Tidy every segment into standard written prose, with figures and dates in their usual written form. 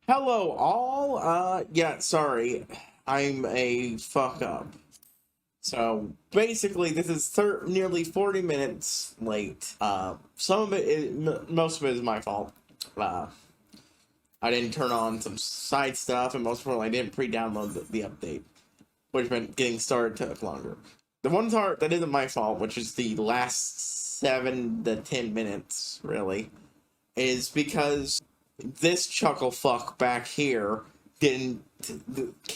Hello all, yeah, sorry, I'm a fuck up. So, basically, this is nearly 40 minutes late. Some of it is, most of it is my fault. Uh, I didn't turn on some side stuff, and most importantly, I didn't pre-download the update, which meant getting started took longer. The one part that isn't my fault, which is the last 7 to 10 minutes, really, is because this chuckle fuck back here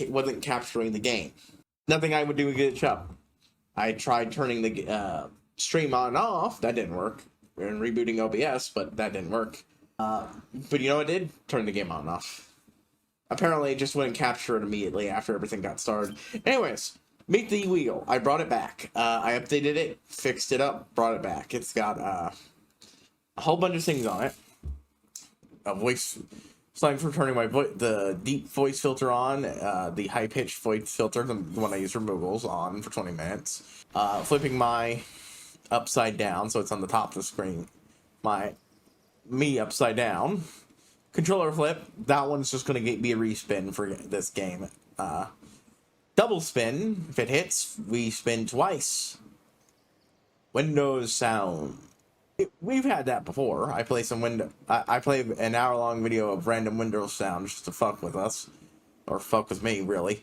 wasn't capturing the game. Nothing I would do a good job. I tried turning the stream on and off. That didn't work. And rebooting OBS, but that didn't work. But you know, it did turn the game on and off. Apparently, it just wouldn't capture it immediately after everything got started. Anyways, meet the wheel. I brought it back. I updated it, fixed it up, brought it back. It's got a whole bunch of things on it. A voice, something for turning the deep voice filter on, the high pitched voice filter, the one I use for removals, on for 20 minutes. Flipping my upside down, so it's on the top of the screen. Me upside down. Controller flip. That one's just gonna be a respin for this game. Double spin. If it hits, we spin twice. Windows sound. We've had that before. I play I play an hour-long video of random Windows sounds just to fuck with us, or fuck with me, really.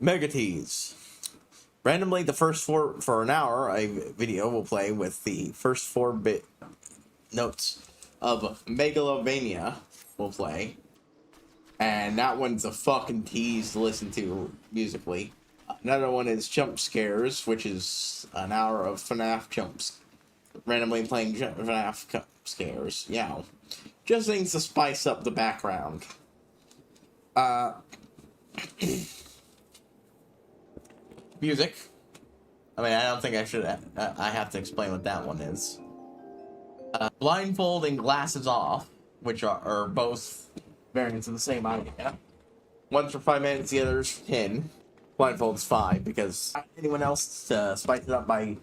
Mega Tease. Randomly, the first for an hour, a video will play with the first 4-bit notes of Megalovania. Will play, and that one's a fucking tease to listen to musically. Another one is Jump Scares, which is an hour of FNAF jumps. Randomly playing FNAF scares. Yeah. Just things to spice up the background. Music. I mean, I don't think I should. I have to explain what that one is. Blindfold and Glasses Off, which are both variants of the same idea. One's for 5 minutes, the other's 10. Blindfold's 5, because anyone else to spice it up by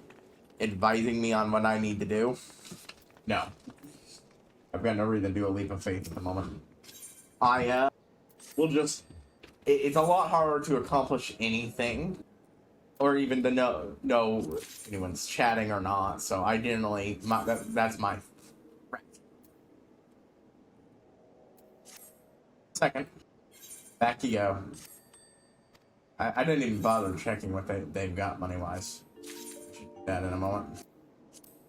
advising me on what I need to do? No. I've got no reason to do a leap of faith at the moment. Will just... It's a lot harder to accomplish anything, or even to know if anyone's chatting or not, so I generally... That's my... Second. Back you go. I didn't even bother checking what they've got money-wise. That in a moment.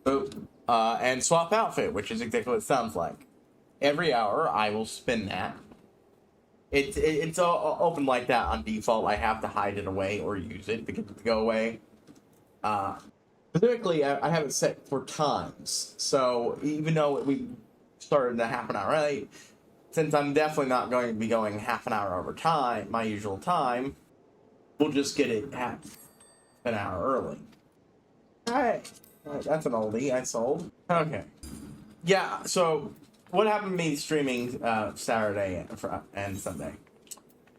Boop. And swap outfit, which is exactly what it sounds like. Every hour, I will spin that. It's open like that on default. I have to hide it away or use it to get it to go away. Specifically, I have it set for times. So even though we started a half an hour late, since I'm definitely not going to be going half an hour over time, my usual time, we'll just get it half an hour early. Alright, that's an oldie I sold. Okay. Yeah, so what happened to me streaming Saturday and Sunday?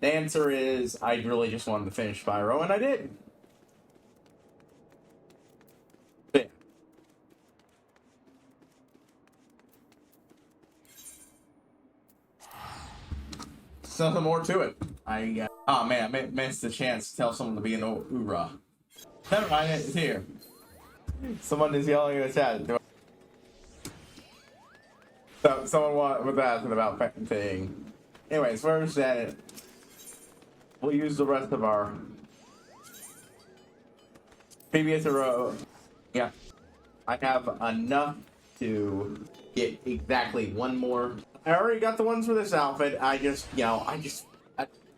The answer is I really just wanted to finish Spyro, and I did. But there's nothing more to it. Oh man, I missed the chance to tell someone to be an Ura. Never mind, it's here. Someone is yelling in the chat. So, someone was asking about thing. Anyways, where's that? We'll use the rest of our previous row. Yeah, I have enough to get exactly one more. I already got the ones for this outfit. I just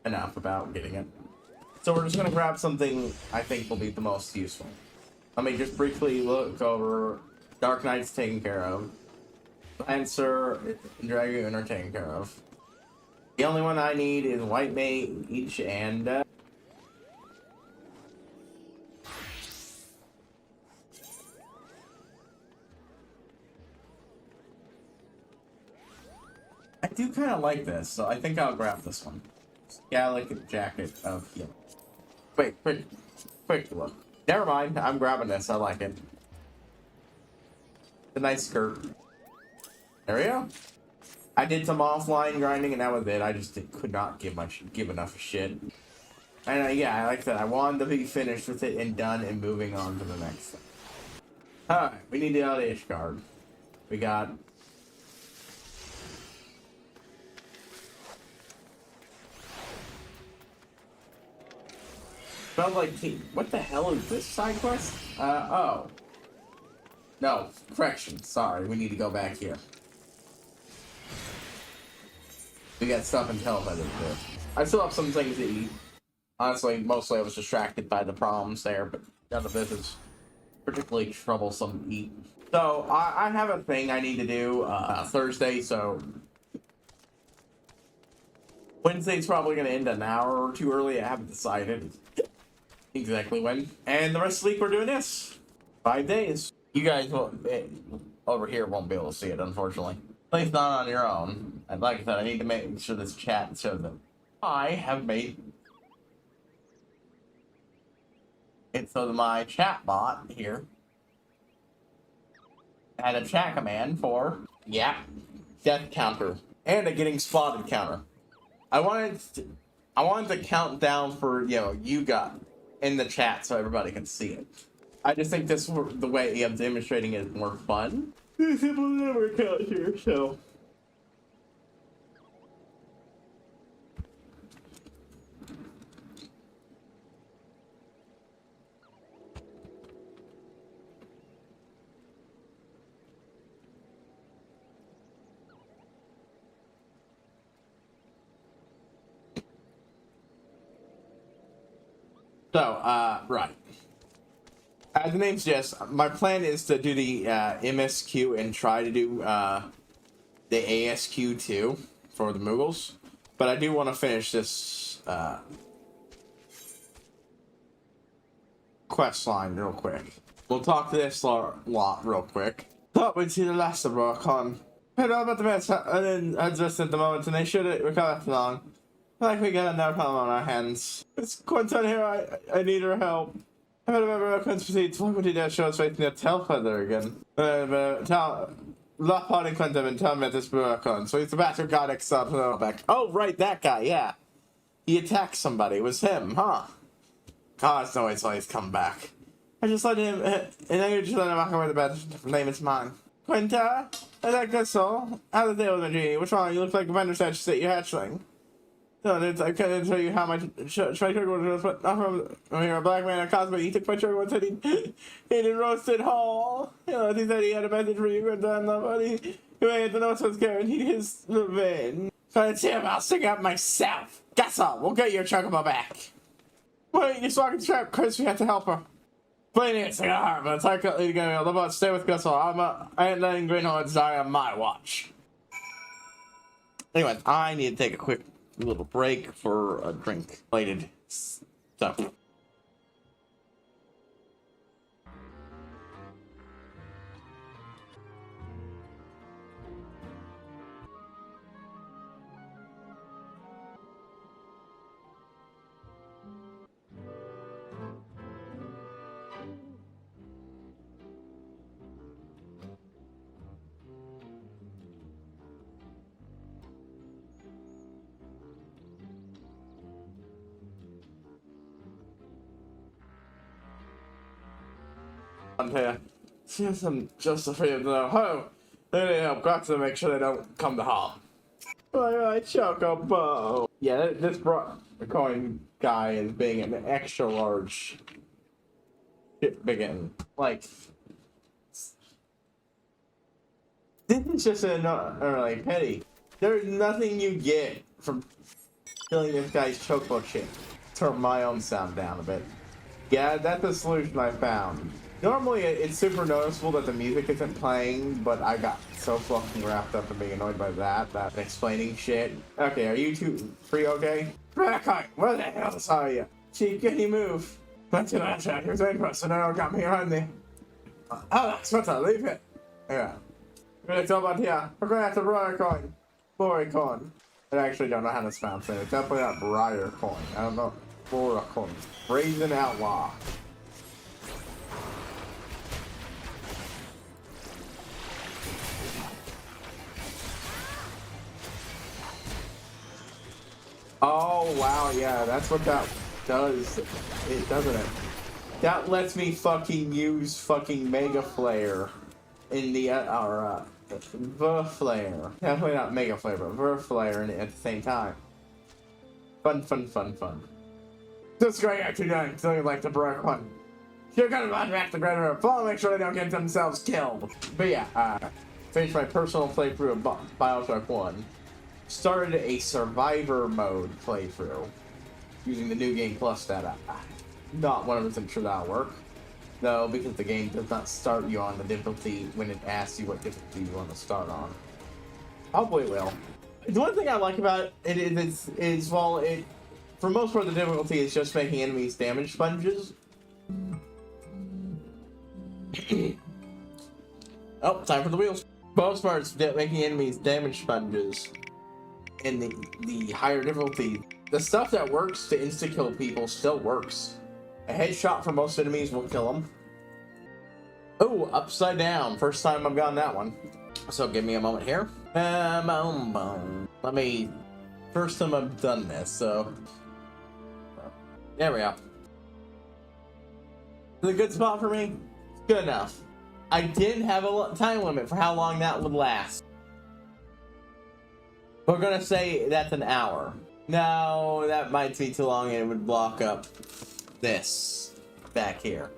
enough about getting it. So we're just gonna grab something I think will be the most useful. Let me just briefly look over. Dark Knight's taken care of. Lancer and Dragoon are taken care of. The only one I need is White Mage and I do kind of like this, so I think I'll grab this one. Gallic Jacket of Healing. Wait, quick look. Never mind, I'm grabbing this. I like it. It's a nice skirt. There we go. I did some offline grinding and that was it. I just could not give enough of shit. And yeah, like I said, I wanted to be finished with it and done and moving on to the next thing. Alright, we need the LDH card. We got... Smells like tea. What the hell is this side quest? Oh. No, correction. Sorry, we need to go back here. We got stuff and teleported there. I still have some things to eat. Honestly, mostly I was distracted by the problems there, but none of this is particularly troublesome to eat. So, I have a thing I need to do Thursday, so... Wednesday's probably going to end an hour or two early. I haven't decided exactly when. And the rest of the week we're doing this. 5 days. You guys over here won't be able to see it, unfortunately. At least not on your own. And like I said, I need to make sure this chat shows them. I have made it so that my chat bot here had a chat command for, yeah, death counter and a getting spotted counter. I wanted to count down for, you know, you got in the chat so everybody can see it. I just think this the way of demonstrating it is more fun. This will never count here, so. So, right. As the name suggests, my plan is to do the MSQ and try to do the ASQ too for the Moogles. But I do want to finish this quest line real quick. We'll talk to this lot real quick. Thought we'd see the last of Rockon. Heard all about the mess and then just at the moment, and they shouldn't recover that long. Like we got another problem on our hands. It's Quentin here, I need her help. I don't remember Quentin proceeds. Why would he dare show us facing a teleporter again? Lock on Quentin and tell him about this Buracon. So he's the bastard god exiled back. Oh, right, that guy, yeah. He attacked somebody. It was him, huh? God, no, it's always come back. I just let him, and then you just let him walk away the bed. Name is mine. Quenta, I like that soul. How's the deal with the genie? What's wrong? You look like a vendor statue that you're hatchling. No, I couldn't tell you how much Striker was, but not from here. A black man at Cosmo. He took my sugar and said he didn't roasted whole. You know, he said he had a message for you, but nobody. You ain't the notes was guaranteed his revenge. So it's him. I'll sing up myself. Guess all. We'll get your chocobo back. Wait, you're talking trap, Chris. We have to help her. Plain it's like a heart, but it's like you're gonna go. About stay with Gussel. I ain't letting Greenhorns die on my watch. Anyway, I need to take a quick little break for a drink related stuff. Here. Since I'm just afraid of the ho, they need help. Got to make sure they don't come to harm. Alright, Chocobo. Yeah, this brought the coin guy as being an extra large shit begin. Like, this is just like petty. There's nothing you get from killing this guy's Chocobo shit. Turn my own sound down a bit. Yeah, that's the solution I found. Normally, it's super noticeable that the music isn't playing, but I got so fucking wrapped up in being annoyed by that explaining shit. Okay, are you two free okay? Rakai, where the hell are you? Chief, can you move? Let's get that shot. Here's a person now got me around there. Oh, that's what I leave it. Yeah. We're gonna talk about here. We're gonna have to Briarcoin. Briarcoin. I actually don't know how to pronounce it. It's definitely not Briarcoin. I don't know. Briarcoin. Brazen Outlaw. Oh, wow, yeah, that's what that does. It doesn't it? That lets me fucking use fucking Mega Flare in the, Ver Flare. Definitely not Mega Flare, but Ver Flare at the same time. Fun, fun, fun, fun. This guy actually done something like the broke one. You're gonna run back the Great River. Follow, make sure they don't get themselves killed. But yeah, finished my personal playthrough of Bioshock 1. Started a survivor mode playthrough using the New Game Plus data. Not 100% sure that'll work, though, because the game does not start you on the difficulty when it asks you what difficulty you want to start on. Hopefully it will. The one thing I like about it is well, for most part, the difficulty is just making enemies damage sponges. Oh, time for the wheels. Most parts, making enemies damage sponges in the higher difficulty. The stuff that works to insta-kill people still works. A headshot for most enemies will kill them. Oh, upside down. First time I've gotten that one. So give me a moment here. Let me... First time I've done this, so... There we go. Is it a good spot for me? Good enough. I didn't have a time limit for how long that would last. We're gonna say that's an hour. No, that might be too long and it would block up this back here.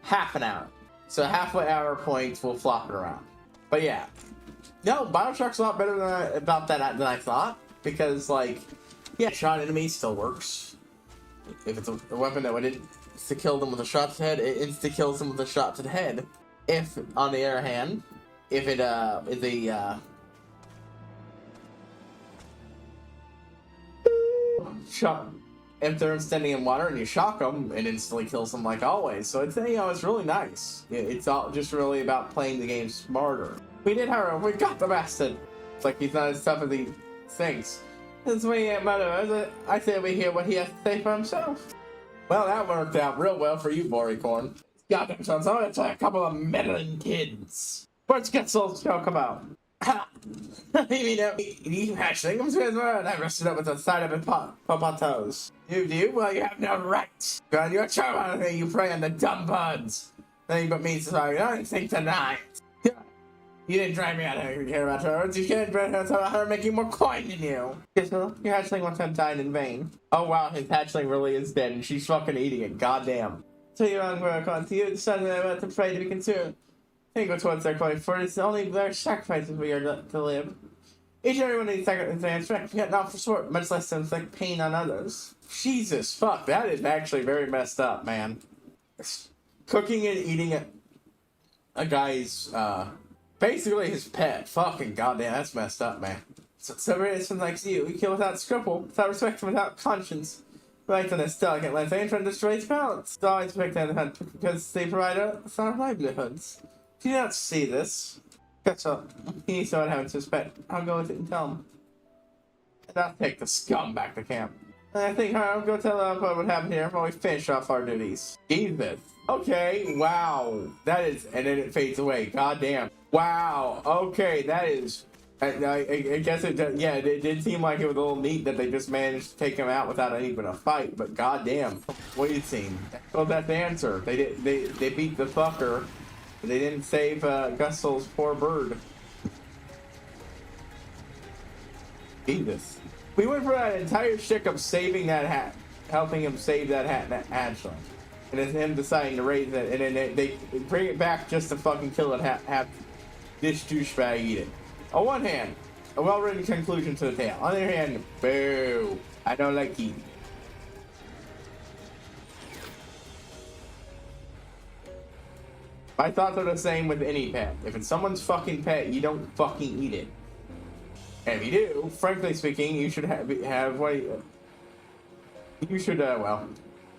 Half an hour. So halfway hour points will flop it around. But yeah. No, Bioshock's a lot better than I thought. Because, like, yeah, shot enemies still works. If it's a weapon that would insta-kill them with a shot to the head, it insta-kills them with a shot to the head. If, on the other hand, if it, is a, shock. If they're standing in water and you shock them, it instantly kills them like always. So it's, you know, it's really nice. It's all just really about playing the game smarter. We did her. We got the bastard. It's like he's not as tough as he thinks. Since we ain't matter, I say we hear what he has to say for himself. Well, that worked out real well for you, Boricorn. Goddamn sons, I'm gonna try a couple of meddling kids. Where's Getzel's talk about? Ha! You know, you hatchling comes with word. I rested up with the side of his toes. You do? Well, you have no right. Go on your charm on the thing, you prey on the dumb buds. Nothing but me, sorry. I don't think tonight. You didn't drive me out of here to care about her. You can't about her making more coin than you. Yes, well, your hatchling won't have died in vain. Oh wow, his hatchling really is dead and she's fucking eating it. Goddamn. So you're on work on to you. Decided I wasn't afraid to be concerned. They go towards their coin, for it's only their sacrifices we are to live. Each and every one of these sacrifices, yet not for sport, much less to inflict pain on others. Jesus, fuck, that is actually very messed up, man. Cooking and eating a guy's, basically his pet. Fucking goddamn, that's messed up, man. So it's like you kill without scruple, without respect, without conscience. Right on this delicate length, they try to destroy its balance. It's always picked on the hunt because they provide us our livelihoods. Do you not see this? Guess what? He needs to have to suspect. I'll go with it and tell him. And I'll take the scum back to camp. And I think I'll go tell what happened here while we finish off our duties. Jesus. Okay, wow. That is, and then it fades away. Goddamn. Wow. Okay, that is. I guess it. Yeah, it did seem like it was a little neat that they just managed to take him out without even a fight. But goddamn, what do you think? Well, that's the answer. They did. They beat the fucker. But they didn't save Gustel's poor bird. Jesus. We went for that entire shtick of saving that hat, helping him save that hat and hatchling. And it's him deciding to raise it, and then they bring it back just to fucking kill it, have this douchebag eat it. On one hand, a well-written conclusion to the tale. On the other hand, boo. I don't like eating. My thoughts are the same with any pet. If it's someone's fucking pet, you don't fucking eat it. And if you do, frankly speaking, you should have what you should well,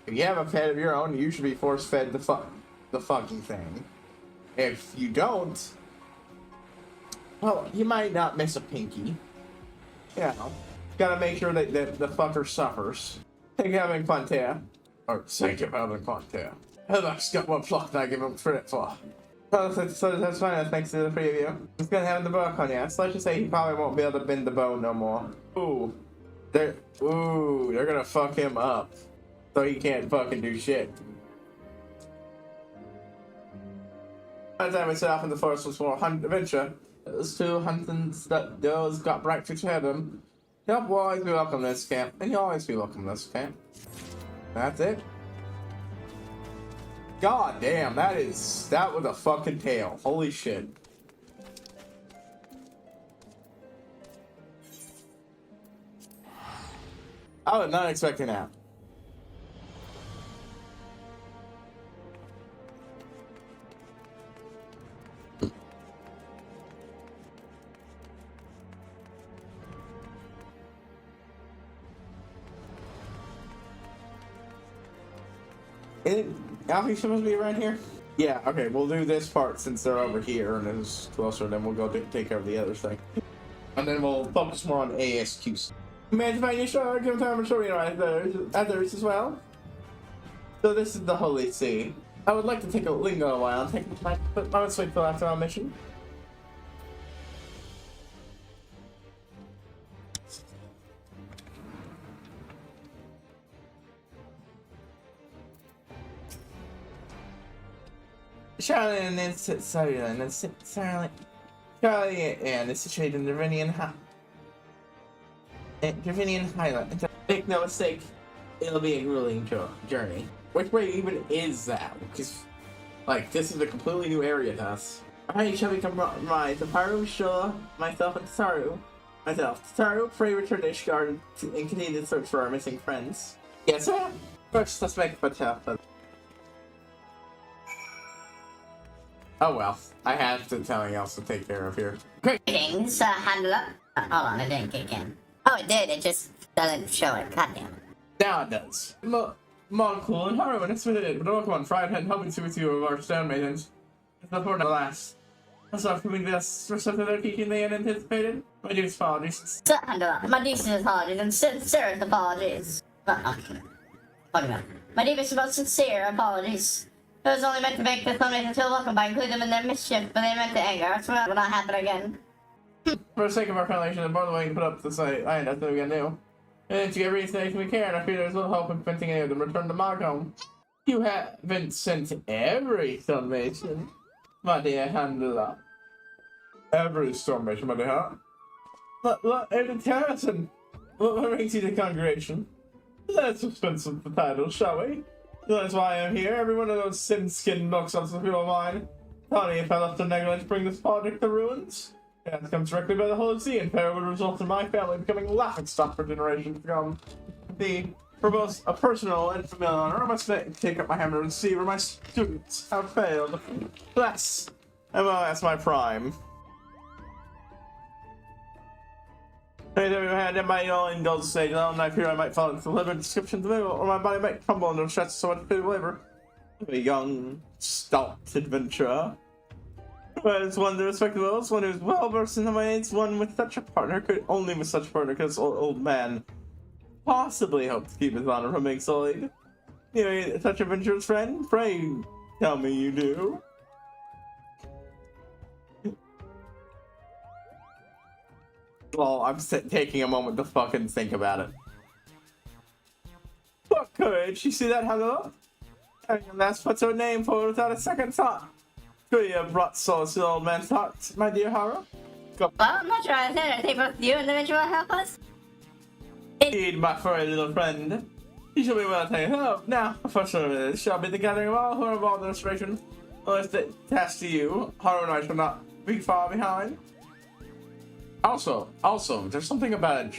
if you have a pet of your own, you should be force-fed the fucking thing. If you don't, well, you might not miss a pinky. You know, gotta make sure that the fucker suffers. Thank you for having fun, Taya. Or thank you for having fun, Taya. Hillock's got one pluck that I give him credit for. So that's fine, thanks to the three of you. He's gonna have the bow on you. So let's just say he probably won't be able to bend the bow no more. Ooh. They're gonna fuck him up. So he can't fucking do shit. By the time we set off in the forest was for a adventure. Those two hunting those got bright future ahead of them. Yep, will always be welcome in this camp. And you'll always be welcome in this camp. That's it. God damn, that was a fucking tale. Holy shit. I was not expecting that. Isn't Alfie supposed to be around here? Yeah, okay, we'll do this part since they're over here and it's closer, then we'll go take care of the other thing. And then we'll focus more on ASQs. Man, if I need to give time to show you others as well. So this is the Holy See. I would like to take a linger a while and take my let's wait till after our mission. Charlie and it's situated in the Dravinian Highland. Make no mistake, it'll be a grueling journey. Which way even is that? Because, like, this is a completely new area to us. I shall become my Taru, Shua, myself, and Taru. Taru, pray return to Ishgard and continue to search for our missing friends. Yes, sir. First, let's make a tough. Oh well, I have something else to take care of here. Greetings, handler. Hold on, it didn't kick in. Oh, it did, it just doesn't show it. Goddamn. Now it does. Monocle and Harrow, and it's with it, but welcome on Friday and helping to with you of our stand maidens. It's the port of the last. Let's not coming this for something they're teaching they unanticipated. My deepest apologies. Handler, my deepest apologies and sincerest apologies. My deepest most sincere apologies. It was only meant to make the Thundermaids feel welcome by including them in their mischief, but they meant to anger. I swear that will not happen again. For the sake of our foundation, and more than willing to put up the site, I ain't nothing we can do. And to get reason we care, and I fear there's little hope in preventing any of them return to Margome. You haven't sent every Stormation, my dear handler. Every Stormation, my dear heart. Look, Harrison, what brings you to the congregation? Let's dispense with the title, shall we? That's why I'm here. Every one of those sin-skinned nooks on the field of mine. Tony, if I left a negligence bring this project to ruins, that comes directly by the Holy See, and fair would result in my family becoming laughingstock for generations to come. For both a personal and familial honor, I must take up my hammer and see where my students have failed. That's my prime. Hey, there we had in my own indulgence stage alone, I fear I might fall into the liberal description of the middle, or my body might crumble under the stress of so much physical labor. A young, stout adventurer. Whereas one the respectable, one who's well versed in the ways, one with such a partner could only with such a partner could this old man possibly hope to keep his honor from being sullied. You know, such a adventurous friend? Pray tell me you do. Well, I'm taking a moment to fucking think about it. What courage? You see that, hello? And that's what's her name for without a second thought. Could you have brought solace to the old man's heart, my dear Haro? Well, I'm not sure I said anything both you and the individual help us. Indeed, my furry little friend. You shall be well taken help. Now, the first order of this shall be the gathering of all who are involved in the restoration. Unless the task to you, Haro and I shall not be far behind. Also, there's something about it.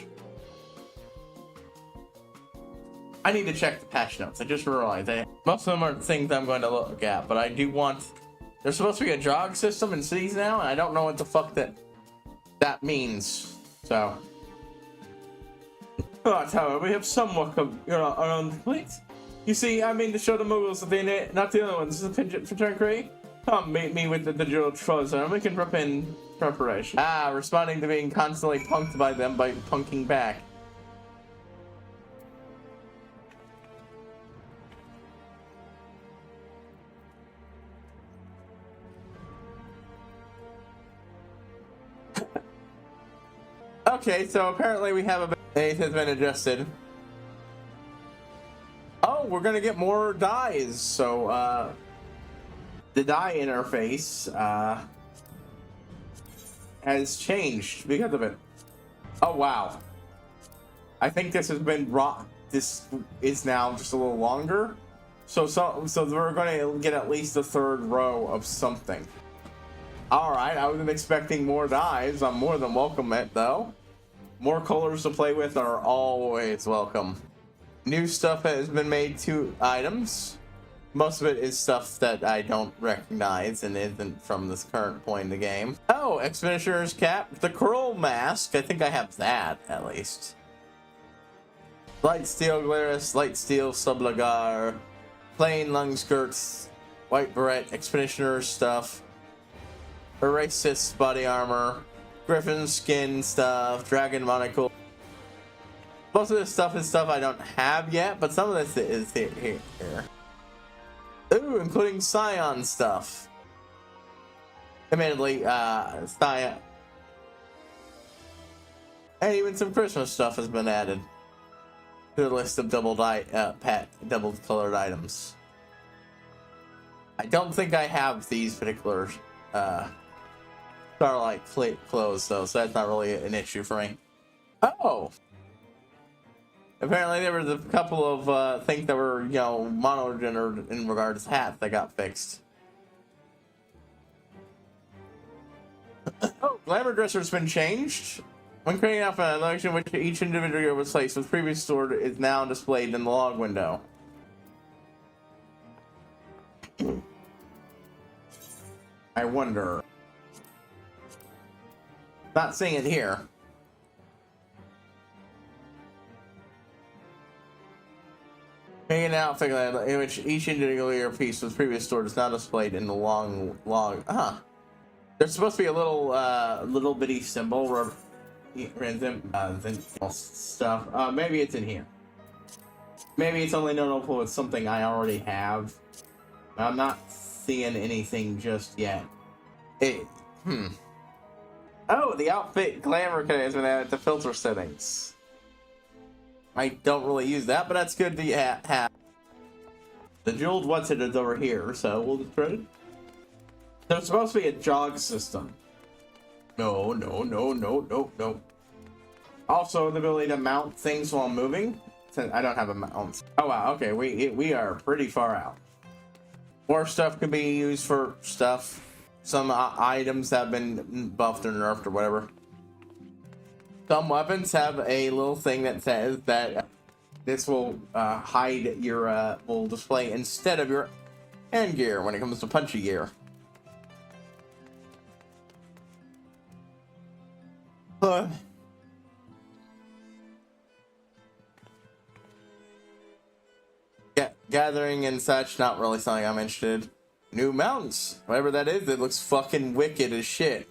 I need to check the patch notes. I just realized that most of them are things I'm going to look at, but I do want. There's supposed to be a jog system in cities now, and I don't know what the fuck that means. So, however, we have some work of our own complete. You see, I mean to show the Mughals that they not the other ones. This is a Pidgeot fraternity. Come meet me with the digital trouser, and we can rip in preparation. Responding to being constantly punked by them by punking back. Okay, so apparently we have a It has been adjusted. Oh, we're gonna get more dies. So the die interface has changed because of it. Oh wow. I think this has been brought. This is now just a little longer. So we're gonna get at least a third row of something. All right, I wasn't expecting more dies. I'm more than welcome it though. More colors to play with are always welcome. New stuff has been made to items. Most of it is stuff that I don't recognize and isn't from this current point in the game. Oh, Expeditioner's cap, the Curl Mask. I think I have that at least. Light Steel Glarus, Light Steel Sublagar, Plain Lung Skirts, White Beret, Expeditioner stuff, Erasis body armor, Griffin skin stuff, Dragon monocle. Most of this stuff is stuff I don't have yet, but some of this is here. Ooh, including Scion stuff. Admittedly, Scion. And even some Christmas stuff has been added to the list of double colored items. I don't think I have these particular Starlight clothes though, so that's not really an issue for me. Oh! Apparently there was a couple of things that were, you know, mono-gendered in regards to hats that got fixed. Oh, Glamour Dresser's been changed. When creating out an election which each individual was placed with previous stored is now displayed in the log window. I wonder. Not seeing it here. Hanging out figure in which each individual piece was previously stored is now displayed in the long log. There's supposed to be a little bitty symbol stuff. Maybe it's in here. Maybe it's only notable with something I already have. I'm not seeing anything just yet. Oh, the outfit glamour has been added to filter settings. I don't really use that, but that's good to have. The jeweled what's it is over here, so we'll just try it. There's supposed to be a jog system. No. Also, the ability to mount things while moving. I don't have a mount. Oh wow, okay, we are pretty far out. More stuff can be used for stuff. Some items have been buffed or nerfed or whatever. Some weapons have a little thing that says that this will hide your, will display instead of your hand gear when it comes to punchy gear. Gathering and such, not really something I'm interested in. New mountains, whatever that is, it looks fucking wicked as shit.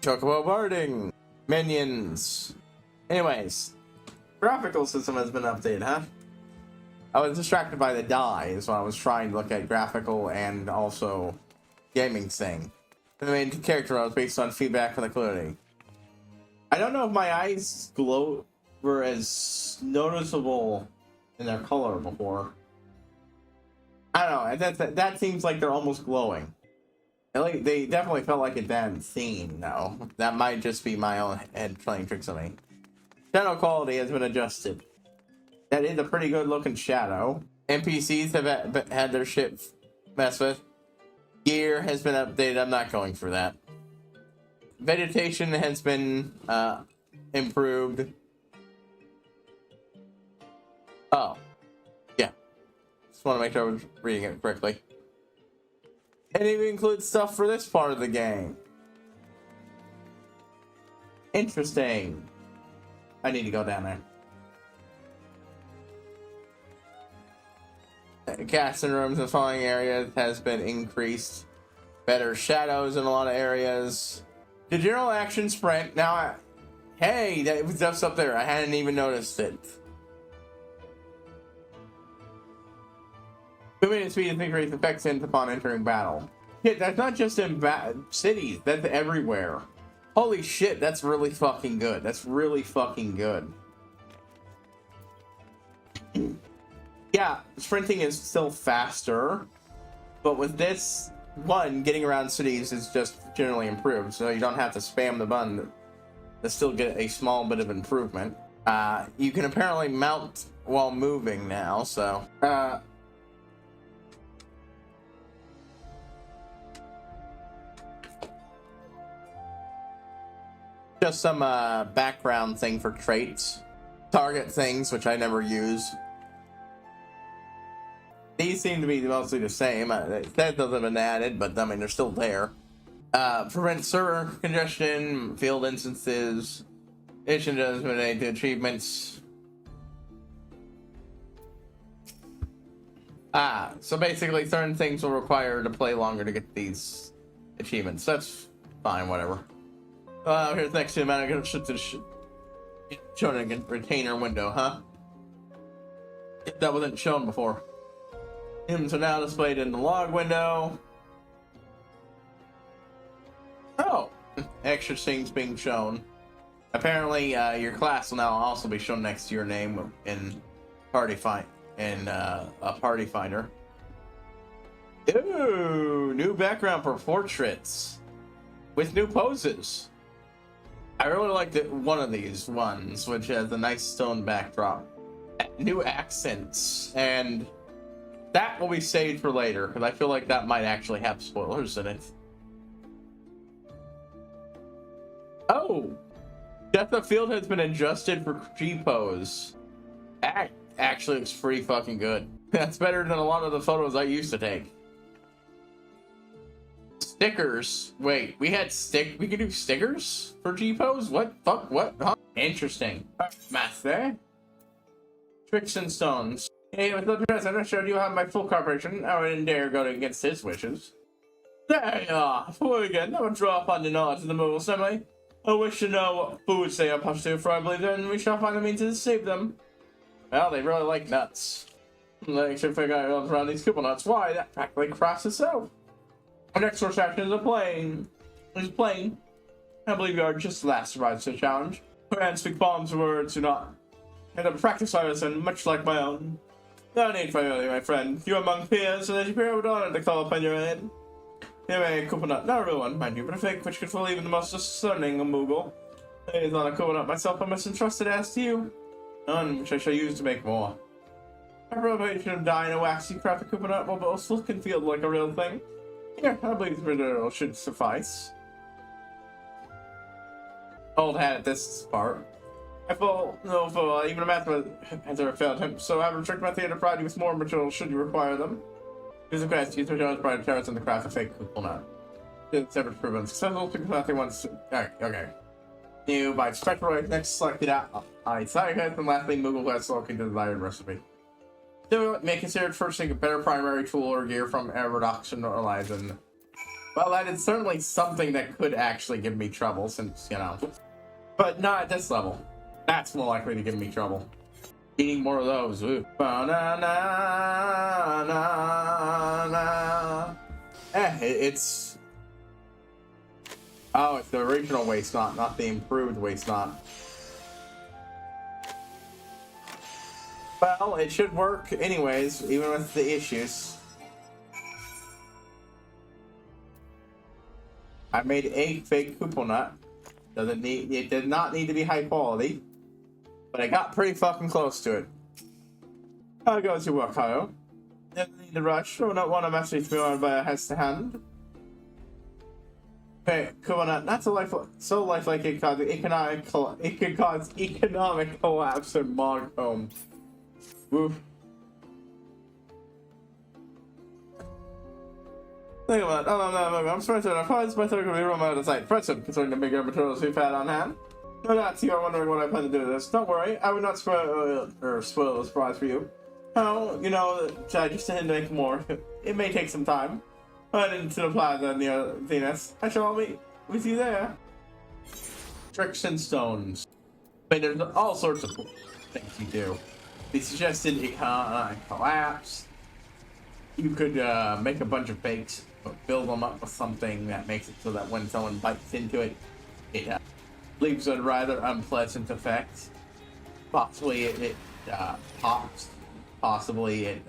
Chocobo barding, minions. Anyways, graphical system has been updated, huh? I was distracted by the dies when I was trying to look at graphical and also gaming thing. The main character was based on feedback from the community. I don't know if my eyes were as noticeable in their color before. I don't know. That seems like they're almost glowing. They definitely felt like a damn scene, though. That might just be my own head playing tricks on me. Shadow quality has been adjusted. That is a pretty good looking shadow. NPCs have had their shit messed with. Gear has been updated. I'm not going for that. Vegetation has been improved. Oh. Yeah. Just want to make sure I was reading it correctly. And it even includes stuff for this part of the game. Interesting. I need to go down there. Casting rooms and falling areas has been increased. Better shadows in a lot of areas. The general action sprint. Now, hey, that was just up there. I hadn't even noticed it. Movement speed and increase effects upon entering battle. Yeah, that's not just in cities. That's everywhere. Holy shit, that's really fucking good. That's really fucking good. Yeah, sprinting is still faster, but with this one, getting around cities is just generally improved, so you don't have to spam the button to still get a small bit of improvement. You can apparently mount while moving now, so just some background thing for traits. Target things, which I never use. These seem to be mostly the same. That doesn't have been added, but I mean, they're still there. Prevent server congestion, field instances, addition to achievements. So basically certain things will require to play longer to get these achievements. That's fine, whatever. Here's next to the amount of shown in a retainer window, huh? That wasn't shown before. Items are now displayed in the log window. Oh, extra things being shown. Apparently, your class will now also be shown next to your name in a party finder. Ooh, new background for portraits with new poses. I really like one of these ones, which has a nice stone backdrop. New accents, and that will be saved for later, because I feel like that might actually have spoilers in it. Oh! Depth of field has been adjusted for G-pose. That actually looks pretty fucking good. That's better than a lot of the photos I used to take. Stickers. Wait, we could do stickers for G-pose? What? Fuck, what? Huh? Interesting. Math there. Tricks and stones. Hey, with the president, I showed you have my full cooperation. I wouldn't dare go against his wishes. There you are. Before we begin, I will draw upon your knowledge of the movable assembly. I wish to know what foods they are positive, for I believe then we shall find the means to save them. Well, they really like nuts. They should figure out around these couple nuts. Why? That practically crafts itself. Our next source action is playing. I believe you are just the last to rise to the challenge. And speak bombs words do not. And a practice I listen, much like my own. No need for you, my friend. You are among peers, and as you appear, I would honor to call upon your aid. You may a coconut, not a real one, mind you, but a fake which could fool even the most discerning of Moogle. It is not a coconut myself, I must entrust it as to you. None which I shall use to make more. I probably should have died in a waxy craft of coconut, while both look and feel like a real thing. Here, I believe the mineral should suffice. Old hat at this part. I feel no fool, even a math has ever failed him, so I have restricted my theater pride with more materials should you require them. Use a quest, use Jones pride of terrorists in the craft of fake coconut. Separate proven successful because nothing once. Okay. New by spectral next selected out on side quest, and lastly Moogle quest looking the desired recipe. So may consider first thing a better primary tool or gear from a reduction or Elizen. Well, that is certainly something that could actually give me trouble since, you know. But not at this level. That's more likely to give me trouble. Eating more of those. Ooh. It's... Oh, it's the original waste knot, not the improved waste knot. Well, it should work anyways, even with the issues. I made a fake coupon. It did not need to be high quality, but I got pretty fucking close to it. I'll go to work, Kyle. Didn't need to rush, or not want a message to me by a has to hand. Okay, coupon, not so lifelike it could cause economic collapse in Mogcomb. Woof. Think about it. Oh, no, I'm sorry, sir. I promise my third will be run out of sight. Present, considering the bigger materials we've had on hand. No doubt you are wondering what I plan to do with this. Don't worry, I would not spoil the surprise for you. Oh, you know, I just intend to make more. It may take some time. But into the plaza near Venus. I shall meet with you there. Tricks and stones. I mean, there's all sorts of things you do. They suggested collapse. You could make a bunch of fakes, but build them up with something that makes it so that when someone bites into it, it leaves a rather unpleasant effect. Possibly it pops. Possibly it.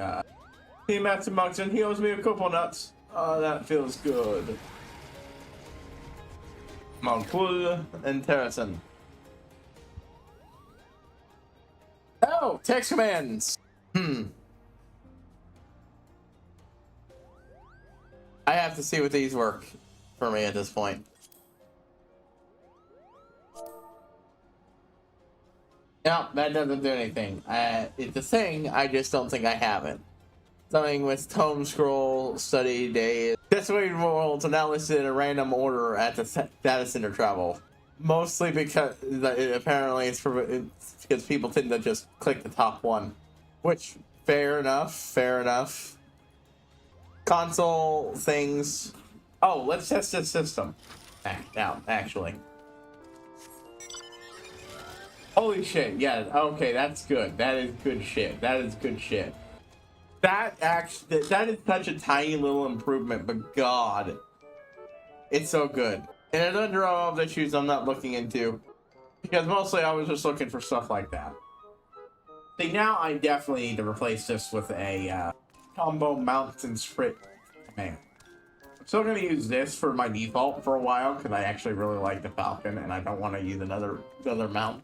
He Matthew Moxon, he owes me a couple nuts. Oh, that feels good. Moncool and Terrason. Oh, text commands. I have to see what these work for me at this point. No, that doesn't do anything. It's a thing, I just don't think I have it. Something with tome scroll, study days. Decimated worlds are now listed in a random order at the data center travel. Mostly because apparently it's because people tend to just click the top one. Which, fair enough. Console things. Oh, let's test this system. Now, actually. Holy shit, yeah, okay, that's good. That is good shit. That is such a tiny little improvement, but God, it's so good. And it's under all of the issues I'm not looking into, because mostly I was just looking for stuff like that. See, now I definitely need to replace this with a combo mounts and sprint command. I'm still going to use this for my default for a while, because I actually really like the Falcon, and I don't want to use another mount.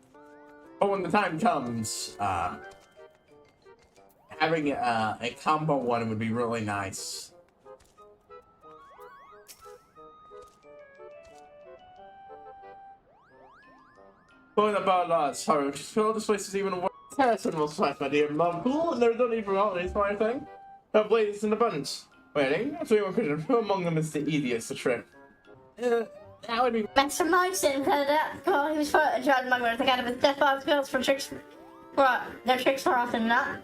But when the time comes, having a combo one would be really nice. Going about sorry, so this place is even worse. Harrison will smash my dear mom. Cool, and there's no need for holidays for anything. No blades in abundance. Waiting, that's what Christian. Who among them is the easiest to trick? That would be Master Moxon said that he was John Mugler, the kind of his death box bills for tricks. Their tricks more often than not.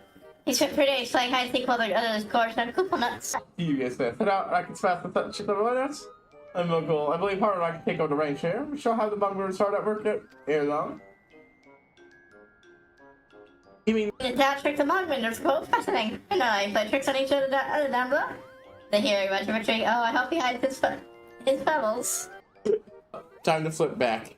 He spent 3 days playing hide and seek while the others course and coupon nuts. You guys there. Head out, I can smash the touch of the nuts. I'm no goal. I believe Harder I can take over the range here. We shall have the Mugler start at work here long. You mean that trick the Mugler, quote, fascinating. And I play tricks on each other down below. The hearing about your victory. Oh, I hope he hides his pebbles. Time to flip back.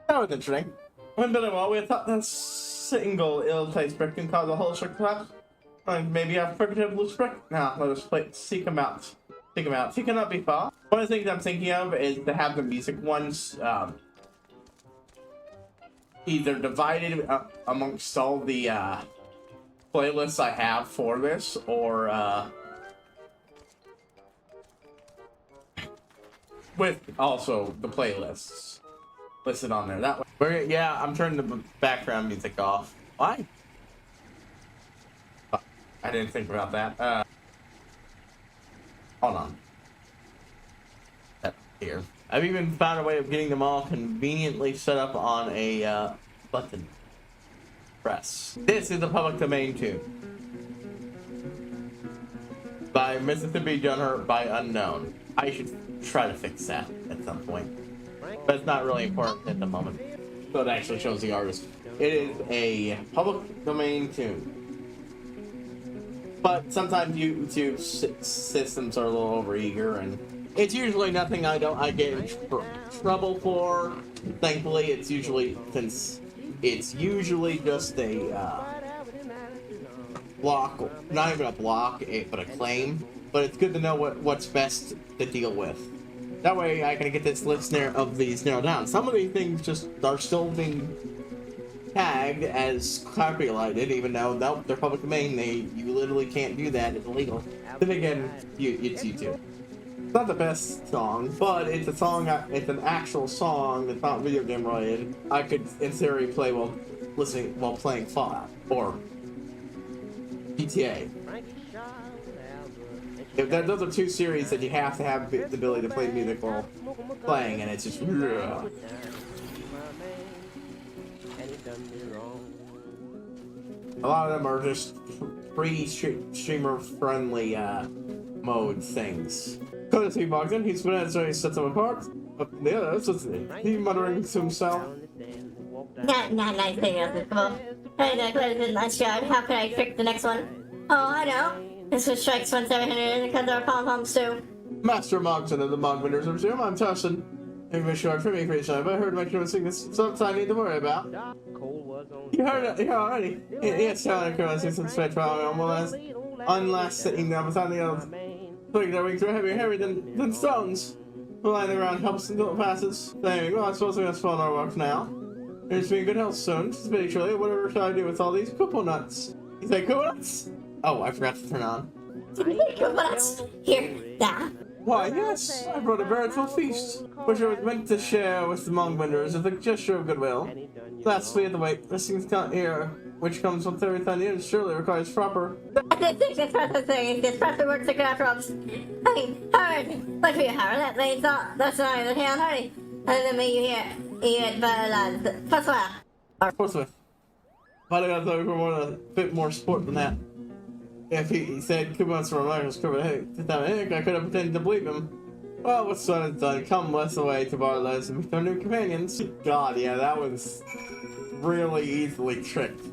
That was interesting. When Billy Wall, we thought that single ill-placed brick can cause a whole trick collapse. And maybe have fricative loose brick. Now, let us seek him out. He cannot be far. One of the things I'm thinking of is to have the music ones either divided amongst all the playlists I have for this, or with also the playlists listed on there. That way, yeah, I'm turning the background music off. Why? Oh, I didn't think about that. Hold on. Here. I've even found a way of getting them all conveniently set up on a button press. This is a public domain tune by Mississippi Gunner by Unknown. I should try to fix that at some point, but it's not really important at the moment. So it actually shows the artist. It is a public domain tune, but sometimes YouTube systems are a little overeager, and it's usually nothing I get in trouble for. Thankfully, it's usually just a block, not even a block, but a claim. But it's good to know what's best to deal with. That way, I can get this list of these narrowed down. Some of these things just are still being tagged as copyrighted, even though they're public domain. You literally can't do that. It's illegal. Then again, it's YouTube. It's not the best song, but it's a song. It's an actual song. It's not video game related. I could, in theory, play while playing Fallout or GTA. Those are two series that you have to have the ability to play music while playing, and it's just. A lot of them are just free streamer friendly mode things. Courtesy Bogdan, he sets them apart. But the others, he muttering to himself. Nice thing else is cool. Hey, that is a nice job. How can I trick the next one? Oh, I know. This was strikes 1700 because our pom-poms too. Master Mogson of the Mogwinders Museum, I'm Tussin. Maybe a short for me for each time, but I heard my children sing this something I need to worry about. You heard it here already. Yes, John, I can't see some sweat from unless sitting down beside the others. Thinking their wings are heavier than stones. Lying around helps until it passes. Saying, well, I suppose we must follow our work now. Here's being good health soon. Spiritually, whatever should I do with all these coconuts? You say coconuts? Oh, I forgot to turn on. Coconuts? Here, now. Why, yes, I brought a veritable feast, which I was meant to share with the Mogwinders as a gesture of goodwill. Lastly, at the wait, this thing's not here, which comes with everything it surely requires proper. This processing is proper work to craft rocks. Hey, Howard, what for you, Howard? That lady's not, that's not even the town, Hardy. And then may you hear it by lads. Forthwith. But I thought we were a bit more sport than that. If he said coupons for America's cover, hey, I could have pretended to believe him. Well, what's done is done. Come less away to Barlow's and meet our new companions. God, yeah, that was really easily tricked.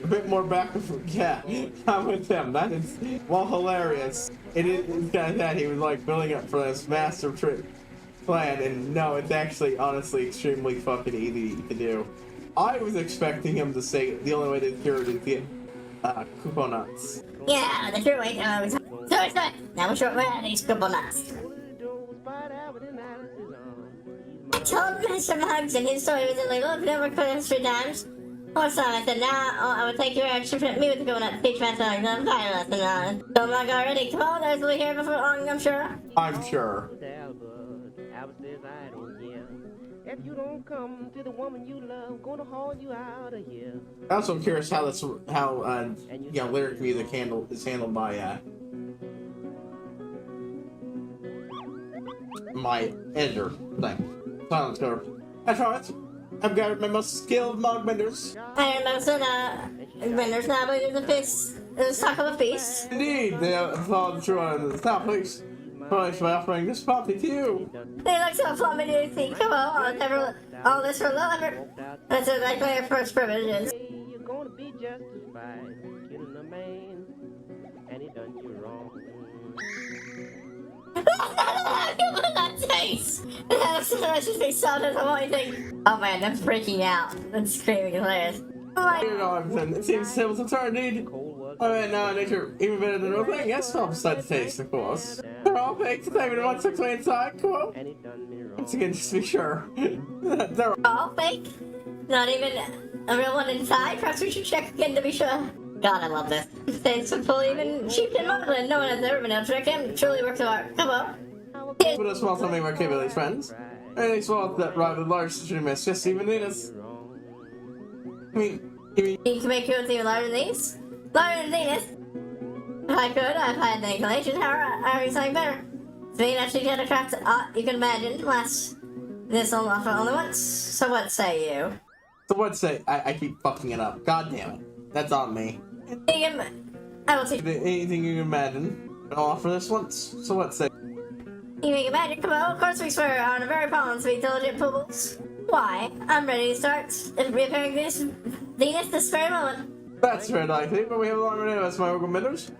A bit more back and forth. Yeah, I'm with them. That is, well, hilarious. It is kind of that he was like building up for this massive trick plan, and no, it's actually honestly extremely fucking easy to do. I was expecting him to say the only way to cure it is get coconuts. Yeah, the true way. Sorry. Now we're short of these coconuts. I told Mr. Muggs and his story was illegal. I've never quit us 3 times. Or so I said, now I would take your action to me with the coconuts. Teach Master Muggs I'm fire lesson. So Mug already. Come on, there's we here before long, I'm sure. I'm sure. If you don't come to the woman you love, gonna haul you out of here. I'm also curious how lyric music is handled by my editor thing. Silence cover. That's right. I've got my most skilled Mogwinders. I remember vendors now, but there's a feast. There's talk of a feast. Indeed, they have followed through on the top, please. Price by offering this party to you. They look so plummy to think. Come on, all this for love. That's like my first privileges. You're gonna be justified killing a man, and he done you wrong. That taste. That should be so disappointing. Oh man, I'm freaking out. I'm screaming hilarious. Oh my God. It seems simple to turn, indeed. Oh man, now nature even better than real thing. Yes, all besides the taste, of course. They're all baked. The time one took me inside. Cool. Once again, just to be sure. They're all fake. Not even a real one inside. Perhaps we should check again to be sure. God, I love this. Thanks for fully even cheap and modeling. No one has ever been able to trick him. Truly works of art. Come on. Put a small something of our capabilities, friends. And they swallowed that rather large streamers, just even in us. You can make yours even larger than these? Larger than these? If I could, I've had the inclination. How are you something better? So you actually get a craft you can imagine. Last this will offer only once. So what say you? So what say? I keep fucking it up. God damn it. That's on me. I will teach anything you can imagine. I'll offer this once. So what say? You can imagine. Come on, of course we swear on a very promise to be diligent pupils. Why? I'm ready to start repairing this Venus this very moment. That's very likely, but we have a longer day as my Mogwinders.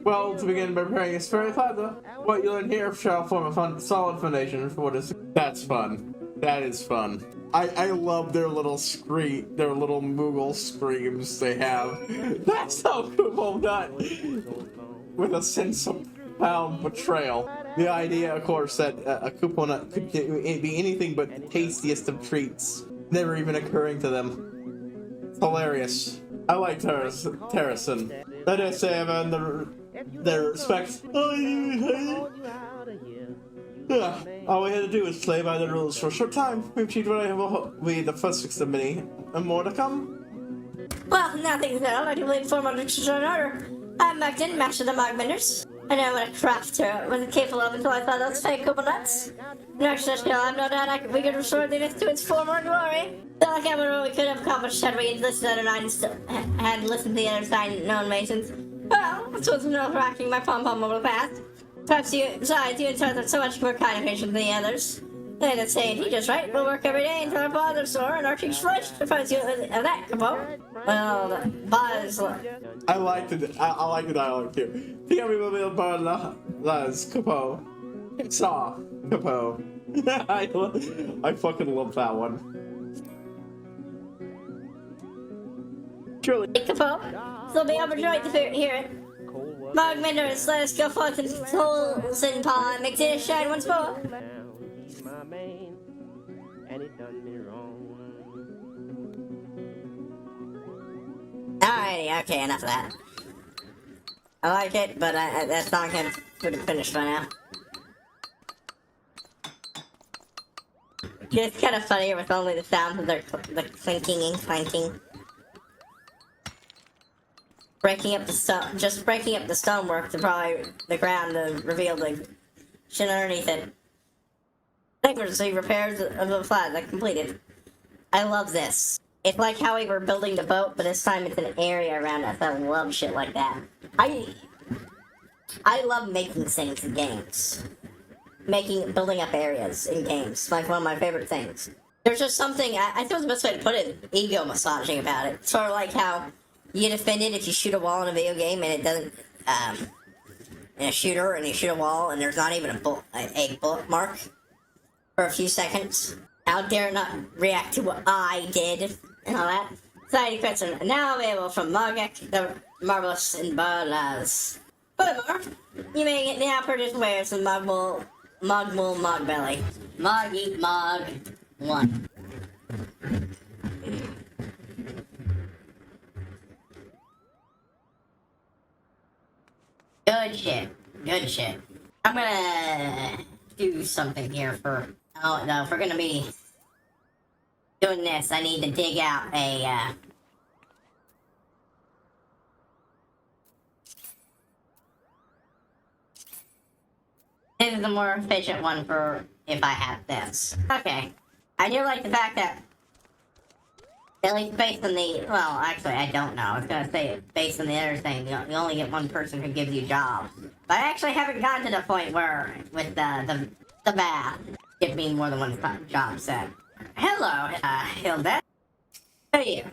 Well, to begin by preparing this very plaza, what you learn here shall form a solid foundation for what is. That's fun. That is fun. I love their little their little Moogle screams they have. That's so cool, not with a sense of profound betrayal. The idea, of course, that a coupon could be anything but the tastiest of treats, never even occurring to them. It's hilarious. I like Terracin. That is, say I've earned their respect. All we had to do was play by the rules for a short time. We've achieved what I will be the first 6 of many, and more to come. Well, now things are I complete formal instruction in order. I'm Magden, master of the Mogwinders. I know what a crafter was capable of until I saw those fake coconuts. In our skill, I'm no doubt we could restore the myth to its former glory. So like we could have accomplished had we listened to the other 9 had listened to the other 9 known masons. Well, this was nerve-wracking my pom-pom over the past. Perhaps besides, you and Tarth are so much more kind and patient than the others. And it's saying he just right. We'll work every day until our father's sore and our cheeks flushed. If I you of that, Capo. Well, Buzz. I like the dialogue too. Think of me little bird las Capo. Saw Capo. I fucking love that one. Truly. Capo. They'll be overjoyed to hear it. Mark Minders, let us go forth and souls in paw and make tears shine once more. He's my man, and he done me wrong. Alrighty, okay, enough of that. I like it, but that song would have finished by now. It's kind of funnier with only the sounds of their the clinking and clanking. Breaking up the stone, just breaking up the stonework to probably the ground to reveal the shit underneath it. Emergency repairs of the flat that completed. I love this. It's like how we were building the boat, but this time it's an area around us. I love shit like that. I love making things in games. Building up areas in games. Like one of my favorite things. There's just something, I think the best way to put it, ego massaging about it. Sort of like how you get offended if you shoot a wall in a video game and it doesn't, in a shooter and you shoot a wall and there's not even a bullet mark for a few seconds. How dare not react to what I did and all that. Society question now available from Mogek, the Marvelous and Ballas. Furthermore, you may now purchase wares with Mogbelly. Mog Eat Mog 1. Good shit. Good shit. I'm gonna do something here for... Oh, no, if we're gonna be doing this, I need to dig out a, This is the more efficient one for if I have this. Okay. I do like the fact that, at least based on the... Well, actually, I don't know. I was gonna say, based on the other thing, you only get one person who gives you jobs. But I actually haven't gotten to the point where, with the math, give me more than one job set. Hello, Hilda. How are you?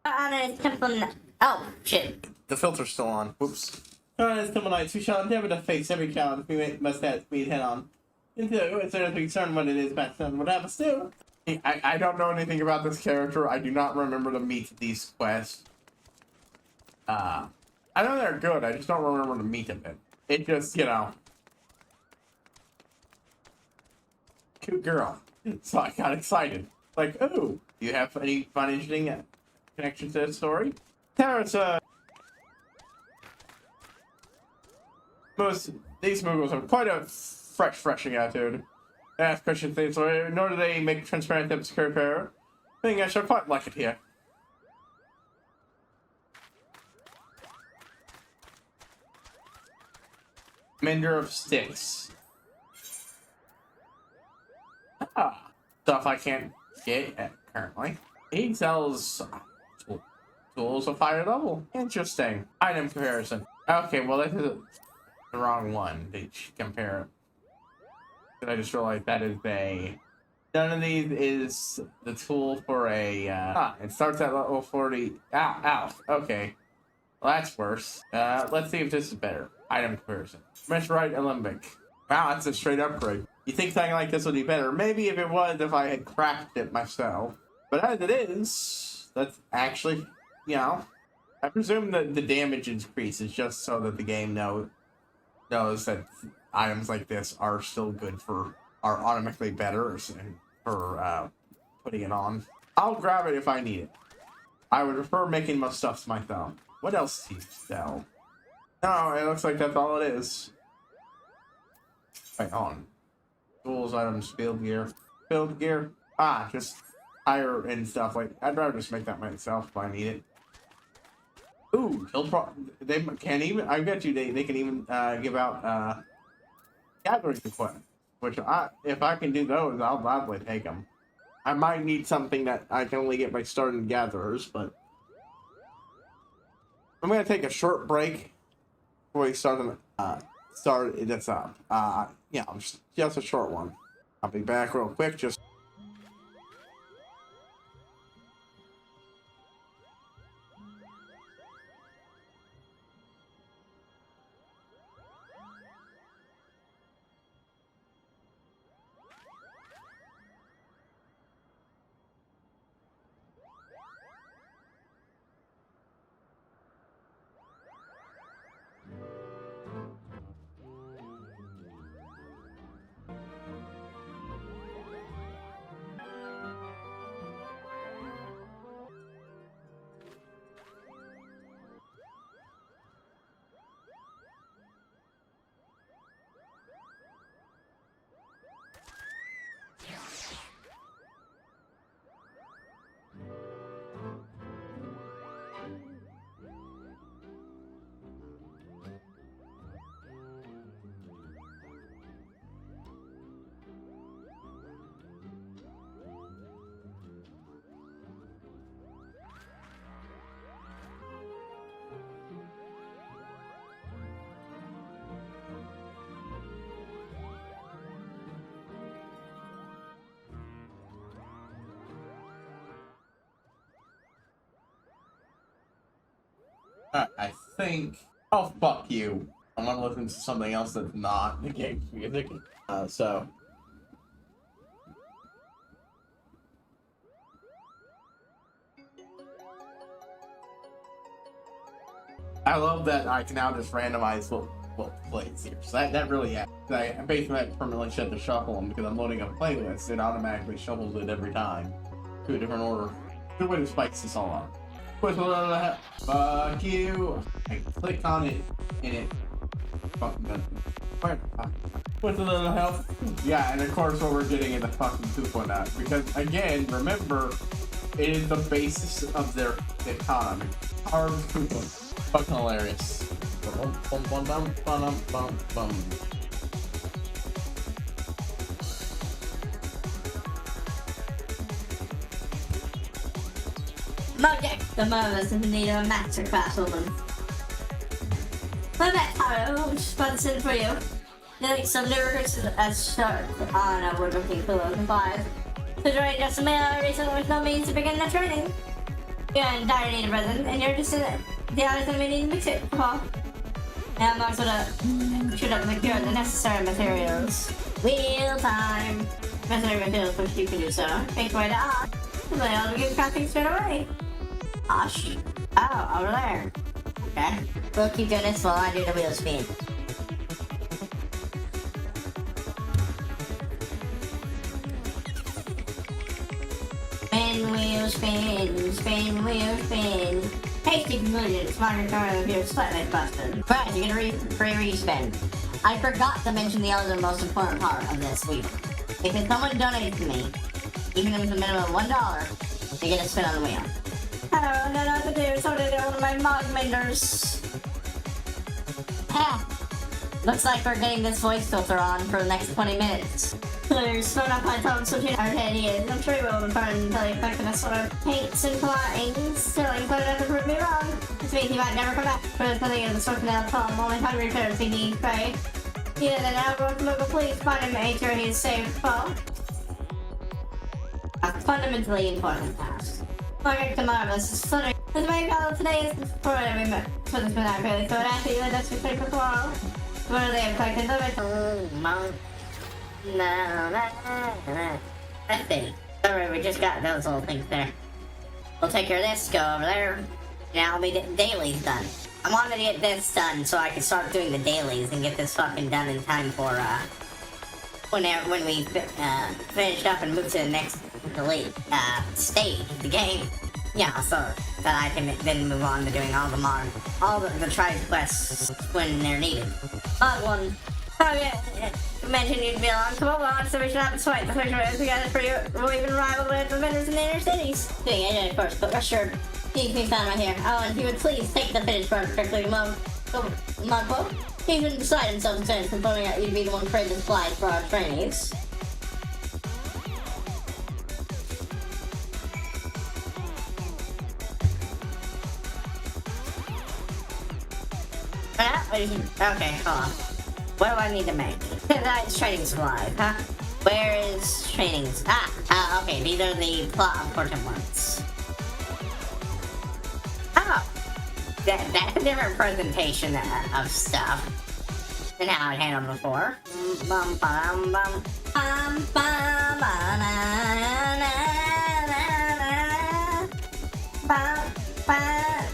On a temple... Oh, shit. The filter's still on. Whoops. Alright, it's Temple Knights. We shall endeavor to face every challenge we must have meet head on. Until it's sort of concerned what it is back then. What happens to? I don't know anything about this character. I do not remember to meet these quests. I know they're good. I just don't remember to meet them. It just, you know. Cute girl. So I got excited. Like, oh, do you have any fun, interesting connections to the story? Tara's, these Moogles have quite a refreshing attitude. They ask questions, things, nor do they make transparent attempts to repair. I think I shall quite like it here. Mender of Sticks. Ah, stuff I can't get currently. He sells tools of higher level. Interesting. Item comparison. Okay, well this is the wrong one to compare. I just realized that is a... None of these is the tool for a... it starts at level 40. Ow. Okay. Well, that's worse. Let's see if this is better. Item comparison. Meteorite Alembic. Wow, that's a straight upgrade. You think something like this would be better? Maybe if it was, if I had crafted it myself. But as it is, that's actually, you know... I presume that the damage increase is just so that the game knows that items like this are still good are automatically better for putting it on. I'll grab it if I need it. I would prefer making most stuff myself. What else do you sell? No, it looks like that's all it is. Wait, hold on. Tools, items, field gear. Field gear? Ah, just higher end stuff. Like, I'd rather just make that myself if I need it. Ooh, they can't even, I bet you they can even give out gathering equipment, which if I can do those, I'll gladly take them. I might need something that I can only get by starting gatherers, but I'm gonna take a short break before we start this up. Yeah, just a short one. I'll be back real quick. Just. I think. Oh, fuck you. I'm gonna listen to something else that's not the game music. So. I love that I can now just randomize what plays here. So that really happens. I basically have to permanently shut the shuffle on because I'm loading a playlist. It automatically shuffles it every time to a different order. Good way to spice this all up. With a little help. Fuck you. I click on it and it fucking does. With a little help. Yeah, and of course what we're getting is a fucking coupon out. Because again, remember, it is the basis of their economy. Hard coupon. Fucking hilarious. Bum, bum, bum, bum, bum, bum. Okay, the moment is in need of a masterclass woman. My bad, Taro, I'm just about to send for you. You think some new recruits as sharp on a woodworking pillow complies. To join just a male recently with no means to begin the training. You're in dire need of resin, and you're just in the hours that we need to mix it. Now I'm also to shoot up and procure the necessary materials. Wheel time! Necessary materials which you can do so. Make way to Osh. But I'll begin crafting straight away. Osh. Oh, over there. Okay. We'll keep doing this while I do the wheel speed. Spin, wheel, spin, spin, wheel, spin. Hasty conclusion, smarter car of your slightly busted. Right, you get a free respin. I forgot to mention the other most important part of this week. If someone donates to me, even if it's a minimum of $1, they get a spin on the wheel. I don't know what to do, so did one of my mod menders. Looks like we're getting this voice filter on for the next 20 minutes. There's phone up my phone switching our head is. I'm sure you will return until you back in a sort of paints and clawings. Still, you put it up to prove me wrong. This means you might never come back for the thing in the sort of nail palm. Only hungry repairs he needs, right? Yeah, then now go to local police, find him and make sure he's safe. Well, a fundamentally important task. Margaret tomorrow, this is funny. This main call today is before we met. So this been out really. So it actually led us to play for tomorrow. What are they collecting? No. I think. Alright, we just got those little things there. We'll take care of this, go over there. Now we get dailies done. I wanted to get this done so I can start doing the dailies and get this fucking done in time for, when we finish up and move to the next stage of the game. Yeah, so that I can then move on to doing all the tribe quests when they're needed. Odd one. Okay, mentioned you'd be along. Come on, so we should have a swipe. The first ways we got it for you. We'll even rival with the vendors in the inner cities. Doing it, of course, but rest assured, he can be found right here. Oh, and if you would please take the finished product directly to Mugbo. He even beside himself instead of confirming that you'd be the one creating the supplies for our trainees. Okay, hold on. What do I need to make? Tonight's trading supplies, huh? Where is trainings? Okay, these are the plot important ones. Oh, that's a different presentation of stuff than how it handled before. Bum, bum, bum. Bum, bum, ba, na, na, na, na. Bum, ba,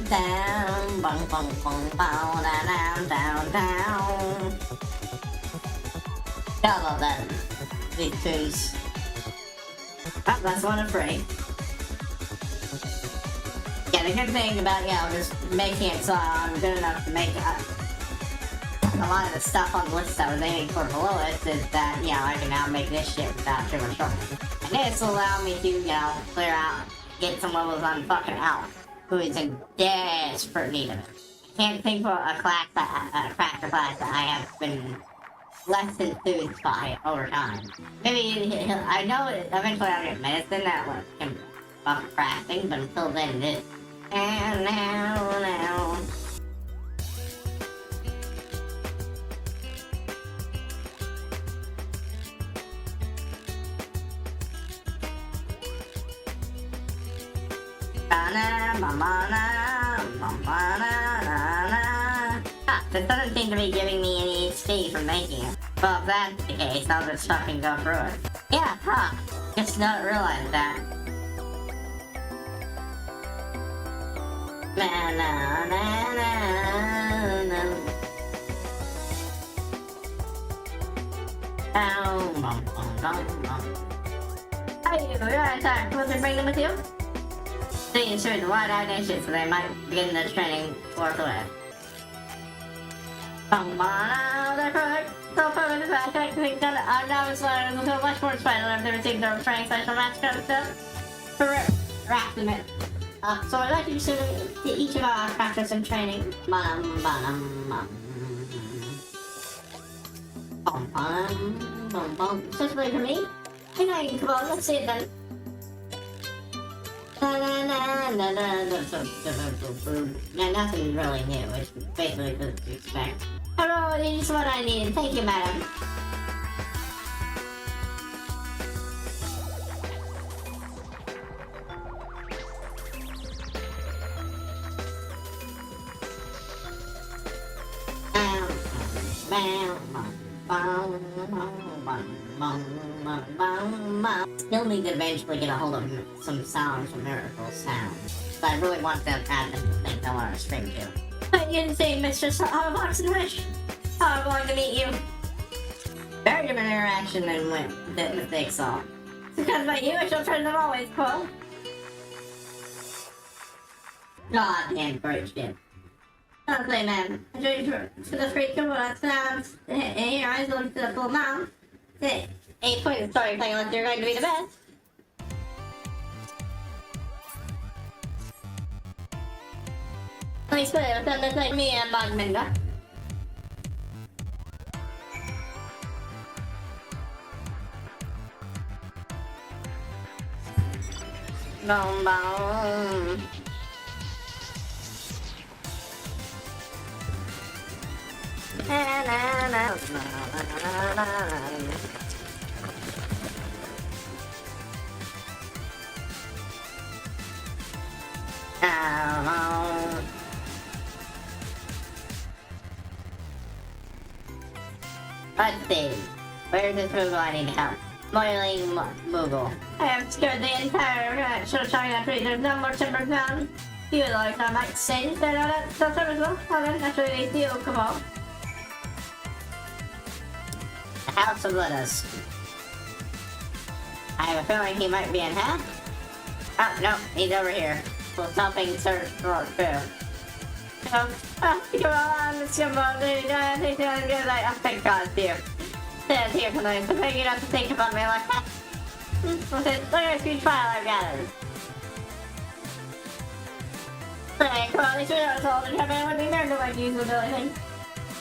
down, bum, bum, bum, bow, down, down, down. I love that. These tunes. Oh, that's one of three. Yeah, the good thing about, just making it so I'm good enough to make a lot of the stuff on the list I was aiming for below it is that, I can now make this shit without too much trouble. And this will allow me to, clear out, get some levels on fucking Alf, who is in desperate need of it. I can't think of a crafter class that I have been less enthused by over time. Maybe, I know eventually I'll get medicine that can buff crafting, but until then it is. And now. This doesn't seem to be giving me any XP for making it. Well, if that's the case, I'll just fucking go through it. Yeah, just not realize that. Na na na na na. Hey, we're out of time. Want to bring them with you? They ensured the wide-eyed nation so they might begin their training forthwith. They're perfect. So perfect is that I think that our novice learners will feel much more inspired than they've received their training session match kind of stuff. For rafting. So I'd like you to each of our crafters in training. Especially for me. I think I can come on, let's see it then. Nothing really new. It's basically what you expect. Hello, this is what I need. Thank you, madam. Still need to eventually get a hold of some sounds from Miracle Sounds. But I really want them to add them to things I want to stream to. But you didn't say, Mistress Hotbox and Wish. How I'm going to meet you. Very different interaction than with the Mistake Saw. Because by you, I shall turn them always cool. God damn great shit. Honestly, man, I joined for the free component sounds. And here I was looking to the full mount. Ain't point in story playing unless you're going to be the best. Let me split it with like me and Bogminda. Boom, boom. Na, na, na, na, na, na. Let's see. Where's this Moogle I need help? Moiling Moogle. I have secured the entire show shotgun tree. There's no more timber found. You would like I might say that all that stuff as well. Well then, actually they do come on. The House of Lettuce. I have a feeling he might be in half. Oh, no, he's over here. We're helping search for food. Come on, let's go on. Thank God, dear. Says here tonight, so thank you not to think about me like that. Look at a huge file I've gathered. Hey, come on, these videos all the time. I wouldn't be miracle like you with everything.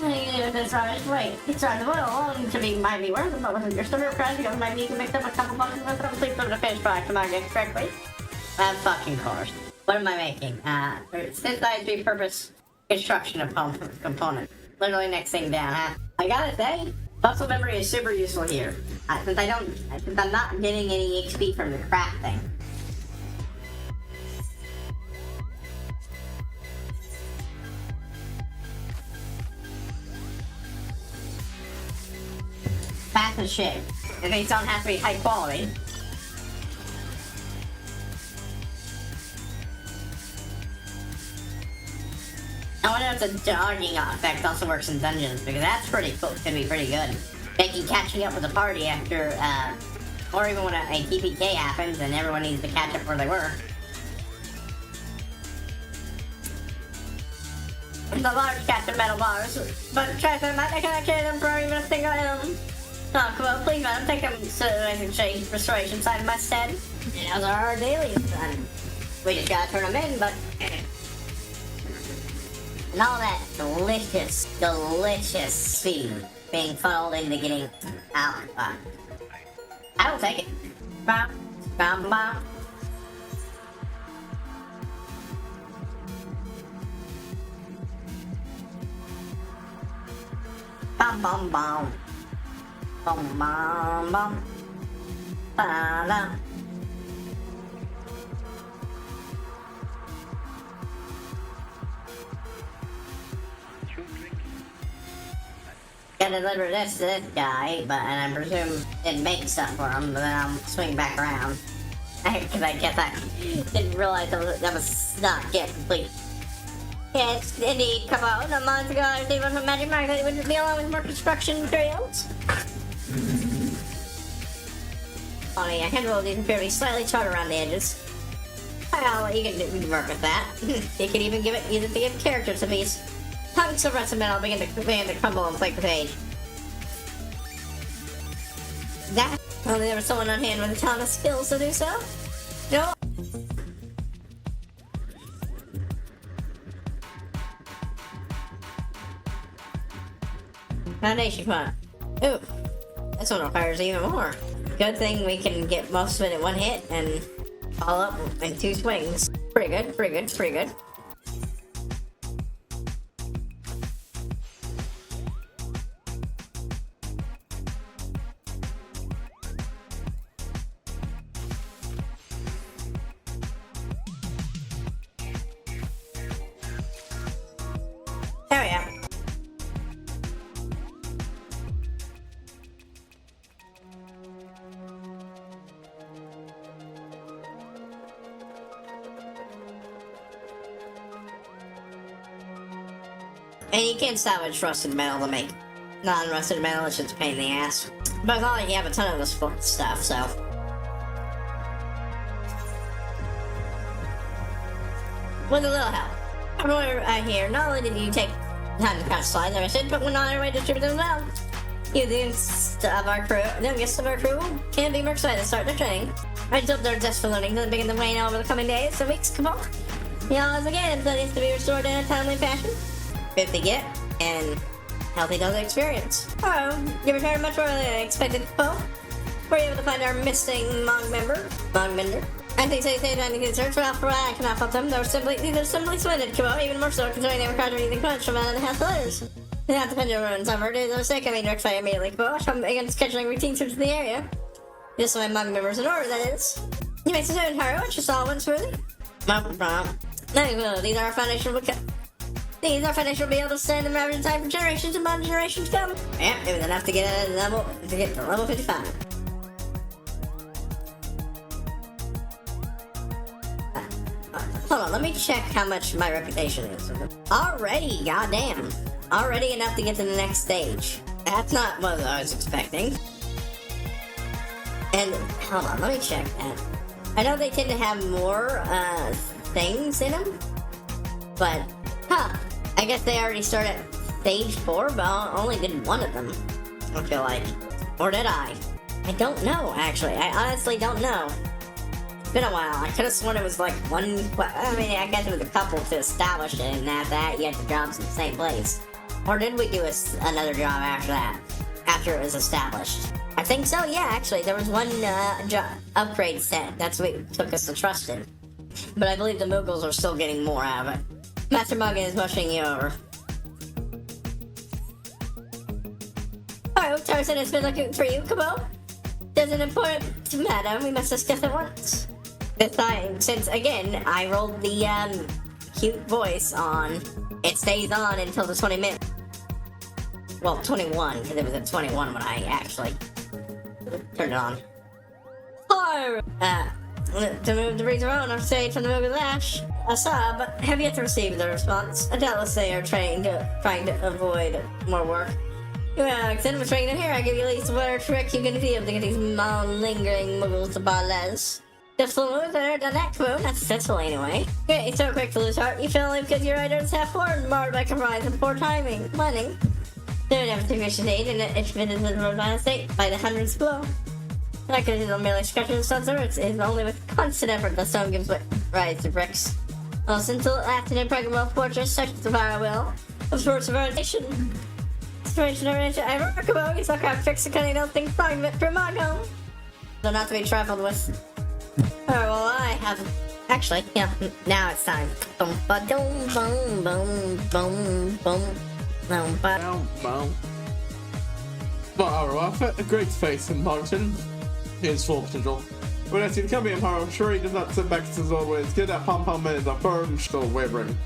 Wait, it's not the oil alone to be might be worth it, but with your stomach crash, because might need to mix up a couple bucks and put sleep over the finished product to market correctly. Of fucking course. What am I making? Synthesized repurposed construction of component. Literally next thing down, huh? I gotta say, Muscle memory is super useful here. Since I'm not getting any XP from the crafting. Fast as shit. And these don't have to be high quality. I wonder if the jogging effect also works in dungeons, because that's pretty cool. Could be pretty good. Making catching up with the party after, or even when a TPK happens and everyone needs to catch up where they were. The large captain metal bars, but try to I cannot carry them for even a single item. Oh, come on, please, man, take them so I can change restoration side of my stead. And those are our dailies, and we just gotta turn them in, but. And all that delicious, delicious food being funneled into getting out. I will take it. Bam, bam, bam. Bam, bam, bam. Bam, bam, bam. Ba-da. Gotta deliver this to this guy, and I presume it makes stuff for him, but then I'll swing back around. Because I guess I didn't realize that was not yet complete. Yes, indeed, come on. A month ago, I received one from Magic Market. It would be along with more construction materials. Only I handle these fairly slightly charred around the edges. Well, you can work with that. You can even use it to give characters a piece. Having some rusted metal begin to crumble and flake the page. That only there was someone on hand with a ton of skills to do so. No. Foundation pot. Ooh, this one requires even more. Good thing we can get most of it in one hit and follow up in 2 swings. Pretty good, pretty good, pretty good. There we are. And you can salvage rusted metal to make non-rusted metal, it's just a pain in the ass. But it's not like you have a ton of this stuff, so. With a little help. However, I hear, not only did you take time to craft slides, I said, but when on our way to distribute them well. You, the youngest of our crew, can be more excited to start their training. I hope their zest for learning doesn't begin to wane over the coming days and weeks. Come on. Y'all, as again, plenty to be restored in a timely fashion. 50 get, and healthy does experience. Oh, you returned much earlier than expected, Poe. Were you able to find our missing Mogmender? I think they say that in search for Alpha I cannot help them. These are simply splendid, Kubo, even more so considering they were caught anything crunch from out of the house letters. They have to depend on ruins. I've heard it is a mistake I made direct fire immediately, Kubo. I'm against scheduling routine search of the area. Just so my Mogmembers in order, that is. You make some soon, Haru, once you saw one smoothly. These are our foundational These are finished will be able to stand the average time for generations and modern generations to come. Yep, it was enough to get to level 55. Hold on, let me check how much my reputation is. Already, goddamn. Already enough to get to the next stage. That's not what I was expecting. And, hold on, let me check that. I know they tend to have more, things in them. But, I guess they already started at stage 4, but I only did one of them. I feel like. Or did I? I don't know, actually. I honestly don't know. It's been a while. I could have sworn it was like one. I mean, I guess it was a couple to establish it, and after that, you had the jobs in the same place. Or did we do another job after that? After it was established? I think so, yeah, actually. There was one upgrade set. That's what took us to Trusted. But I believe the Moogles are still getting more out of it. Master Muggin is pushing you over. Alright, Alright, Tarzan has been looking for you. Come on. There's an important matter we must discuss at once. This time, since again, I rolled the cute voice on, it stays on until the 20 minutes. Well, 21, because it was at 21 when I actually turned it on. Or, to move the breeze around on stage from the movie Lash, I saw, but have yet to receive the response. Doubtless they are trying to avoid more work. Well, instead of trying to here, I give you at least one trick you can do to get these lingering muggles to Barles. Just full moves that are done that moon, that's successful anyway. Great, so quick to lose heart, you feel only because your items have formed, marred by compromise and poor planning. They would have sufficient aid, and it's been in the violent state by the hundreds below. Not because it's merely scratching the stone's surface, it is only with constant effort the stone gives rise to bricks. Well, since the last impregnable fortress, such as the fire will, of sorts of orientation. I remarkable, you suck out tricks and cunning don't think fine of it for Margot. So not to be trifled with. Oh, well, I have. Actually, yeah, now it's time. Boom, ba boom, boom, boom, boom, boom, boom, ba Boom. Well, a great face in Moncton. His full potential. When I see the company Empire, I'm sure he does not sit back to his old ways. Get that pom-pom man is a firm, still wavering.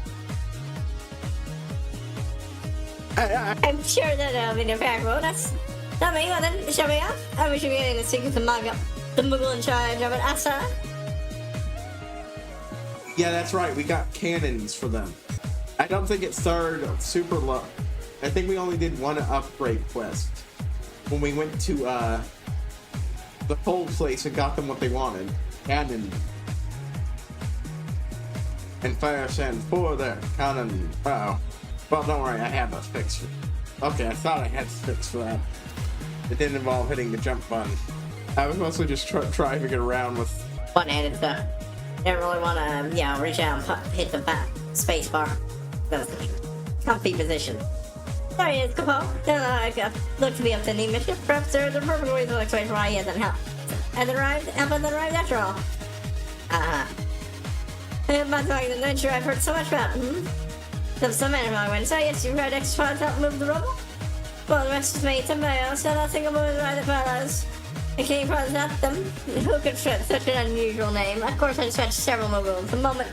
I'm sure that that'll be the fact bonus. Tell me, well then, show me up. I wish you were getting the secret to Margot, the Muggle in charge of it, Asa. Yeah, that's right. We got cannons for them. I don't think it started super low. I think we only did one upgrade quest when we went to the whole place and got them what they wanted. Cannon and fire sand for there. Cannon. Uh-oh. Well, don't worry. I have those fixed. Okay, I thought I had fixed for that. It didn't involve hitting the jump button. I was mostly just trying to get around with one-handed stuff. Don't really want to, reach out and hit the space bar. The comfy position. There he is, Capo. I look to be up to the mission. Perhaps there's a perfect way to explain why he hasn't helped. And arrived after all. I'm not talking the adventure I've heard so much about. Some man went, so yes, you heard extra funds help move the rubble? Well, the rest is made tomorrow, so nothing will move right the fellows. The king probably not them. Who could fit such an unusual name? Of course, I dispatched several moguls. The moment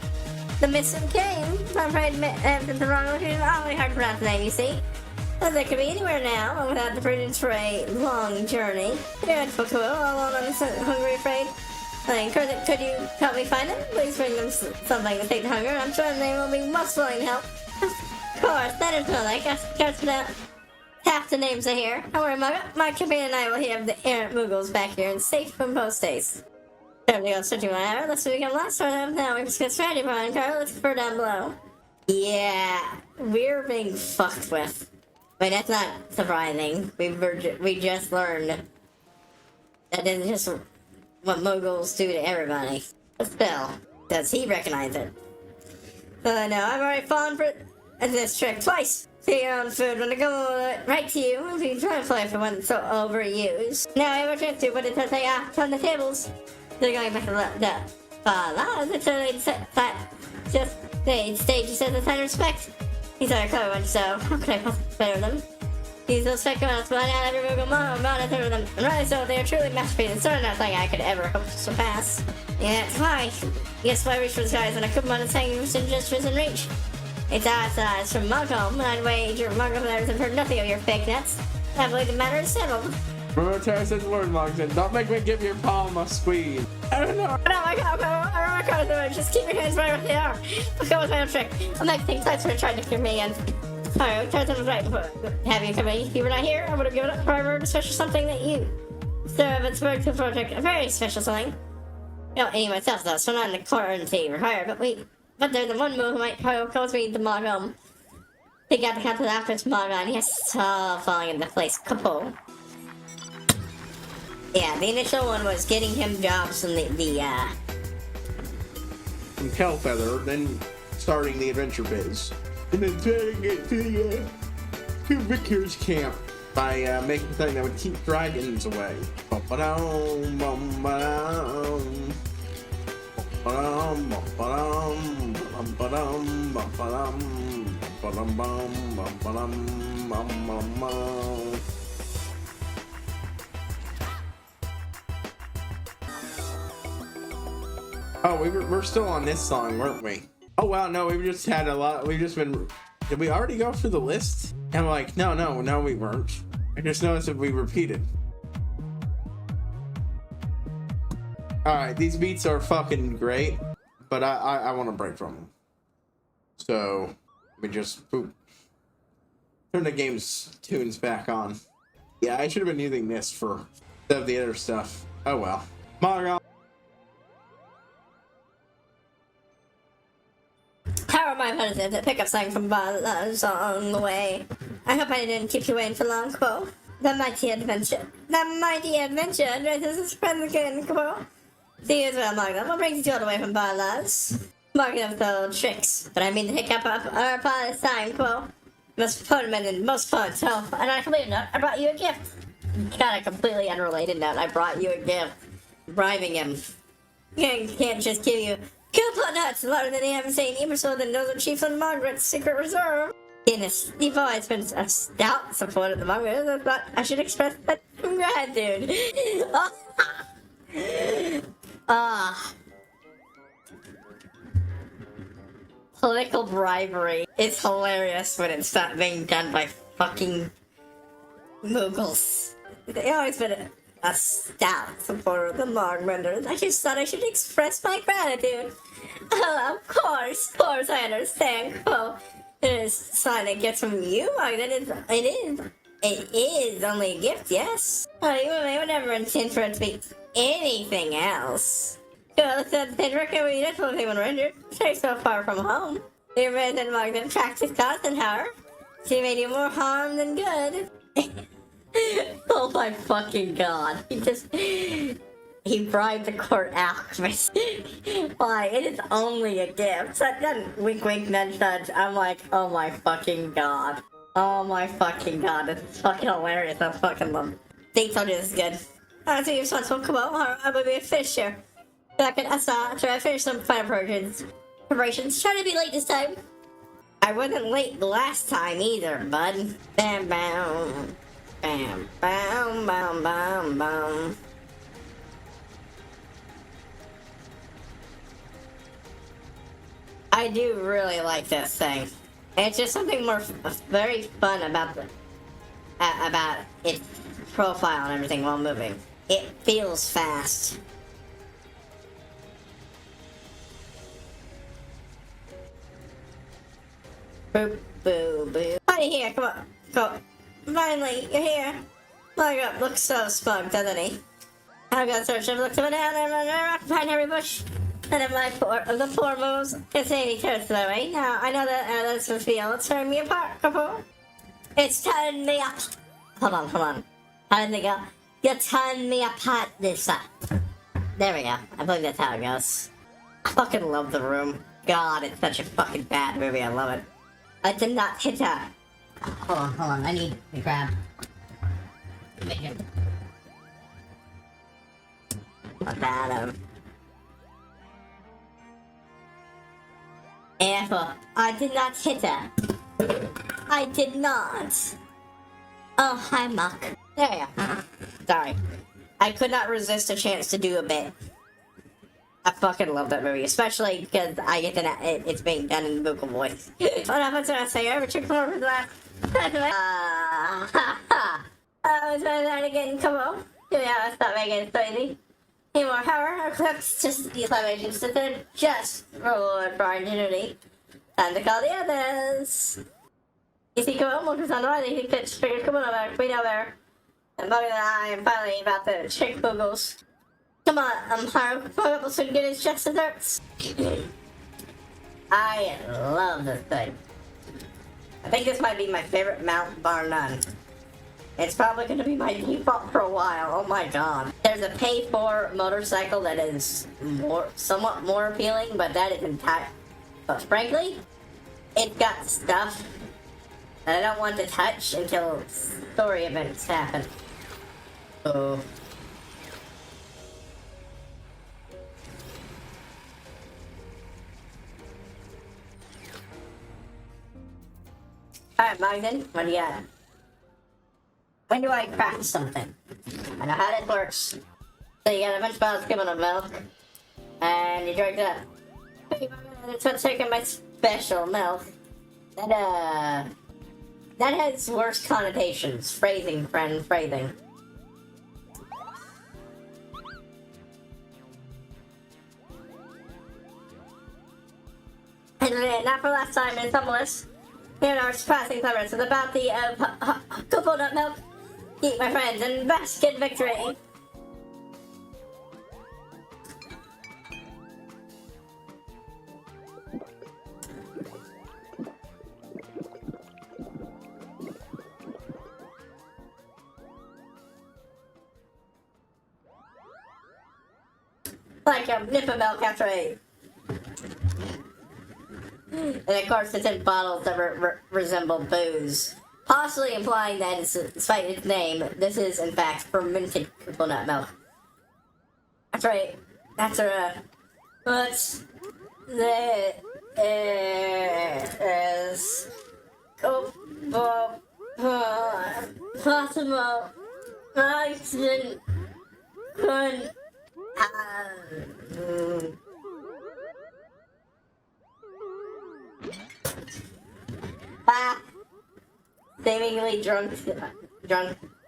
the missing came, I'm afraid the wrong location is awfully hard to pronounce the name, you see. Well, they could be anywhere now, without the prudence for a long journey. You're at Fukuo, all alone on this hungry afraid. Could you help me find them? Please bring them something to take the hunger. I'm sure they will be most willing to help. Of course, that is no like us. Just half the names are here. Don't worry, my companion and I will have the errant Muggles back here and safe from post haste. Time to go searching 1 hour. Let's become last one of them. Now we just get strategy behind Carl. Let's refer down below. Yeah, we're being fucked with. Wait, that's not surprising. We just learned that is just what Muggles do to everybody. But still, does he recognize it? No, I've already fallen for this trick twice. See your own food when I go right to you. If you try to play for one so overused. Now I have a chance to, but it does say on the tables. They're going back to the it's totally just the stage says a sign of respect. These are a clever one, so how could I possibly better them? These will spec amounts, but not every Moogle monitor them. And right, so they are truly masterpieces. Sort of nothing I could ever hope to surpass. Yeah, that's why. Yes, why reach for the skies when I couldn't want to say you just within reach. It's our size from Muggle, and I'd wager Muggle players have heard nothing of your fake nets. I believe the matter is settled. Remember Terrace's word, Moncton. Don't make me give your palm a squeeze. I don't know. No, I can't. Just keep your hands right where they are. Let's go with my own trick. I'll make things nice for trying to cure me again. Alright, Tarzan was right before having you come in. If you were not here, I would have given up forever a special something that you serve at Spiritual Project. A very special something. Any myself though, so not in the quarantine required, but there's the one move who might cause me the Mogum. They got to come to the office Mogum, and he has so falling into place. Couple. Yeah, the initial one was getting him jobs from from Kelfeather, then starting the adventure biz. And then turning it to Vickers camp by making something that would keep dragons away. Oh, we're still on this song, weren't we? Oh wow, no, we've just had a lot. We've just been. Did we already go through the list? And I'm like, no, we weren't. I just noticed that we repeated. All right, these beats are fucking great, but I want to break from them. So we just boop. Turn the game's tunes back on. Yeah, I should have been using this for instead of the other stuff. Oh well. Mario. How am I going to pick up something from Bala's on the way? I hope I didn't keep you waiting for long, Quo. The mighty adventure. The mighty adventure addresses his friend again, Quo. See you as well, Margaret. What brings you all the way from Bala's? Margaret of the tricks, but I mean to pick up our pilot's time, Quo. Most potent and most fun, so, and I completely note, I brought you a gift. Got a completely unrelated note, I brought you a gift. Bribing him. Can't just give you coupon nuts louder than he haven't seen, even so than those of Chieftain Margaret's secret reserve. Guinness, you've always been a stout supporter of the Margaret, but I should express that gratitude. Political bribery is hilarious when it's not being done by fucking Muggles. They always been a stout supporter of the Margmenders. I just thought I should express my gratitude. Of course I understand. Oh, it is signing a gift from you, Margaret. It is only a gift, yes. Oh, you would never intend for it to be anything else. Well, the record we did for anyone rendered. Stay so far from home. Your resident Margaret practiced constant power. She made you more harm than good. Oh my fucking god. He bribed the court alchemist. Why, it is only a gift. So then wink wink nudge nudge. I'm like, oh my fucking god. Oh my fucking god. It's fucking hilarious. I fucking love it. They told you this is good. I think you're responsible. Come on, I'm gonna be a fisher. Second, I saw. Try to finish some final preparations. Try to be late this time. I wasn't late the last time either, bud. Bam bam. Bam bam bam bam bam. I do really like this thing. It's just something more very fun about its profile and everything while moving. It feels fast. Boop, boo, boo. Buddy here, come on, go. Finally, you're here. Margaret looks so smug, doesn't he? I've got to search. I've looked up and down and behind every bush. And if the poor moves, it's any turns that way. Now, I know that that's what feel. It's tearing me apart, couple. It's tearing me up. Hold on. How did they go? You're tearing me apart this time. There we go. I believe that's how it goes. I fucking love The Room. God, it's such a fucking bad movie. I love it. I did not hit her. Hold on. I need to grab. Bacon. About him. Apple. I did not hit her. I did not. Oh, hi, Muck. There you go. Sorry. I could not resist a chance to do a bit. I fucking love that movie, especially because I get to it's being done in the vocal voice. What happens when I say I ever trick forward for that? I was running that again, come on. Yeah, let's not making it so easy. Any more power, clips, just the exclamations to just reward for our ingenuity. Time to call the others. You see, come on, look who's on the right, you pitch, figures, come on over, we know better. And Bobby and I am finally about to trick boogles. Come on, Haru, Bubbles would get his just desserts. I love this thing. I think this might be my favorite mount, bar none. It's probably going to be my default for a while. Oh my god. There's a pay-for motorcycle that is somewhat more appealing, but that is entire. But frankly, it's got stuff that I don't want to touch until story events happen. Oh. Alright, Magden, what do you got? When do I craft something? I know how that works. So you got a bunch of bottles coming of milk. And you drink that. That's what's taking my special milk. That has worse connotations. Phrasing, friend, phrasing. And not for last time in some list. Here are our surprising cleverness. It's about the coconut milk. Eat, my friends, and basket victory. Like a nip of milk after a... And of course, it's in bottles that resemble booze. Possibly implying that, despite its name, this is in fact fermented coconut milk. That's right. That's what's the is possible accident could seemingly drunk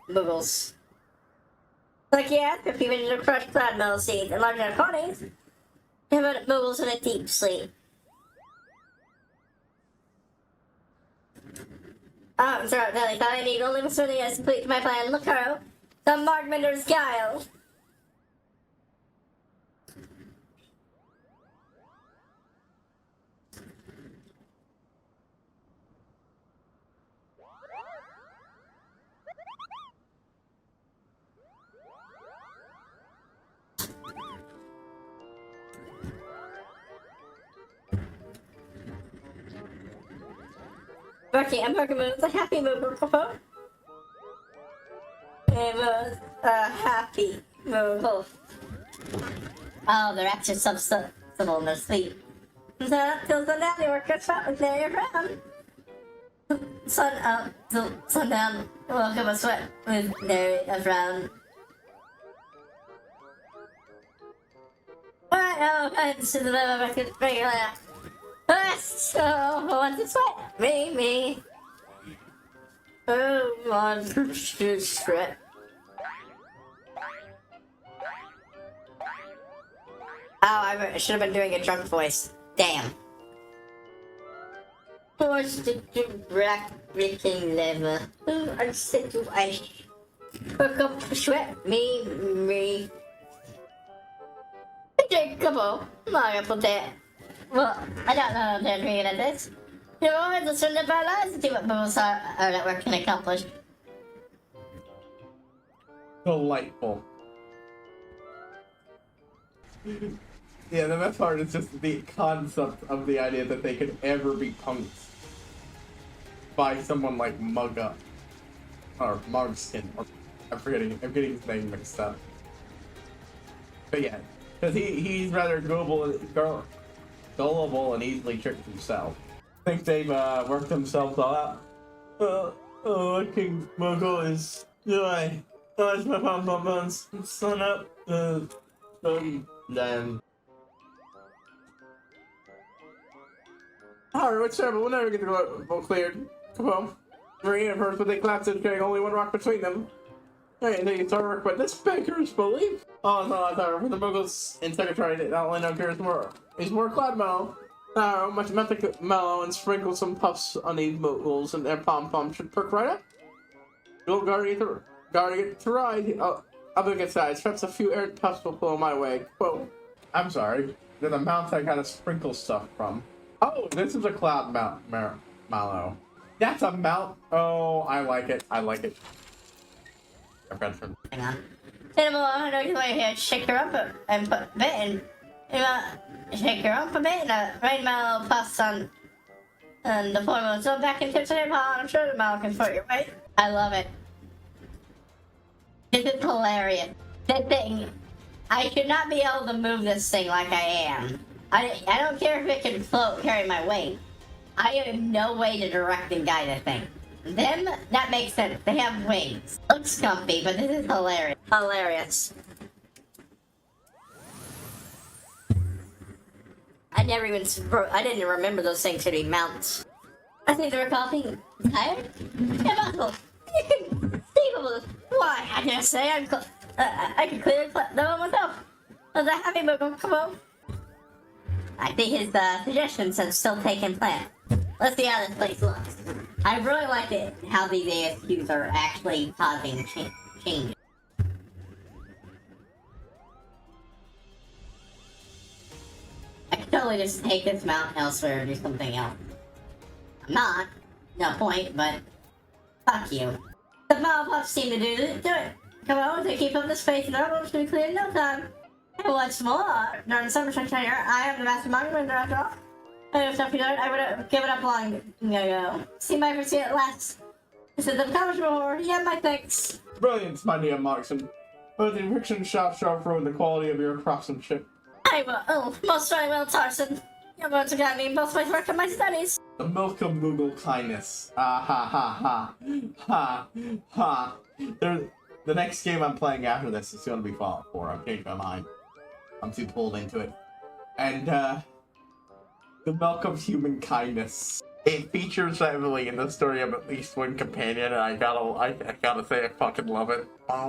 boogles. Like, yeah, if you manage to crush cloudmel seeds and large enough quantities, you put boogles in a deep sleep. Oh, I'm sorry, I thought I need only what's really as complete to my plan. Look, Haro, the Markmander's Guile. Okay, I'm working with a happy move, Papa. It was a happy move. Oh, they're extra substantial in their sleep. So that feels the daddy worker shot with their ground. Sun up, sundown, woke up a sweat with their around. Alright, oh, I'm just in the middle of a regular. So, what's the sweat? Me. Oh, on strip. Oh, I should have been doing a drunk voice. Damn. What's the breaking level? I'm sick of ice. Hook up the sweat. Me. Drink a couple. Not a that. Well, I don't know if they're agreeing at this. You're always listening to our lives to see what people saw our network can accomplish. Delightful. Yeah, the best part is just the concept of the idea that they could ever be punked by someone like Mugga. Or Mugskin. Or I'm getting his name mixed up. But yeah, because he's rather gullible and easily tricked himself. I think they've worked themselves all out. I think Muggle is doing. It's my bones. Sun up. Then. Alright, what's terrible? We'll never get the vote cleared. Come on. Three and first, but they collapsed it, carrying only one rock between them. Hey, and they can start work, but this baker's belief. Oh no, I thought for the Muggles in Secretary, not only no cure is more cloudmel. Much menthic mellow and sprinkle some puffs on these Muggles, and their pom-pom should perk right up. You'll guard to ride. I'll be a good size. Perhaps a few errant puffs will blow my way. Whoa. I'm sorry. They're the mounts I gotta sprinkle stuff from. Oh, this is a cloud mallow. That's a mount. Oh, I like it. I've got from. Hang on. Animal, I know you want to shake her up and put a bit in. Shake her up a bit and rain mallow puffs on. And the formula is so back in tips in your paw. I'm sure the mallow can sort your way. I love it. This is hilarious. This thing, I should not be able to move this thing like I am. I don't care if it can float, carry my weight. I have no way to direct and guide a thing. Them, that makes sense. They have wings. Looks comfy, but this is hilarious. Hilarious. I never even I didn't remember those things to be mounts. I think they were copying tired. Impossible. Inconceivable. Why? I dare say I can clearly flip them on myself. Was a happy Moogle? Come on. I think his suggestions have still taken plan. Let's see how this place looks. I really like it how these ASQs are actually causing changes. I could totally just take this mount elsewhere and do something else. I'm not. No point, but fuck you. The Malpups seem to do it. Come on, to keep up the space and our roads to be clear in no time. And what's more, during the summer sunshine here, I am the master monument after all. If stuff you learned, I would have given up long ago. See my first at last. This is the accomplishment before. Yeah, my thanks. Brilliant, my dear Markson. But the friction shot sharp ruin the quality of your craftsmanship. I will. Oh, most very well, Tarson. You're going to guide me in both my work and my studies. The milk of Moogle kindness. Ah ha ha ha. Ha ha. The next game I'm playing after this is going to be Fallout 4. I've changed my mind. I'm too pulled into it. And, the milk of human kindness. It features heavily in the story of at least one companion, and I gotta say I fucking love it. I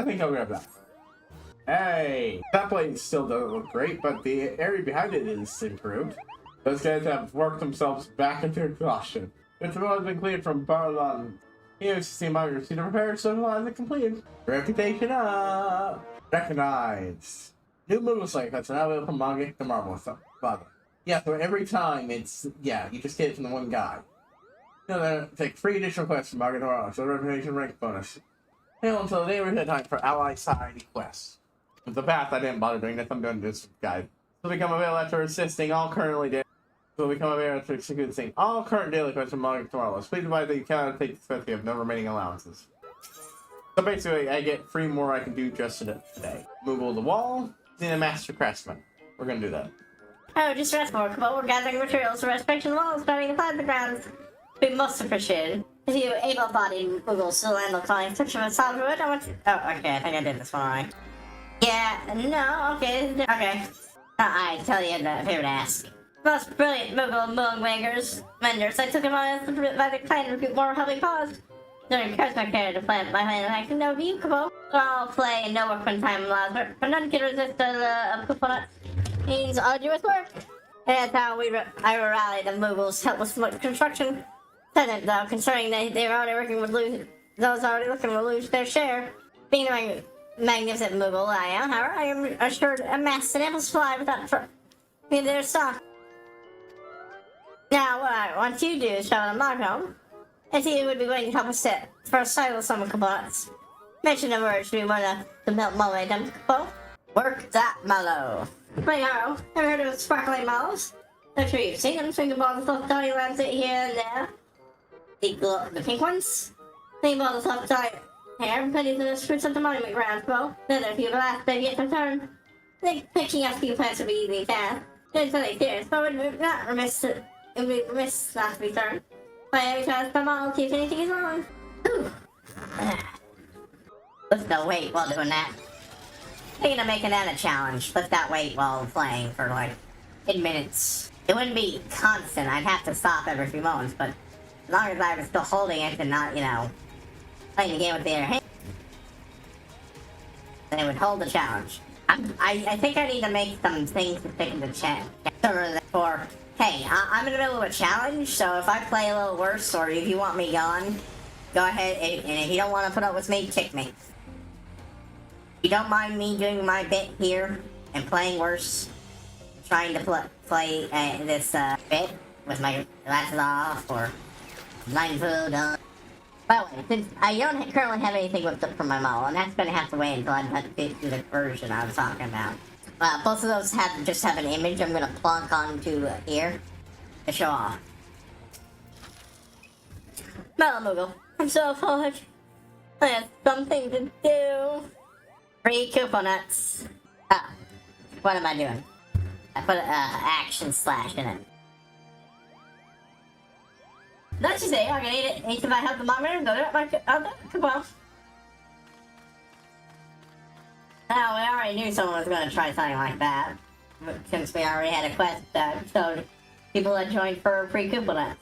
think I'll grab that. Hey! That place still doesn't look great, but the area behind it is improved. Those guys have worked themselves back into exhaustion. If the road has been cleared from Barlon, he used to see migrants to prepare civilized and completed. Reputation up! Recognized. New Moogle site that's now available from Manga to Marvel. Father. Yeah, so every time it's, yeah, you just get it from the one guy. You know, then take 3 additional quests from Manga to Marvel, so reputation rank bonus. Hell, until the day we hit time for ally side quests. With the path, I didn't bother doing this, I'm doing this guide. So become available after assisting all currently dead. Will become available to execute the same. All current daily quests from Manga tomorrow. Please advise that you cannot take this quest if you have no remaining allowances. So basically, I get 3 more I can do just today. Moogle the wall, then a master craftsman. We're gonna do that. Oh, just rest more. Come on, we're gathering materials for restoration walls, starting to find the ground. We most appreciated. If you able-bodied Moogle still handle calling such of a solid wood, I want to. Oh, okay, I think I did this one right. Yeah, no, okay. I tell you the favor to ask. Most brilliant Moogle menders. I took him on by the kind recruit more helping cause. During Christmas care to plant my hand, I can know you, Kupo. All play and no work when time allows, but none can resist the Kupo means arduous work. And that's how I rallied the Moogles help with construction. Tenant, though, considering they're already working with those already looking to lose their share. Being a magnificent Moogle I am, however, I am assured amass an ample supply without their stock. Now, what I want you to do is travel to Markham and see who would be willing to help us set for a site with some components. Mention the word should be one of the melt mullet dump. Work that mallow. Wait, Harrow, ever heard of sparkling mallows? I'm sure you've seen them, swinging balls of dotty around it here and there. The pink ones? Think balls of dotty hair, plenty of the fruits of the monument ground, well, then if you last they've yet to turn. I think picking up a few plants would be easy task. It's really serious, but would not remiss it would be remiss not to be turned. By every chance, come on, see if anything is wrong. Ooh. Lift the weight while doing that. Thinking of making that a challenge. Lift that weight while playing for like 10 minutes. It wouldn't be constant. I'd have to stop every few moments, but as long as I was still holding it and not, you know, playing the game with the other hand, then it would hold the challenge. I think I need to make some things to stick in the chat. For, hey, I'm in the middle of a challenge, so if I play a little worse, or if you want me gone, go ahead, and if you don't want to put up with me, kick me. If you don't mind me doing my bit here, and playing worse, trying to play this bit with my glasses off, or blindfold on. By the way, since I don't currently have anything whipped up for my model, and that's gonna have to wait until I get to the version I was talking about. Both of those just have an image I'm gonna plunk onto here to show off. Moogle, I'm so full. I have something to do. 3 coupon-nuts. Ah, what am I doing? I put action slash in it. That's just it. I can eat it. Each time I help the monitor, go to my come on. Now, we already knew someone was going to try something like that. Since we already had a quest that showed people that joined for free coupon.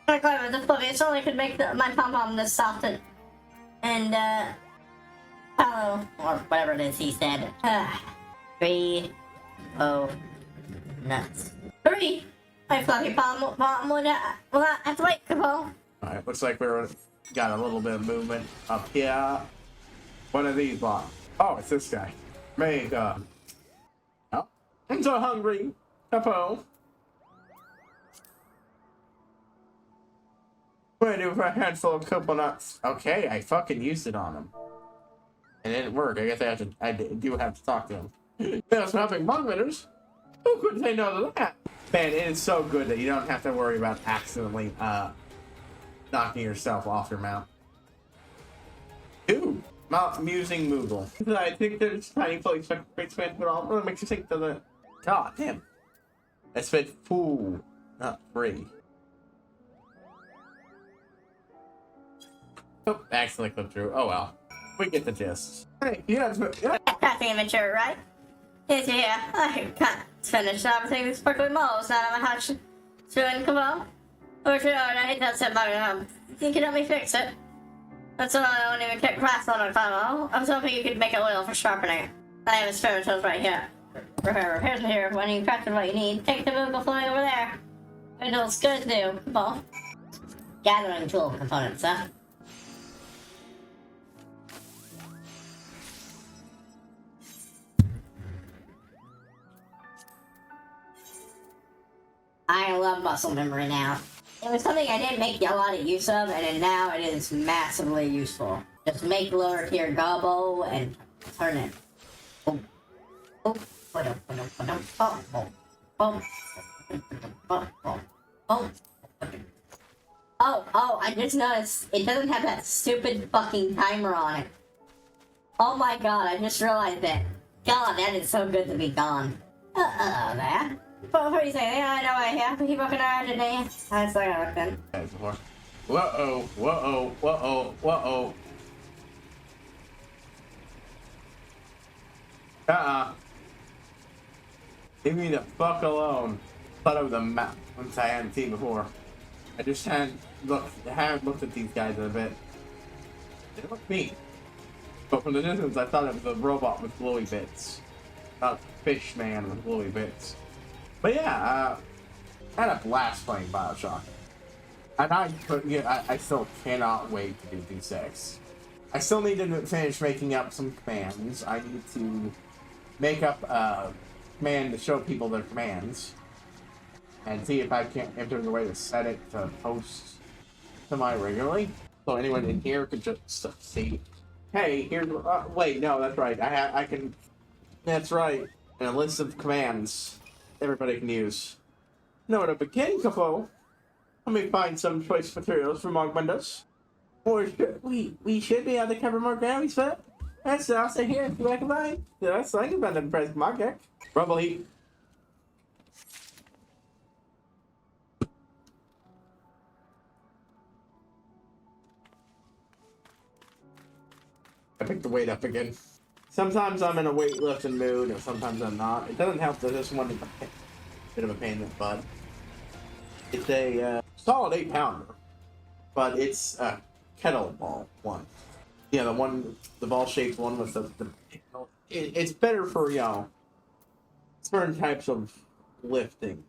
I'm glad with the fluffy. It's only could make my pom-pom this soft and hello, or whatever it is he said. 3 nuts. 3! My fluffy pom will not have to wait, Capo. Alright, looks like we're got a little bit of movement up here. One of these blocks. Oh, it's this guy. Mega. Oh, I'm so hungry. Capo. What do I do for a handful of coconuts? Okay, I fucking used it on him. And it didn't work. I guess I do have to talk to him. There's nothing monitors. Who could say no to that? Man, it is so good that you don't have to worry about accidentally knocking yourself off your mount. Ooh, musing Moogle. I think there's tiny place for great span, but all really makes you think to the. God damn. I spent fool, not free. Oh, accidentally clipped through. Oh well. We get the gist. Hey, yeah. Crafting inventory, right? Yes, yeah. I can't finish everything with sparkly moles out of my house. Soon, come on. Or should I hate that set by you can help me fix it. That's why I don't even get crafts on it, Famo. I was hoping you could make an oil for sharpening it. I have a spare tools right here. Repairs here. When you crafted what you need, take the Moogle floating over there. It looks good to do. Come on. Gathering tool components, huh? I love muscle memory now. It was something I didn't make a lot of use of, and now it is massively useful. Just make lower tier gobbo and turn it. Oh, oh, oh, I just noticed it doesn't have that stupid fucking timer on it. Oh my god, I just realized that. God, that is so good to be gone. There. What are you saying? I know I have. Keep walking around today. That's like I looked in. Whoa-oh, whoa-oh, whoa-oh, whoa-oh. Leave me the fuck alone. Thought of the map once I hadn't seen before. I just hadn't looked at these guys in a bit. They look neat. But from the distance I thought it was a robot with glowy bits. Not fish man with glowy bits. But yeah, I had a blast playing Bioshock. And I still cannot wait to do D6. I still need to finish making up some commands. I need to make up a command to show people their commands. And see if if there's a way to set it to post semi-regularly. So anyone in here could just see, hey, here's, wait, no, that's right. I can, that's right. And a list of commands everybody can use. Know where to begin, Capo? Let me find some choice materials for Mog windows. Or we should be able to cover more ground, we spent. That's also here if you can find. That's like about the press Mog deck. Rubble heat. I picked the weight up again. Sometimes I'm in a weightlifting mood, and sometimes I'm not. It doesn't help that this one is a bit of a pain in the butt. It's a solid 8-pounder, but it's a kettlebell one. Yeah, the ball-shaped one with it's better for, you know, certain types of lifting.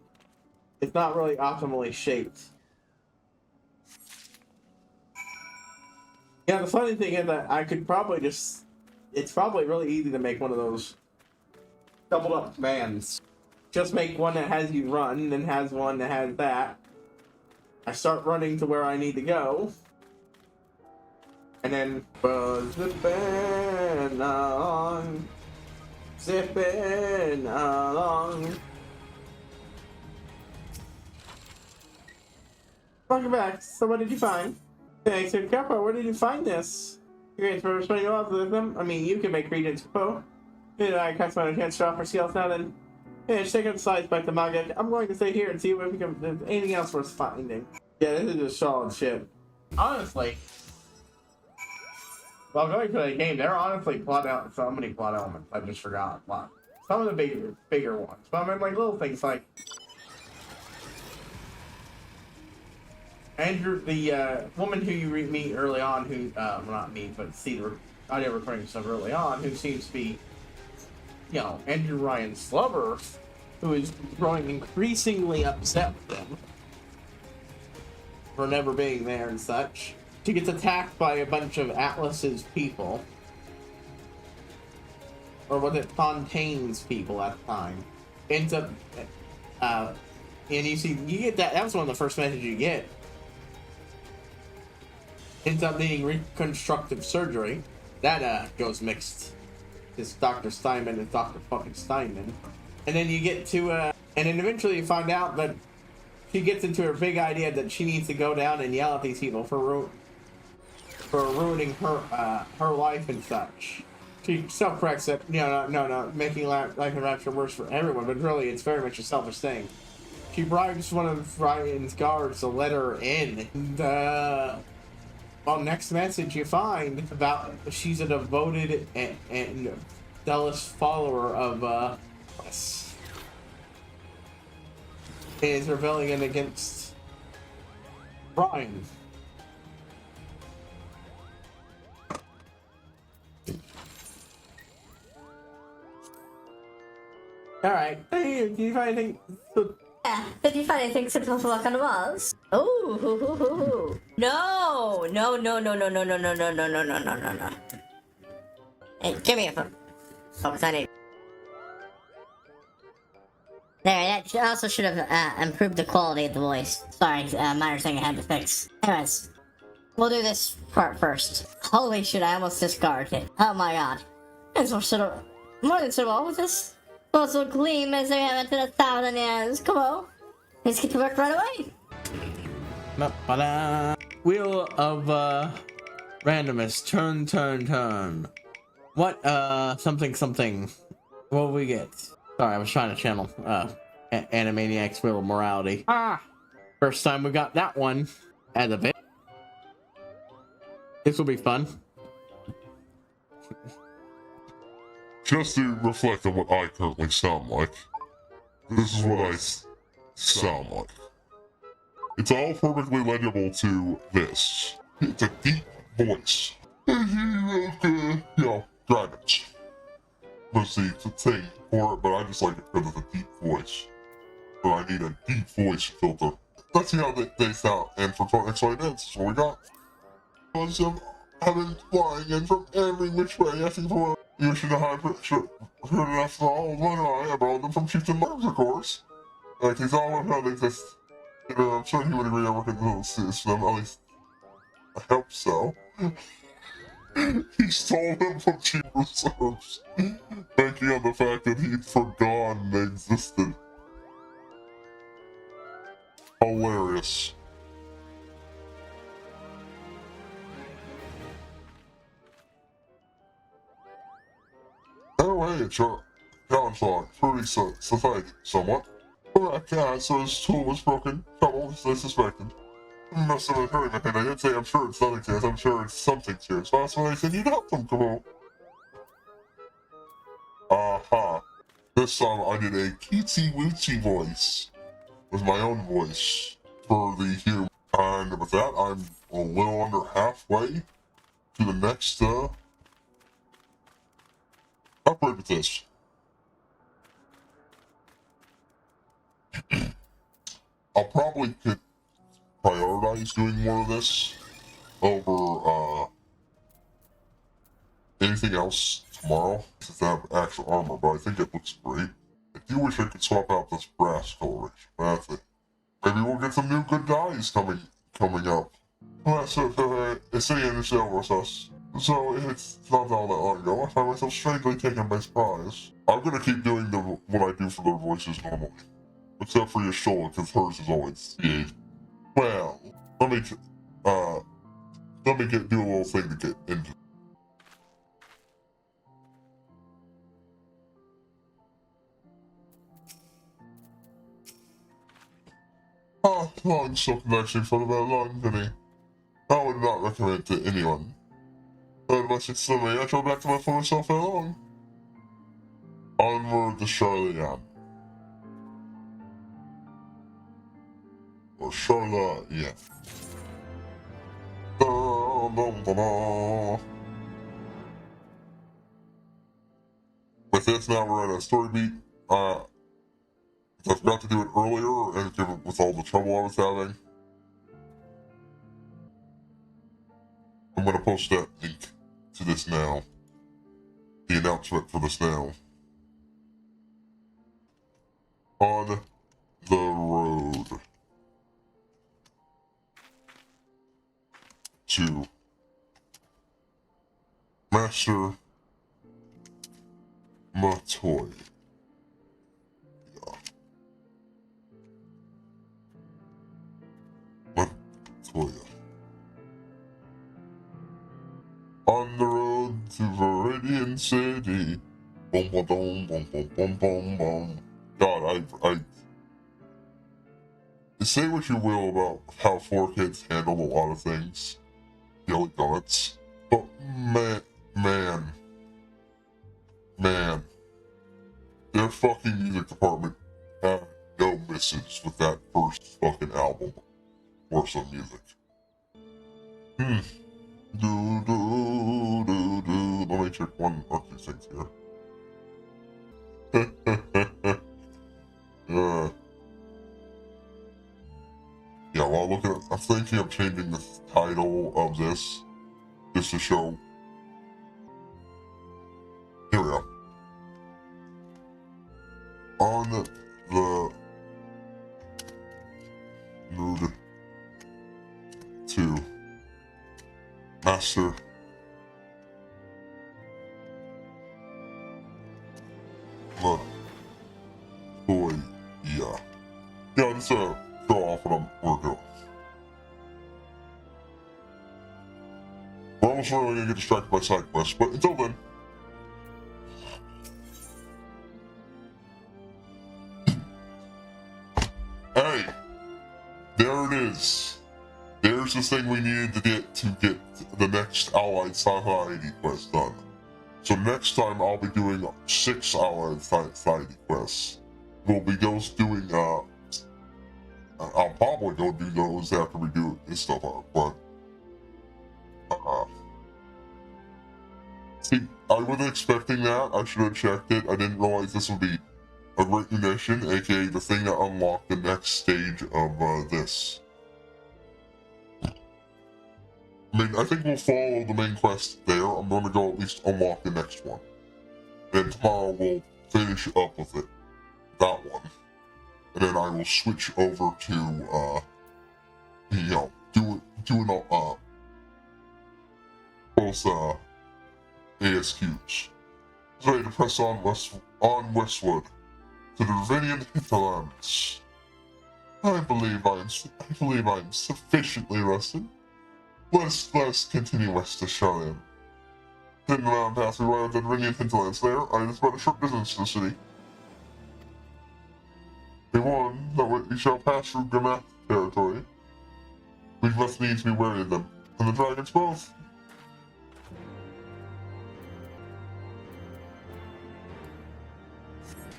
It's not really optimally shaped. Yeah, the funny thing is that I could probably just. It's probably really easy to make one of those doubled up bands. Just make one that has you run, then has one that has that. I start running to where I need to go. And then zipping along. Zipping along. Welcome back. So what did you find? Thanks, Capo. Where did you find this? Great for spending a lot with them. I mean, you can make Regents Capo. Did I catch my chance to offer skills now then? Yeah, just take out the side back to Maga. I'm going to stay here and see if we can. There's anything else worth finding. Yeah, this is just solid shit. Honestly, while going for the game, there are honestly so many plot elements I just forgot. Lot. Some of the bigger ones, but I mean, like little things like Andrew, the woman who you meet early on, who well, not meet, but see the audio recording stuff early on, who seems to be, you know, Andrew Ryan's lover, who is growing increasingly upset with him for never being there and such. She gets attacked by a bunch of Atlas's people. Or was it Fontaine's people at the time? Ends up, and you get that was one of the first messages you get. Ends up needing reconstructive surgery. That goes mixed. It's Dr. Steinman and Dr. fucking Steinman. And then you get to, and then eventually you find out that she gets into her big idea that she needs to go down and yell at these people for ruining her life and such. She self-corrects that, no, making life and rapture worse for everyone, but really it's very much a selfish thing. She bribes one of Ryan's guards to let her in. And, well, next message you find about she's a devoted and zealous follower of, is rebelling against Ryan. Alright, did you find anything? Yeah, did you find anything suitable to look on the walls? Oh, no. Hey, give me a phone. Focus on it. There, that also should have improved the quality of the voice. Sorry, minor thing I had to fix. Anyways, we'll do this part first. Holy shit, I almost discarded it. Oh my god. It's more than suitable with this. Also gleam as they have into 1,000 years. Come on. Let's get to work right away. Wheel of randomness. Turn. What something. What will we get? Sorry, I was trying to channel Animaniacs Wheel of Morality. First time we got that one as a bit. This will be fun. Just to reflect on what I currently sound like, this is what I sound like. It's all perfectly legible to this. It's a deep voice. Dragons. Mostly it's a thing for it, but I just like it because it's a deep voice. But I need a deep voice filter. Let's see how they sound. And for XY Dance, what we got. Bunch of heaven flying in from every which way, asking for you should have heard enough for all of one eye. I borrowed them from Chieftain Mars, of course. Like, he's all about exist. I'm sure he would agree I work in the system, at least I hope so. He stole them from cheap reserves, banking on the fact that he'd forgotten they existed. Hilarious. Anyway, it's your challenge log, pretty society, somewhat. But so his tool was broken, trouble, as I suspected. Must have been hurting I didn't say I'm sure it's nothing serious, I'm sure it's something serious. That's when I said you'd help them, come on. Aha. This time I did a cutesy-wootsy voice. With my own voice. For the human. And with that, I'm a little under halfway to the next, upgrade with this. I'll probably could prioritize doing more of this over anything else tomorrow. Since I have actual armor, but I think it looks great. I do wish I could swap out this brass coloration, but that's it. Maybe we'll get some new good dyes coming up. Well, so it's the initial process. So it's not all that long ago. I find myself strangely taken by surprise. I'm gonna keep doing what I do for their voices normally. Except for your shoulder, because hers is always well, let me do a little thing to get into. Oh, long something actually for about long, Penny. I would not recommend it to anyone. Unless it's somebody I go back to my former self along. Onward to Charlotte. Or Charlotte, yeah. With this, now we're at a story beat. I forgot to do it earlier, and given with all the trouble I was having, I'm gonna post that link to this now. The announcement for this now. On the road to Master Matoy. Matoya. On the road to Viridian City. Boom, boom, boom, boom, boom, boom, boom, boom. God, say what you will about how 4Kids handle a lot of things. Yelly guts. But man. Their fucking music department had no misses with that first fucking album. Or some music. Let me check one or two things here. Yeah, well, I'm thinking of changing the title of this just to show. Here we go. On the road to Master Boy, yeah. Yeah, just show off what we're doing. We're almost really gonna get distracted by side quests, but until then. Hey! There it is. There's the thing we needed to get the next Allied Society quest done. So next time I'll be doing 6 Allied Society quests. We'll be doing, I'll probably go do those after we do this stuff out, but, see, I wasn't expecting that. I should have checked it. I didn't realize this would be a great new mission, aka the thing that unlocked the next stage of, this. I mean, I think we'll follow the main quest there. I'm gonna go at least unlock the next one. Then tomorrow we'll finish up with it. That one. And then I will switch over to, doing both, ASQs. Ready to press on westward to the Viridian hinterlands. I believe I am sufficiently rested. Let's continue west to Charlotte. Then the mountain pass we arrived at the Viridian hinterlands. There, it is about a short distance to the city. We warn that we shall pass through Gimick territory. We must needs be wary of them, and the dragons both.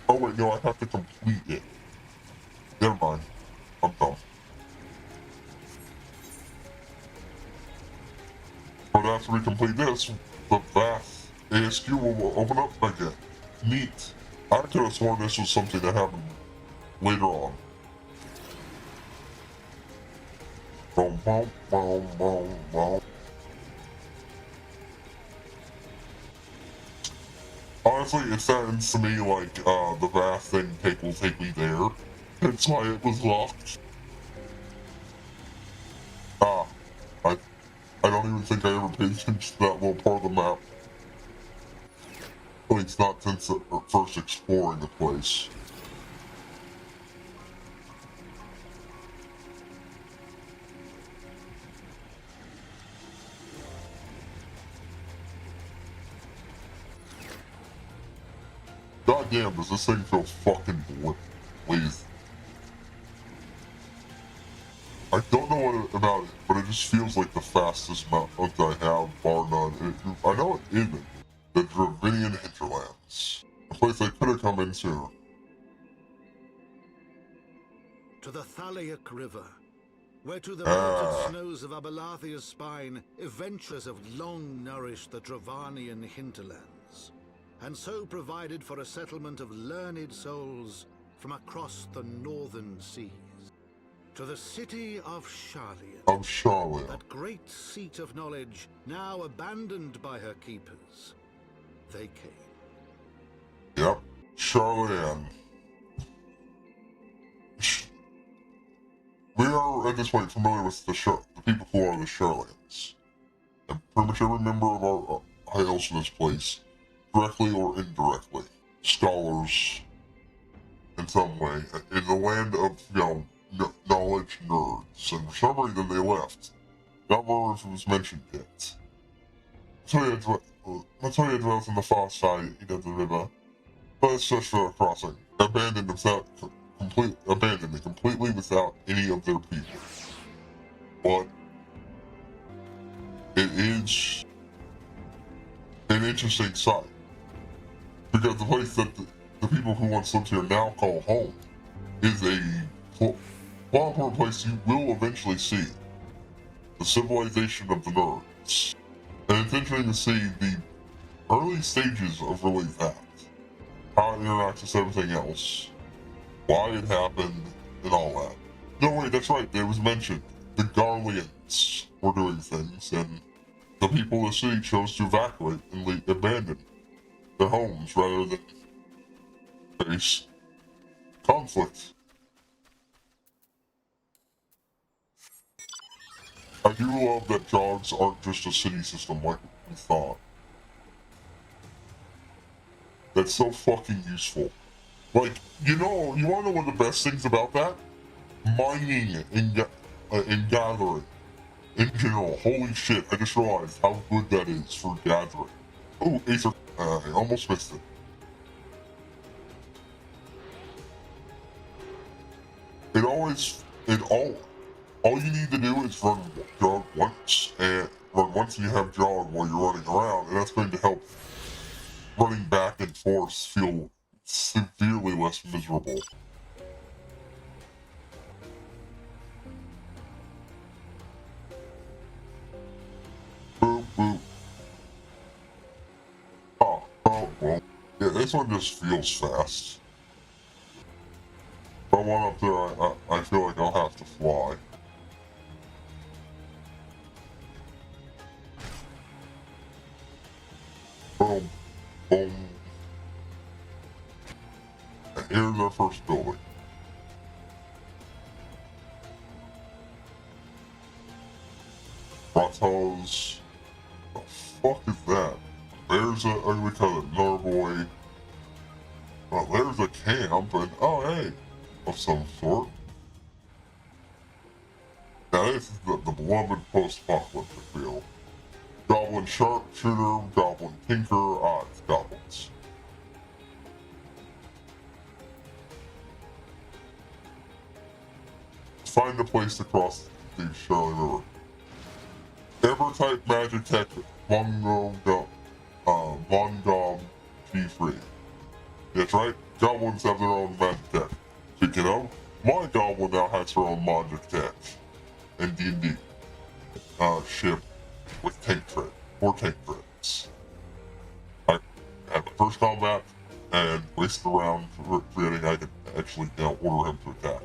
Oh wait, no, I have to complete it. Never mind. I'm dumb. But after we complete this, the vast ASQ will open up again. Neat. I could have sworn this was something that happened later on. Boom, boom, boom, boom, boom. Honestly, it sounds to me like the vast thing will take me there. That's why it was locked. I don't even think I ever paid attention to that little part of the map. At least not since first exploring the place. God damn, does this thing feel fucking please. just feels like the fastest mount I have, bar none. I know it isn't. The Dravinian hinterlands. A place I could have come in sooner. To the Thalaic River, where to the mountain snows of Abelathia's spine, adventurers have long nourished the Dravanian hinterlands, and so provided for a settlement of learned souls from across the northern seas. To the city of Sharlayan. That great seat of knowledge, now abandoned by her keepers, they came. Yep, Sharlayan. We are, at this point, familiar with the people who are the Sharlayans. And pretty much every member of our hails from this place, directly or indirectly. Scholars, in some way, in the land of, knowledge nerds. And for some reason they left. Not more if it was mentioned yet. That's why it dwells in the far side of the river. But it's just for a crossing. Abandoned completely without any of their people. But it is an interesting sight. Because the place that the people who once lived here now call home is a important place you will eventually see. The civilization of the nerds. And it's interesting to see the early stages of really that. How it interacts with everything else. Why it happened, and all that. No, wait, that's right, it was mentioned. The Garleans were doing things, and the people of the city chose to evacuate and abandon their homes rather than face conflict. I do love that jogs aren't just a city system like we thought. That's so fucking useful. Like, you wanna know one of the best things about that? Mining and gathering. In general, holy shit, I just realized how good that is for gathering. Oh, Aether, I almost missed it. All you need to do is run jog once, and you have jog while you're running around, and that's going to help running back and forth feel severely less miserable. Boop, boop. Oh, well. Yeah, this one just feels fast. If I want up there, I feel like I'll have to fly. Boom, boom. And here's our first building. Ratos. The fuck is that? There's we call it another boy. Well, there's a camp, and oh hey, of some sort. Now this is the beloved post-apocalyptic feel. Goblin sharpshooter, goblin tinker, it's goblins. Find a place to cross the Shirley River. Ever-type magic tech, Von Gom G3. That's right, goblins have their own magic tech. Speaking of, my goblin now has her own magic tech. And D&D. Ship with tank tread, or tank treads. I had the first combat, and wasted around forgetting I could actually now order him to attack.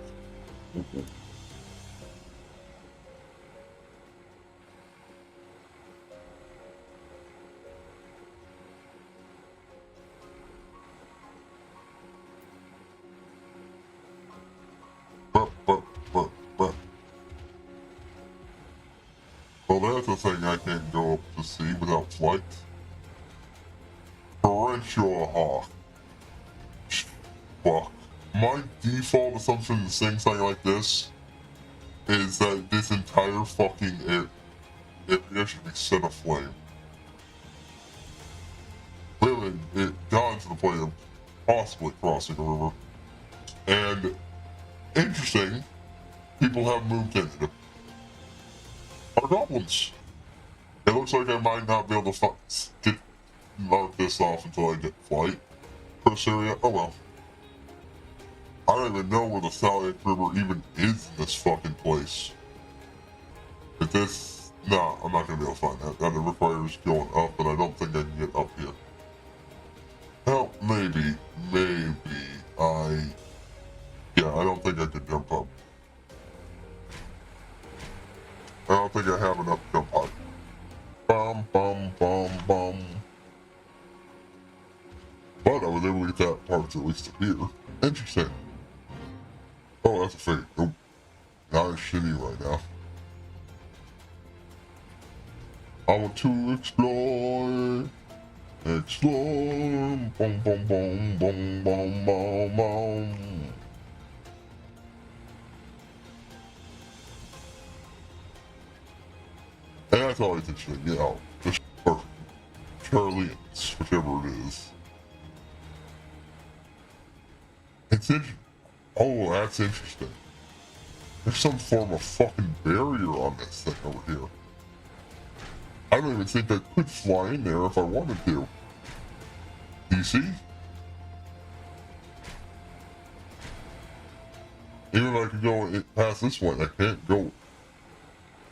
Well, that's a thing I can't go up to see without flight. Tarantula Hawk. Fuck. My default assumption in saying something like this is that this entire fucking area should be set aflame. Clearly, it got to the point of possibly crossing a river. And, interesting, people have moved into it. are goblins. It looks like I might not be able to get mark this off until I get flight for this area. Oh well. I don't even know where the Thallic River even is in this fucking place. If this... Nah, I'm not gonna be able to find that. That requires going up, and I don't think I can get up here. Well, maybe Yeah, I don't think I can jump up. I don't think I have enough jump height. Bum, bum, bum, bum. But I was able to get that part at least up here. Interesting. Oh, that's a fake. Nope. Not as shitty right now. I want to explore. Explore. Boom, boom, boom, boom, boom, boom, boom. And that's always interesting, you know. The Charlians, whichever it is. It's interesting. Oh, that's interesting. There's some form of fucking barrier on this thing over here. I don't even think I could fly in there if I wanted to. Do you see? Even if I could go past this one, I can't go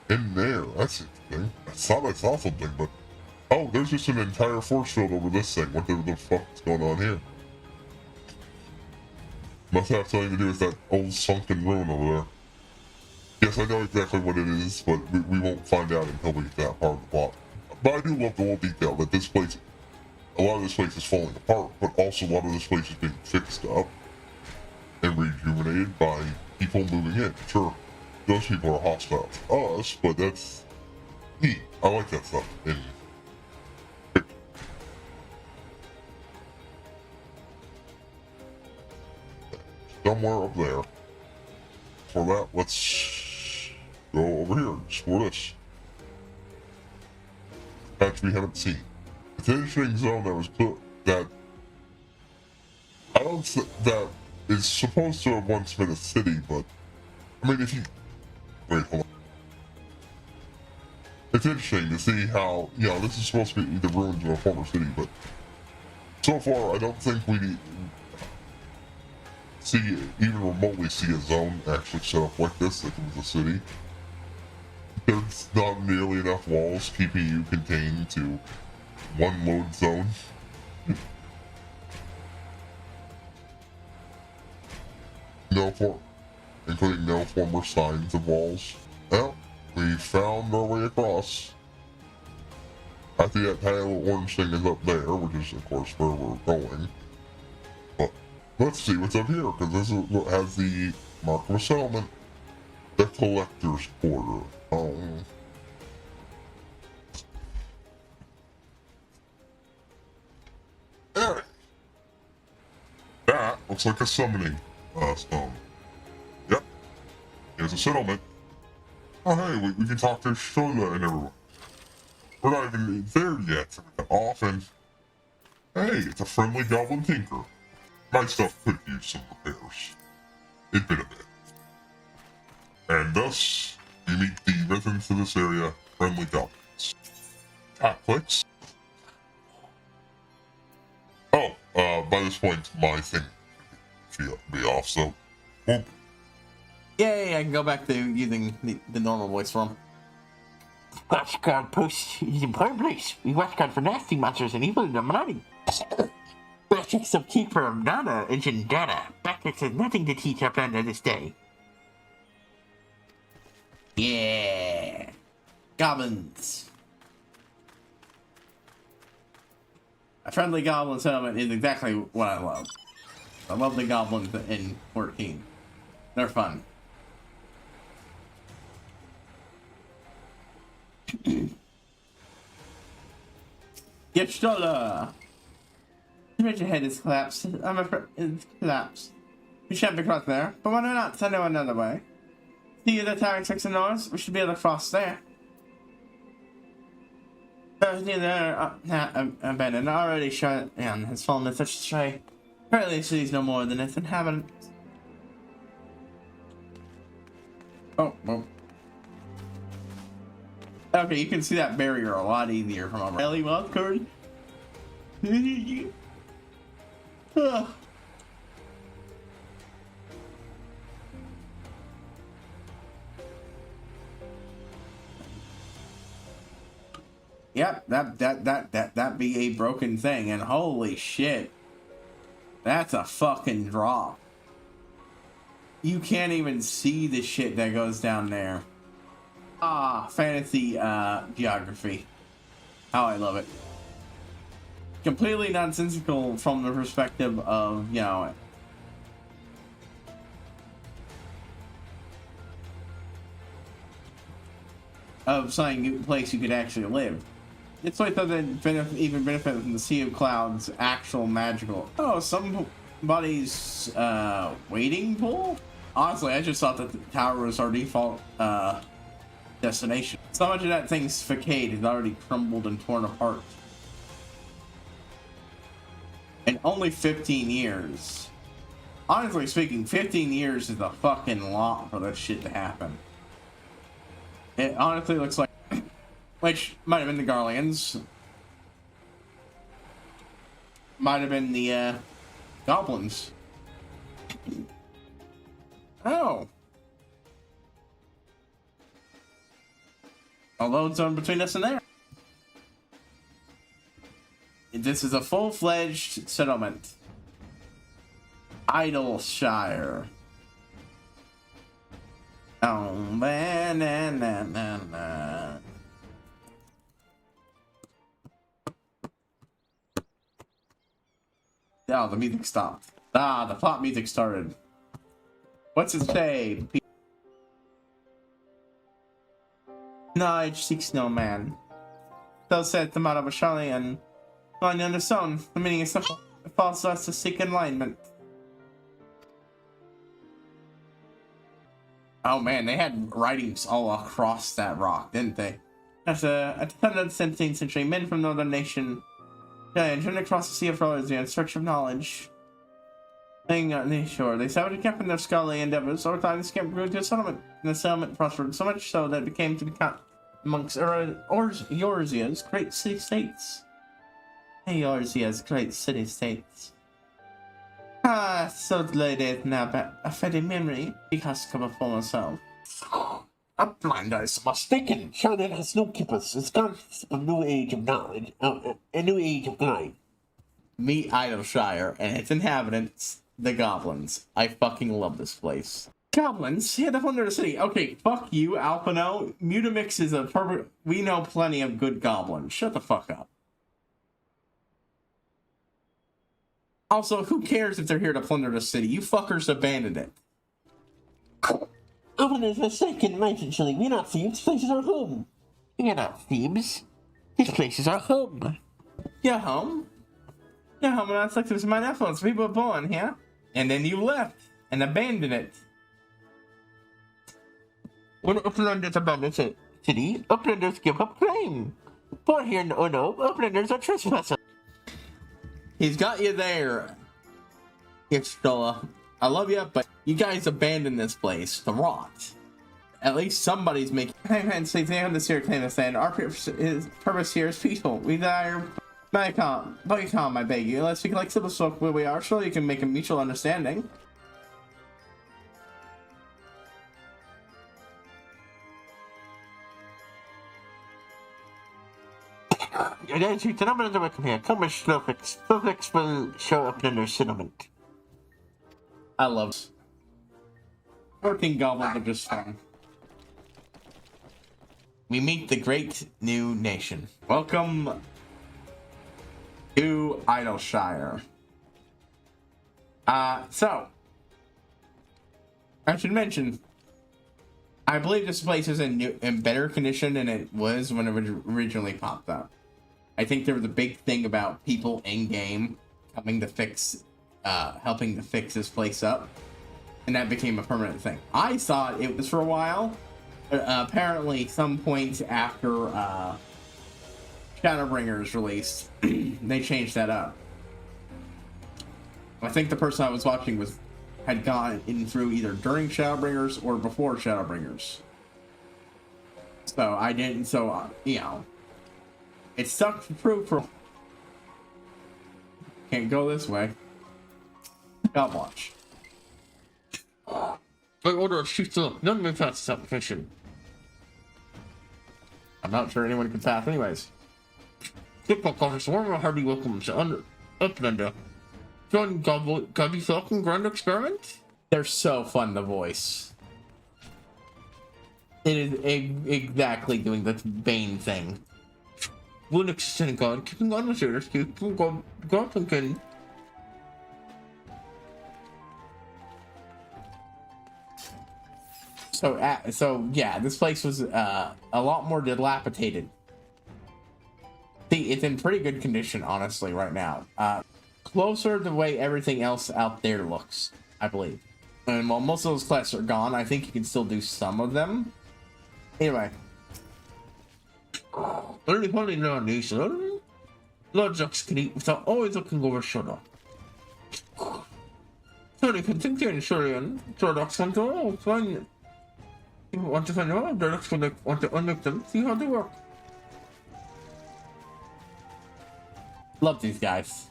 in there. That's interesting. I thought I saw something, but... Oh, there's just an entire force field over this thing. What the fuck is going on here? Must have something to do with that old sunken ruin over there. Yes, I know exactly what it is, but we won't find out until we get that part of the plot. But I do love the little detail that this place, a lot of this place is falling apart, but also a lot of this place is being fixed up and rejuvenated by people moving in. Sure, those people are hostile to us, but that's neat. I like that stuff in fiction. Somewhere up there. For that, let's go over here and explore this. Patch we haven't seen. It's an interesting zone that was put that I don't think that is supposed to have once been a city, but I mean if you wait, hold on. It's interesting to see how, you know, this is supposed to be the ruins of a former city, but so far I don't think we even remotely see a zone actually set up like this that was a city. There's not nearly enough walls keeping you contained to one load zone. Including no former signs of walls. Well, we found our way across. I think that tiny little orange thing is up there, which is of course where we're going. But let's see what's up here, because this is what has the mark of a settlement. The collector's quarter. Alright. That looks like a summoning stone. Yep. Here's a settlement. Oh hey, we can talk to Shola and everyone. We're not even there yet. Off and... Hey, it's a friendly goblin tinker. My stuff could use some repairs. It's been a bit. And thus, you meet the residents of this area, friendly goblins. Tap clicks. Oh, by this point, my thing should be off, so... Whoop. Yay, I can go back to using the normal voice form. Watchguard post is an important place. We watchguard for nasty monsters and evil Illuminati. Projects of Keeper of Nana and Jindana. Backnix has nothing to teach our plan to this day. Yeah. Goblins. A friendly goblin settlement is exactly what I love. I love the goblins in 14. They're fun. Get Stola! The bridge ahead is collapsed. I'm afraid it's collapsed. We shan't be crossed there, but why not send out another way? See the towering 6 and north? We should be able to cross there. There, abandoned, already shut down, has fallen in such a stray. Apparently the city's no more than its inhabitants. Oh, well. Okay, you can see that barrier a lot easier from over. Ellie Wildcard. Yep, that be a broken thing, and holy shit, that's a fucking drop. You can't even see the shit that goes down there. Ah, fantasy geography. How I love it. Completely nonsensical from the perspective of, you know, of something place you could actually live. It's like doesn't even benefit from the Sea of Clouds' actual magical. Oh, somebody's waiting pool? Honestly, I just thought that the tower was our default destination. So much of that thing's facade has already crumbled and torn apart. In only 15 years. Honestly speaking, 15 years is a fucking lot for this shit to happen. It honestly looks like, which might have been the Garleans, might have been the goblins. Oh, a load zone between us and there. This is a full-fledged settlement. Idleshire. Oh, man, na. Oh, the music stopped. Ah, the plot music started. What's it say? Knowledge seeks no man. So said the motto of a Charlian. Lying on its own, the meaning is simple. It falls us to seek enlightenment. Oh man, they had writings all across that rock, didn't they? As a descendant of the 17th century, men from northern nation journeyed across the Sea of Rhodesia in search of knowledge. Laying on the shore, they set out to camp in their scholarly endeavors. Over time, this camp grew into a settlement, and the settlement prospered so much so that it became to become amongst Eorzea's great city-states. Eorzea's great city-states. Ah, so late it now, but a fading memory because come upon myself. A blind eye's mistaken. Charlotte has no keepers. It's gone a new age of knowledge, a new age of life. Meet Idleshire and its inhabitants, the goblins. I fucking love this place. Goblins? Yeah, they're under the city. Okay, fuck you, Alpino. Mutamix is a perfect... We know plenty of good goblins. Shut the fuck up. Also, who cares if they're here to plunder the city? You fuckers abandoned it. Owen is mistaken, essentially. We're not thieves. This place is our home. We're not thieves. This place is our home. Your home? Your home and that's like this my influence. We were born here. And then you left and abandoned it. When Uplanders abandon the city, Uplanders give up claim. Born here or no, Uplanders are trespassers. He's got you there, Stola. I love you, but you guys abandoned this place to rot. At least somebody's making... Hey man, say they have this here claim to stand. Our purpose here is peaceful. We desire... Be calm, I beg you. Let's speak like civil folk where we are. Surely you can make a mutual understanding. Against you, I'm gonna come here. Come with Slowfix. Slowfix will show up in their settlement. I love it. Working goblins are just fun. We meet the great new nation. Welcome to Idleshire. So I should mention, I believe this place is in better condition than it was when it originally popped up. I think there was a big thing about people in game coming to fix, helping to fix this place up, and that became a permanent thing. I thought it was for a while, but apparently some point after Shadowbringers released, they changed that up. I think the person I was watching had gone in through either during Shadowbringers or before Shadowbringers. So I didn't. So you know, it's stuck to prove for. Can't go this way. God watch. I order a shoot up. None of my pass this application. I'm not sure anyone can pass, anyways. Football officer, warm and hearty welcomes to Uplander. Join Gobby Falcon Grand Experiment? They're so fun to voice. It is exactly doing the Bane thing. Linux sitting on, keeping on the shoulders, keeping Garfunkel. So yeah, this place was a lot more dilapidated. See, it's in pretty good condition, honestly, right now. Closer to the way everything else out there looks, I believe. And while most of those quests are gone, I think you can still do some of them. Anyway. Early holiday now, nation. Lord Jocks can eat without always looking over shoulder. Sorry, can think you're in Shurian. Jordox want to find. You want to find out? Jordox want to unlock them, see how they work. Love these guys.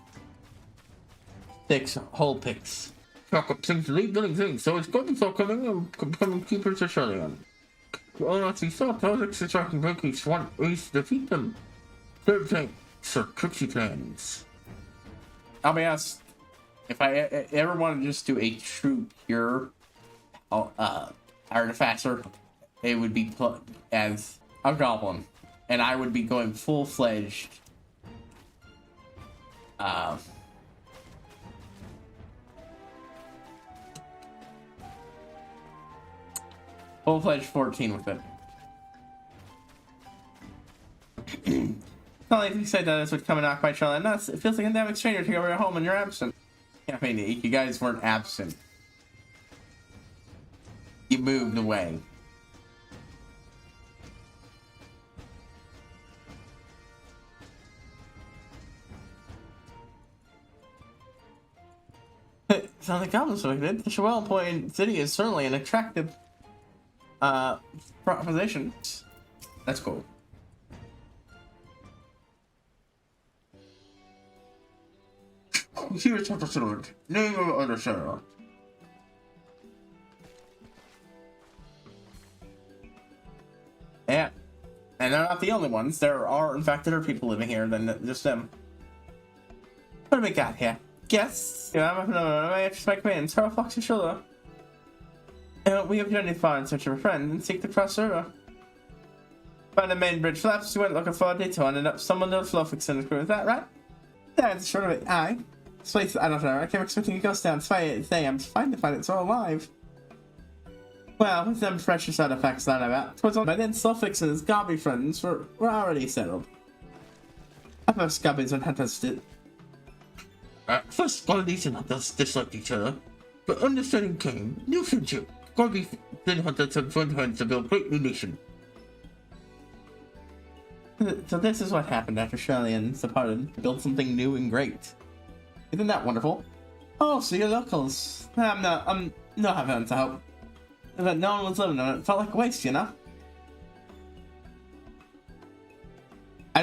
6 whole picks. Talk up things to lead doing things, so it's good to start coming and becoming keepers of Shurian. All that we thought, those extracting monkeys want ways to defeat them. Third thing, Sir Trixie plans. I'll be honest, if I ever want to just do a true pure artificer, it would be as a goblin, and I would be going full-fledged full-fledged 14 with it. It's not like you said that this would come and knock my child and nuts. It feels like a damn stranger to go over your home and you're absent. I mean, you guys weren't absent. You moved away. Sounds like goblins look good. The well-appointed city is certainly an attractive proposition. That's cool. Here's what the sword. Name of other Sarah. Yeah. And they're not the only ones. There are, in fact, other people living here than just them. What do we got here? Yes. Yeah, I'm I just my command. Sarah Fox and shoulder. We have journeyed far in search of a friend and seek to cross the river. Find the main bridge flaps, we went looking for a detour and ended up someone else fixing the crew. Is that right? That's sort of it. Aye. This place, I don't know. I kept expecting a ghost down today. I'm fine to find it so alive. Well, with them precious artifacts that about, towards all by then, Sulfix and his Gobby friends were already settled. I thought Gobbies and Hunters did. At first, Gobbies and Hunters disliked each other, but understanding came, new friendship. Gobbies and Hunters have joined hands to build a great new nation. So this is what happened after Shirley and departed to build something new and great. Isn't that wonderful? Oh, so you're locals. I'm not having to help. But no one was living on it. It felt like a waste, you know? I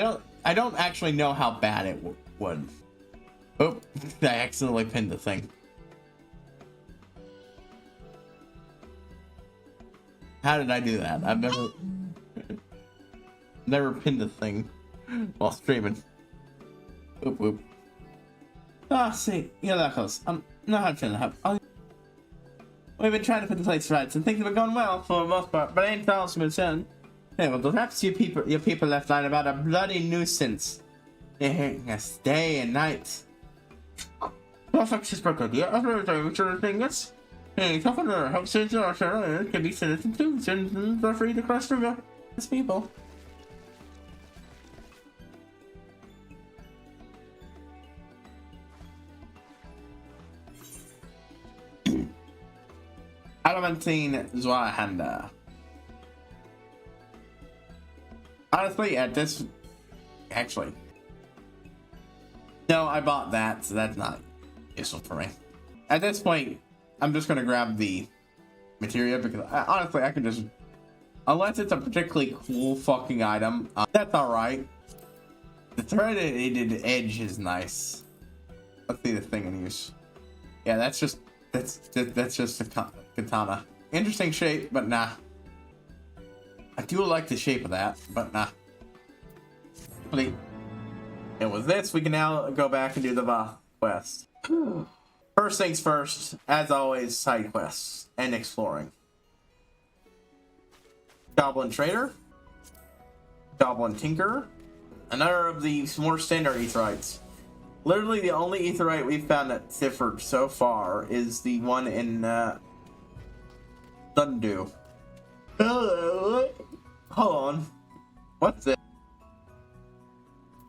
don't actually know how bad it would. Oh, I accidentally pinned the thing. How did I do that? I've never pinned the thing while streaming. Oop, oop. Ah, see, you're locals. I'm not having to help. We've been trying to put the place right, and things have been going well for the most part, but ain't all smooth sailing. Hey, well, perhaps your people left lying about a bloody nuisance. They're hating us day and night. Perfect is broken. Yeah, I've heard of sure thing is. Hey, talk on her. Help save our share. It can be citizens too. Citizens are free to cross the river. It's people. Adamantine Zwahanda. Honestly, at this... Actually. No, I bought that, so that's not useful for me. At this point, I'm just going to grab the materia because honestly, I could just Unless it's a particularly cool fucking item. That's alright. The threaded edge is nice. Let's see the thing in use. Yeah, that's just a katana. Interesting shape, but nah. I do like the shape of that, but nah. Complete. And with this, we can now go back and do the quest. First things first, as always, side quests and exploring. Goblin Trader, Goblin Tinker, another of these more standard aetherites. Literally the only aetherite we've found that's differed so far is the one in Dundu. Hold on. What's it?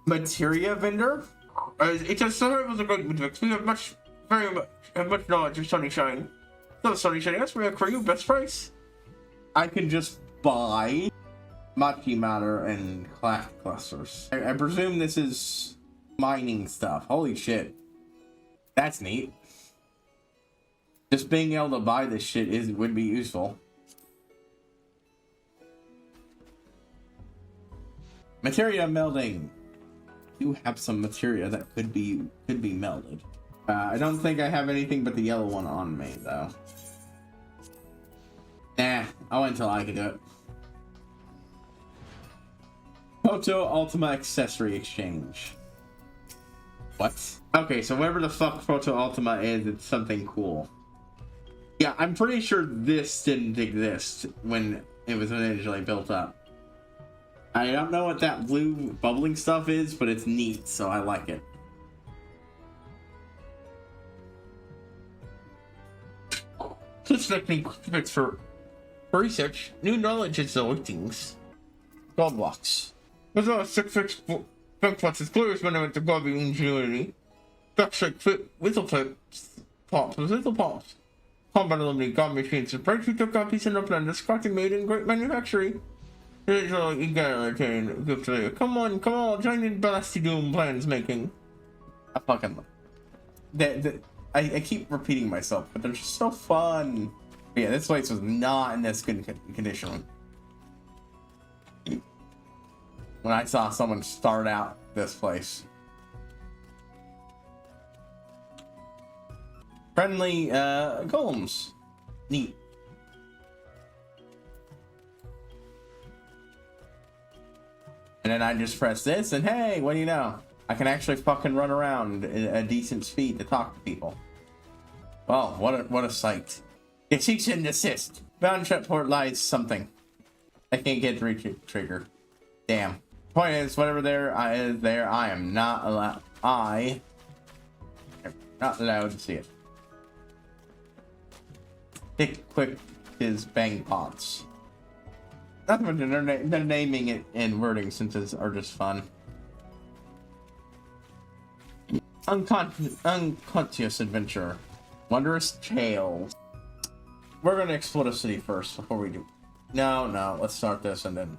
Materia vendor? It just so it was a great mix. We have very much knowledge of Sunny Shine. No Sunny Shine, that's real for you, best price. I can just buy Machi matter and craft clusters. I presume this is mining stuff. Holy shit. That's neat. Just being able to buy this shit would be useful. Materia melding. Do have some materia that could be melded. I don't think I have anything but the yellow one on me though. Nah, I'll wait until I can do it. Photo Ultima Accessory Exchange. What? Okay, so whatever the fuck Photo Ultima is, it's something cool. Yeah, I'm pretty sure this didn't exist when it was initially built up. I don't know what that blue bubbling stuff is, but it's neat, so I like it. This technique fits for research. New knowledge is the things. Gold blocks. There's a 6 flux is clear as minimum to body ingenuity. Backshake fit whistle pops with whistle pops. Combat eliminated god machines. The price we took on piece in the plan. Discarding made in great manufacturing. You gotta retain good to you. Come on, join in Blasty Doom plans making. I fucking I keep repeating myself, but they're just so fun. But yeah, this place was not in this good condition when I saw someone start out this place. Friendly golems. Neat. And then I just press this, and hey, what do you know? I can actually fucking run around at a decent speed to talk to people. Well, what a sight. Cease and desist. Bound shut port lies something. I can't get trigger. Damn. Point is, whatever there is there, I am not allowed. I am not allowed to see it. Pick quick his bang pots. Not much they're naming it and wording sentences are just fun. Unconscious adventure. Wondrous tales. We're gonna explore the city first before we do. No, let's start this and then.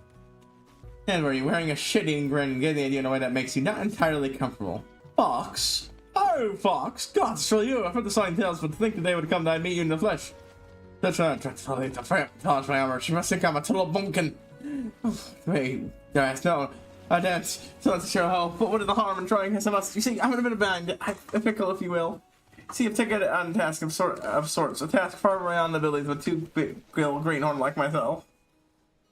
And were you wearing a shitty grin and get the idea in a way that makes you not entirely comfortable? Fox? Oh, Fox! God, it's really you! I've heard the song tales, but to think that they would come to meet you in the flesh. That's not my armor. She must think I'm a total bumpkin. Wait, guys, no. I dance. So let's show how. But what is the harm in trying this? You see, I'm in a bit of band, a pickle, if you will. See, if take it on task of sorts, a task far beyond the abilities of a two-bill greenhorn like myself.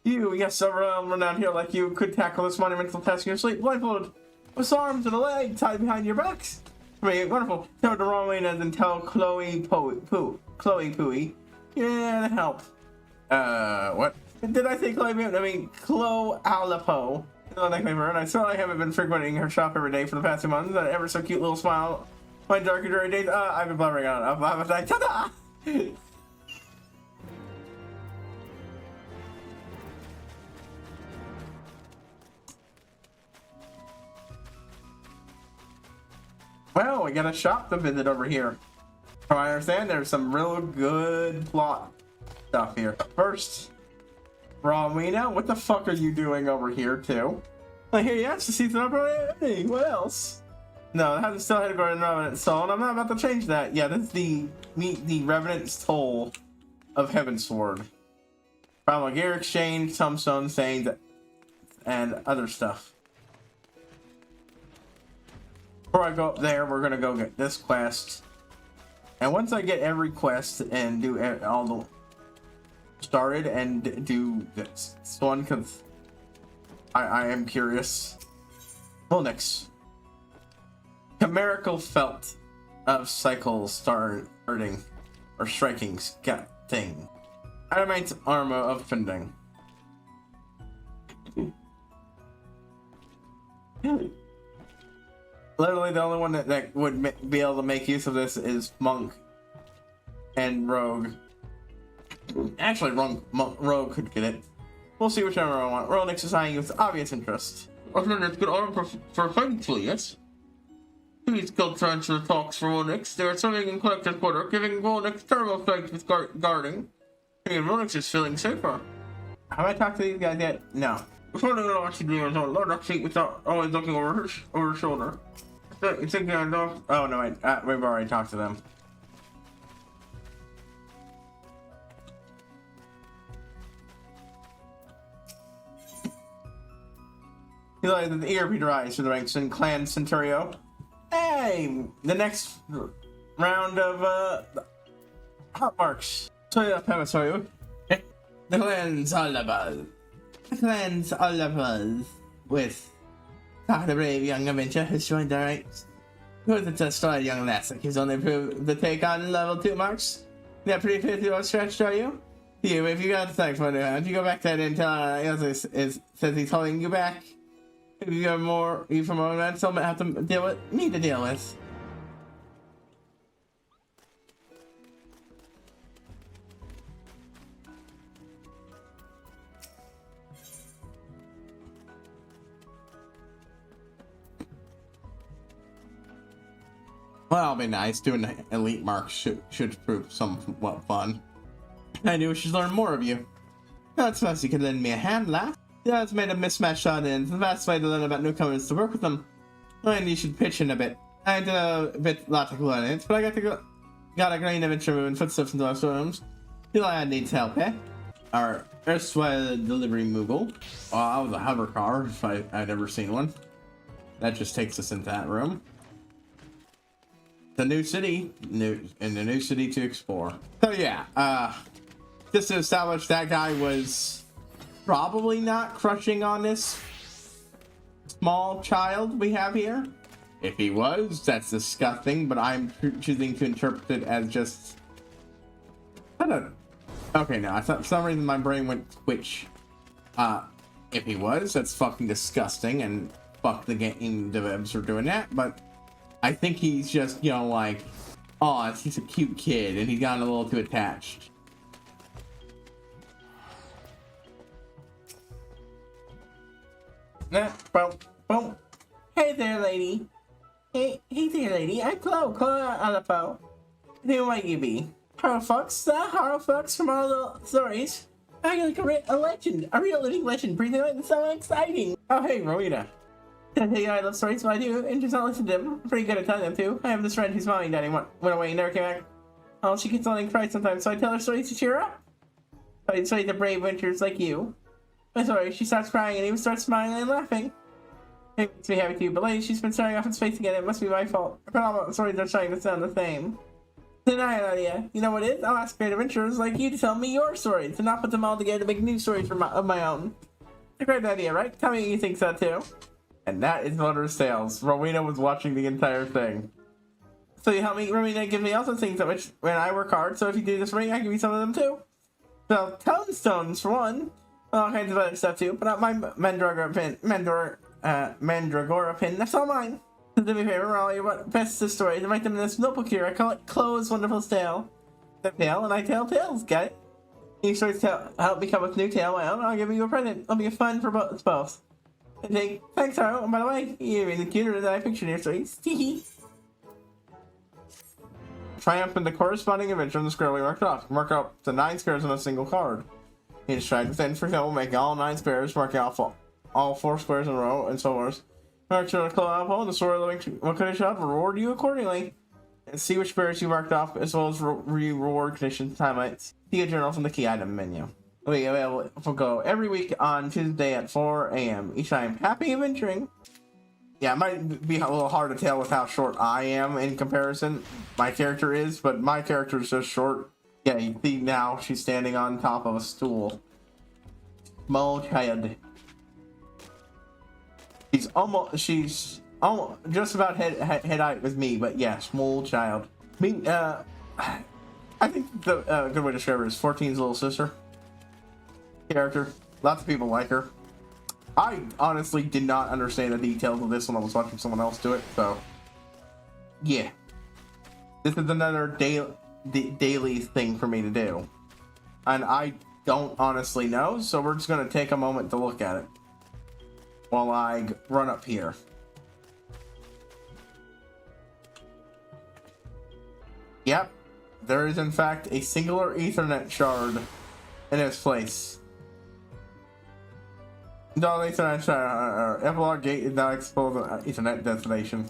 You, yes, a renowned hero like you, could tackle this monumental task in your sleep, blindfolded, with arms and a leg tied behind your backs. I mean, wonderful. Tell it the wrong way and then tell Chloe Pooey. Yeah, that helped. What? Did I say Chloe? I mean, Chloe Alapo. No nickname her, and I certainly haven't been frequenting her shop every day for the past 2 months. That ever so cute little smile. My dark and dreary days. I've been blabbering on. Ta-da! Well, we got a shop to visit over here. From what I understand, there's some real good plot stuff here. First, Romina, what the fuck are you doing over here too? I hear you asked to see the number. Hey, what else? No, it hasn't still had to go in Revenant's Soul, and I'm not about to change that. Yeah, this is the Revenant's Toll of Heavensward. From a gear exchange, tombstone things, and other stuff. Before I go up there, we're gonna go get this quest. And once I get every quest and do all the started and do this one, because I am curious. Vulnix. Chimerical felt of cycles starting or striking thing. Adamant armor of fending. Literally the only one that would be able to make use of this is Monk and Rogue. Actually, Rogue could get it. We'll see whichever I want. Vulnix is eyeing with obvious interest. I think it's good armor for fighting yes? Please go transfer talks for Vulnix. They are serving in collector's quarter, giving Vulnix turbo strength with guarding. And Vulnix is feeling safer. Have I talked to these guys yet? No. Before they go watch the demons on Lord seat without always looking over her shoulder. You think I know? Oh no, we've already talked to them. He let the ERP rise to the ranks in Clan Centurio. Hey, the next round of heart marks. So yeah, Pamasoyo. The clan's all abuzz. The clan's all abuzz with the brave young adventurer who's joined our ranks. Who is the destroyed young lass who's only proved the take on level 2 marks? Yeah, pretty 50 well stretched, are you? You, if you got the thanks for if you go back to that intel, says he's holding you back. If you got more, you from more events, I'll have to deal with me to deal with. Well, that'll be nice. Doing elite marks should prove somewhat fun. I knew we should learn more of you. That's nice you could lend me a hand, lad. Yeah, it's made a mismatch shot in. It's the best way to learn about newcomers to work with them. And you should pitch in a bit. I did a lot of learn it, but I got a grain of adventure moving footsteps into our storms. Feel like I need help, eh? Our erstwhile delivery moogle. Oh, I was a hover car if I'd ever seen one. That just takes us into that room. The new city, in the new city to explore. So yeah, just to establish that guy was probably not crushing on this small child we have here. If he was, that's disgusting, but I'm choosing to interpret it as just... I don't... Okay, no, I thought for some reason my brain went twitch. If he was, that's fucking disgusting, and fuck the game devs for doing that, but I think he's just, you know, like, oh, he's a cute kid, and he got a little too attached. Boom. Hey there, lady. Hey there, lady. I'm Chloe Alapo. Who might you be? Harrowfox, the Harrowfox from all the stories. I'm like a legend, a real living legend, breathing light and so exciting. Oh, hey, Rowena. I tell you I love stories, but I do, and just not listen to them. I'm pretty good at telling them too. I have this friend whose mommy and daddy went away and never came back. Oh, she gets on and cries sometimes, so I tell her stories to cheer her up. I stories of brave adventurers like you. I'm sorry, she starts crying and even starts smiling and laughing. It makes me happy too, but lately she's been staring off in space again. It must be my fault. I bet all the stories are trying to sound the same. Then I had an idea. You know what it is? I'll ask great adventurers like you to tell me your stories, and not put them all together to make new stories of my own. A great idea, right? Tell me you think so too. And that is Mother's Tales. Rowena was watching the entire thing. So you help me, Rowena, give me also things that which when I work hard, so if you do this for me, I can give you some of them too. So, tonestones for one. All kinds of other stuff too, but not my Mandragora pin. That's all mine. Do me a favor, all your best stories and write them in this notebook here. I call it Chloe's Wonderful Tale. The tale, and I tell tales, got it? New stories help me come with new tale, well, I'll give you a present. It'll be fun for both. Thanks, Harrow. And by the way, you're really cuter than I pictured in your stories. Teehee. Triumph in the corresponding adventure on the square we marked off. Mark up to 9 squares on a single card. Each stride within, for example, make all 9 squares, marking off all 4 squares in a row, and so on. Mark to the claw apple, and the sword what could shot will reward you accordingly. And see which squares you marked off, as well as reward conditions, timelines. See a journal from the key item menu. will be available for go every week on Tuesday at 4 a.m. each time. Happy adventuring! Yeah, it might be a little hard to tell with how short I am in comparison. My character is, but my character is just short. Yeah, you see now she's standing on top of a stool. Small child. She's almost just about head height with me, but yeah, small child. I mean, I think the good way to describe her is 14's little sister character. Lots of people like her. I honestly did not understand the details of this when I was watching someone else do it, so yeah. This is another daily thing for me to do. And I don't honestly know, so we're just going to take a moment to look at it while I run up here. Yep, there is in fact a singular Ethernet shard in its place. No, Ethernet shard, Epilogue gate is now exposed on Ethernet destination.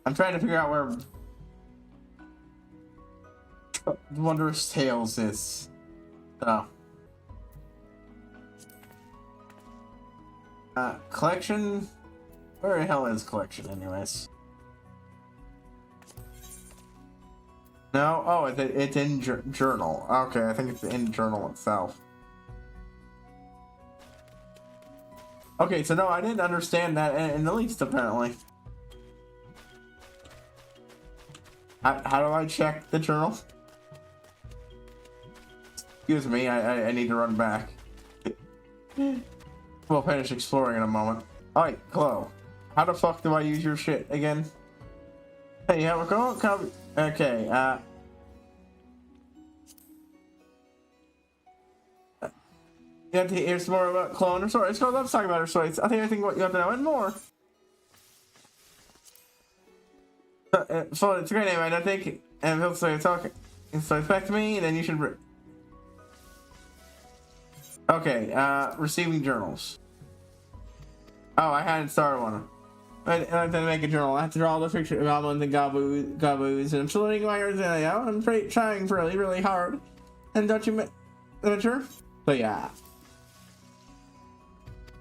I'm trying to figure out where Wondrous Tales is. Oh. Collection? Where the hell is collection anyways? No? Oh, it's in journal. Okay, I think it's in journal itself. Okay, so no, I didn't understand that in the least, apparently. How do I check the journal? Excuse me, I need to run back. We'll finish exploring in a moment. Alright, hello. How the fuck do I use your shit again? Hey, yeah, we're going. Okay, you have to hear some more about Clone or stories. So let's talk about her stories. I think what you have to know and more. So it's a great name, I think. And he'll say talking. So expect me, and then you should. Okay, receiving journals. Oh, I hadn't started one. I have to make a journal. I have to draw the picture of goblins and gaboos, and I'm still learning my words out. I'm trying really, really hard. And don't you mature? So yeah.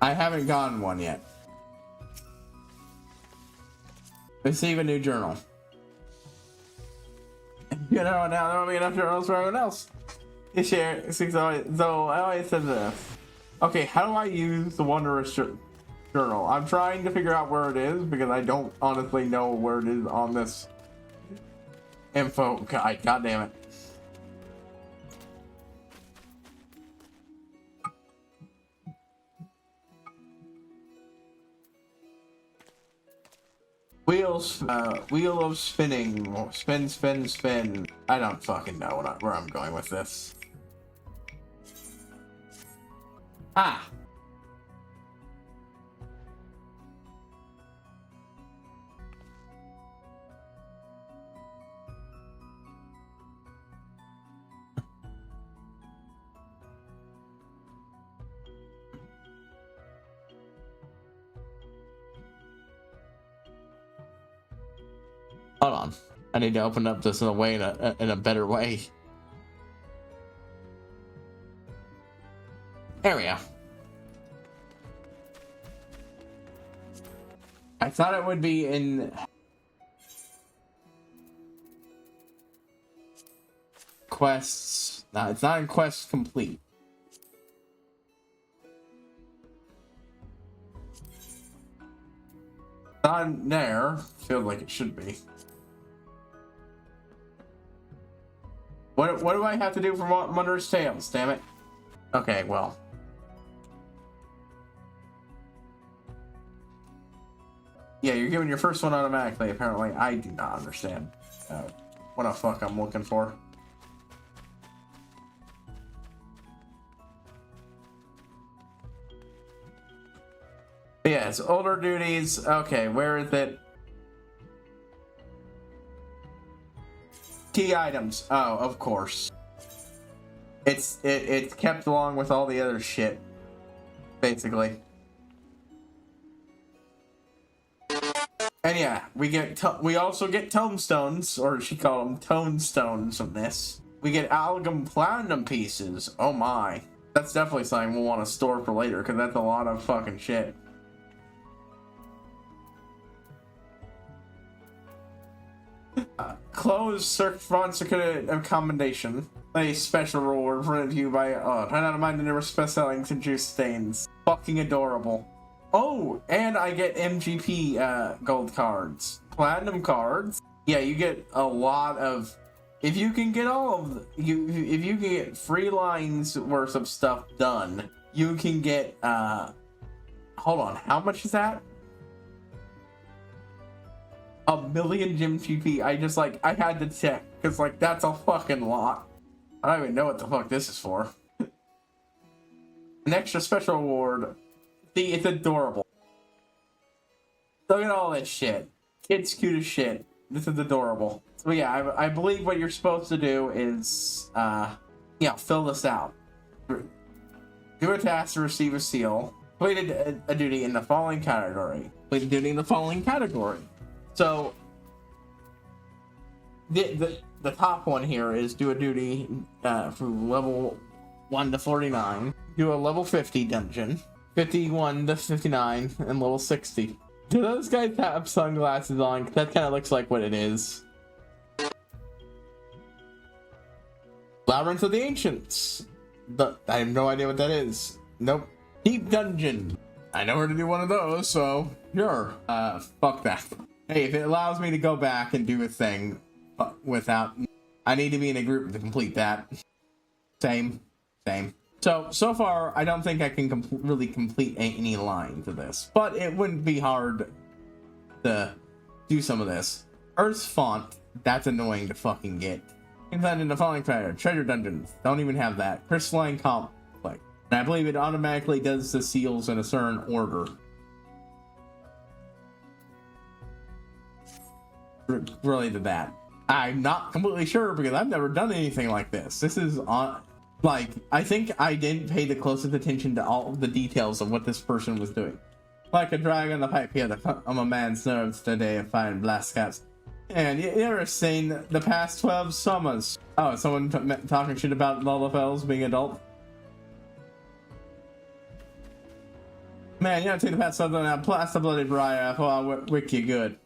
I haven't gotten one yet. Receive a new journal. You know, now there won't be enough journals for everyone else. You share, so I always said this. Okay, how do I use the Wondrous Journal? I'm trying to figure out where it is because I don't honestly know where it is on this info guide. God damn it. Wheel of spinning. Spin, spin, spin. I don't fucking know where I'm going with this. Ah. Hold on. I need to open up this in a better way. There we go. I thought it would be in quests. No, it's not in quest complete. Not in there. Feels like it should be. What do I have to do for Wondrous Tales? Damn it. Okay, well. Yeah, you're giving your first one automatically, apparently. I do not understand what the fuck I'm looking for. Yeah, it's older duties. Okay, where is it? Key items. Oh, of course. It's kept along with all the other shit, basically. And yeah, we also get tomestones, or she called them tonestones from this. We get amalgam platinum pieces. Oh my. That's definitely something we'll want to store for later, because that's a lot of fucking shit. Closed search for secret accommodation. A special reward presented to you by, try not to mind the numerous best-selling juice stains. Fucking adorable. Oh, and I get MGP gold cards. Platinum cards. Yeah, you get a lot of... If you can get all of... If you can get 3 lines worth of stuff done, you can get... Hold on, how much is that? 1 million MGP. I had to check, because, like, that's a fucking lot. I don't even know what the fuck this is for. An extra special award. See, it's adorable. Look at all this shit. Kid's cute as shit. This is adorable. So yeah, I believe what you're supposed to do is, fill this out. Do a task to receive a seal. Completed a duty in the following category. Completed duty in the following category. So, the top one here is do a duty from level 1 to 49. Do a level 50 dungeon. 51 to 59 and level 60. Do those guys have sunglasses on? That kind of looks like what it is. Labyrinth of the Ancients. I have no idea what that is. Nope. Deep Dungeon. I know where to do one of those, so sure. Fuck that. Hey, if it allows me to go back and do a thing without... I need to be in a group to complete that. Same. So far, I don't think I can really complete any lines of this, but it wouldn't be hard to do some of this. Earth's Font, that's annoying to fucking get. Inside in the following pattern, Treasure Dungeons, don't even have that. Crystalline Complex, and I believe it automatically does the seals in a certain order. Related to that. I'm not completely sure because I've never done anything like this. This is on... Like, I think I didn't pay the closest attention to all of the details of what this person was doing. Like a dragon on the pipe here, I'm a man's nerves today of fine blast caps. And you ever seen the past 12 summers? Oh, someone talking shit about Lullafels being adult? Man, you don't take the past something out, blast the bloody briar, oh, I'll wick you good.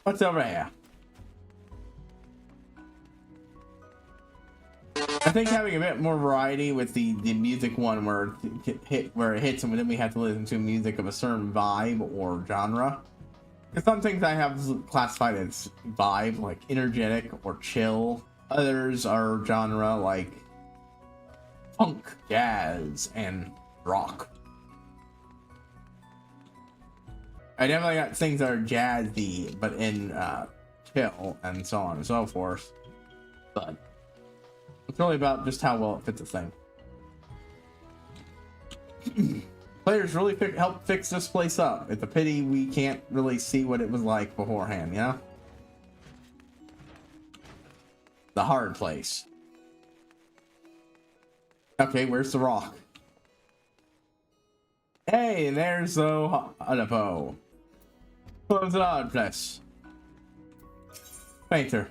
What's over here? I think having a bit more variety with the music one where it hits and then we have to listen to music of a certain vibe or genre. Because some things I have classified as vibe, like energetic or chill. Others are genre like funk, jazz, and rock. I definitely got things that are jazzy, but in chill and so on and so forth. But it's really about just how well it fits the thing. Players really helped fix this place up. It's a pity we can't really see what it was like beforehand, you know? The hard place. Okay, where's the rock? Hey, there's the Hadapo. What's an odd place? Painter.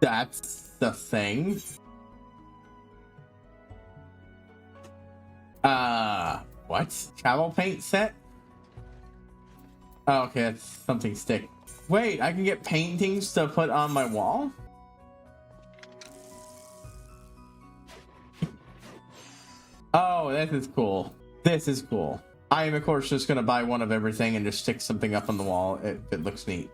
That's the thing. What? Travel paint set? Oh, okay, that's something stick. Wait, I can get paintings to put on my wall? Oh, this is cool. This is cool. I am, of course, just gonna buy one of everything and just stick something up on the wall if it looks neat.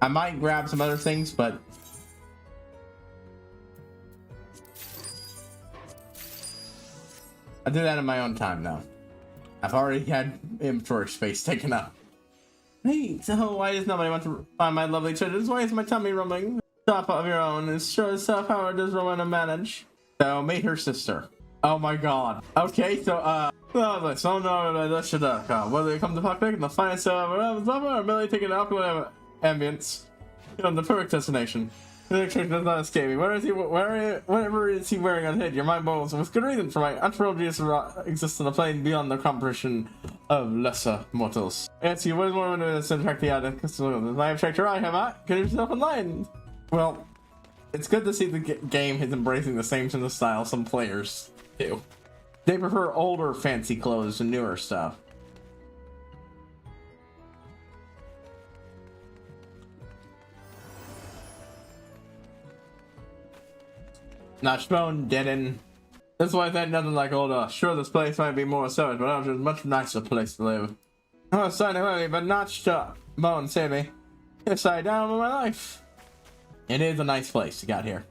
I might grab some other things, but... I'll do that in my own time now. I've already had inventory space taken up. Hey, so why does nobody want to find my lovely treasures? Why is my tummy rumbling? Stop of your own. It's sure as stuff how does Rowena manage? So, meet her sister. Oh my god. Okay, so, let's whether it comes to Puckpick and the finest or merely taking an alcohol ambience. You know, the perfect destination. The picture does not escape me. Whatever is he wearing on head? Your mind boggles with good reason, for my unfurled genius exists on a plane beyond the comprehension of lesser mortals. Yes, you was more than this. In fact, the other my abstract your eye, have I? Get yourself in line. Well, it's good to see the game is embracing the same sort of style some players do. They prefer older fancy clothes to newer stuff. Notched bone, dead end. That's why I think nothing like older. Sure, this place might be more so, but it's a much nicer place to live. Oh, sorry, no, but notched bone saved me. Upside down with my life. It is a nice place to get here.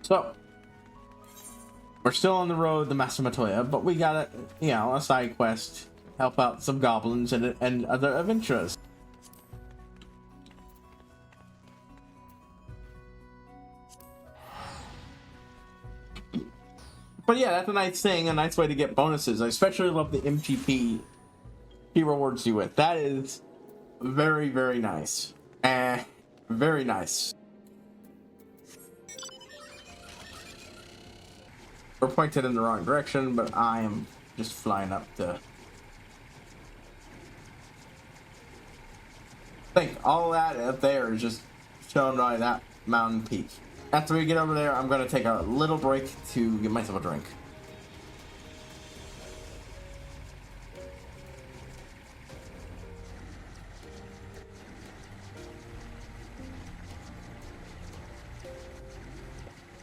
So, we're still on the road to Masamatoya, but we got a side quest. Help out some goblins and other adventurers. But yeah, that's a nice thing, a nice way to get bonuses. I especially love the MGP he rewards you with. That is very, very nice. Very nice. We're pointed in the wrong direction, but I am just flying up to... I think all that up there is just shown by that mountain peak. After we get over there, I'm going to take a little break to get myself a drink.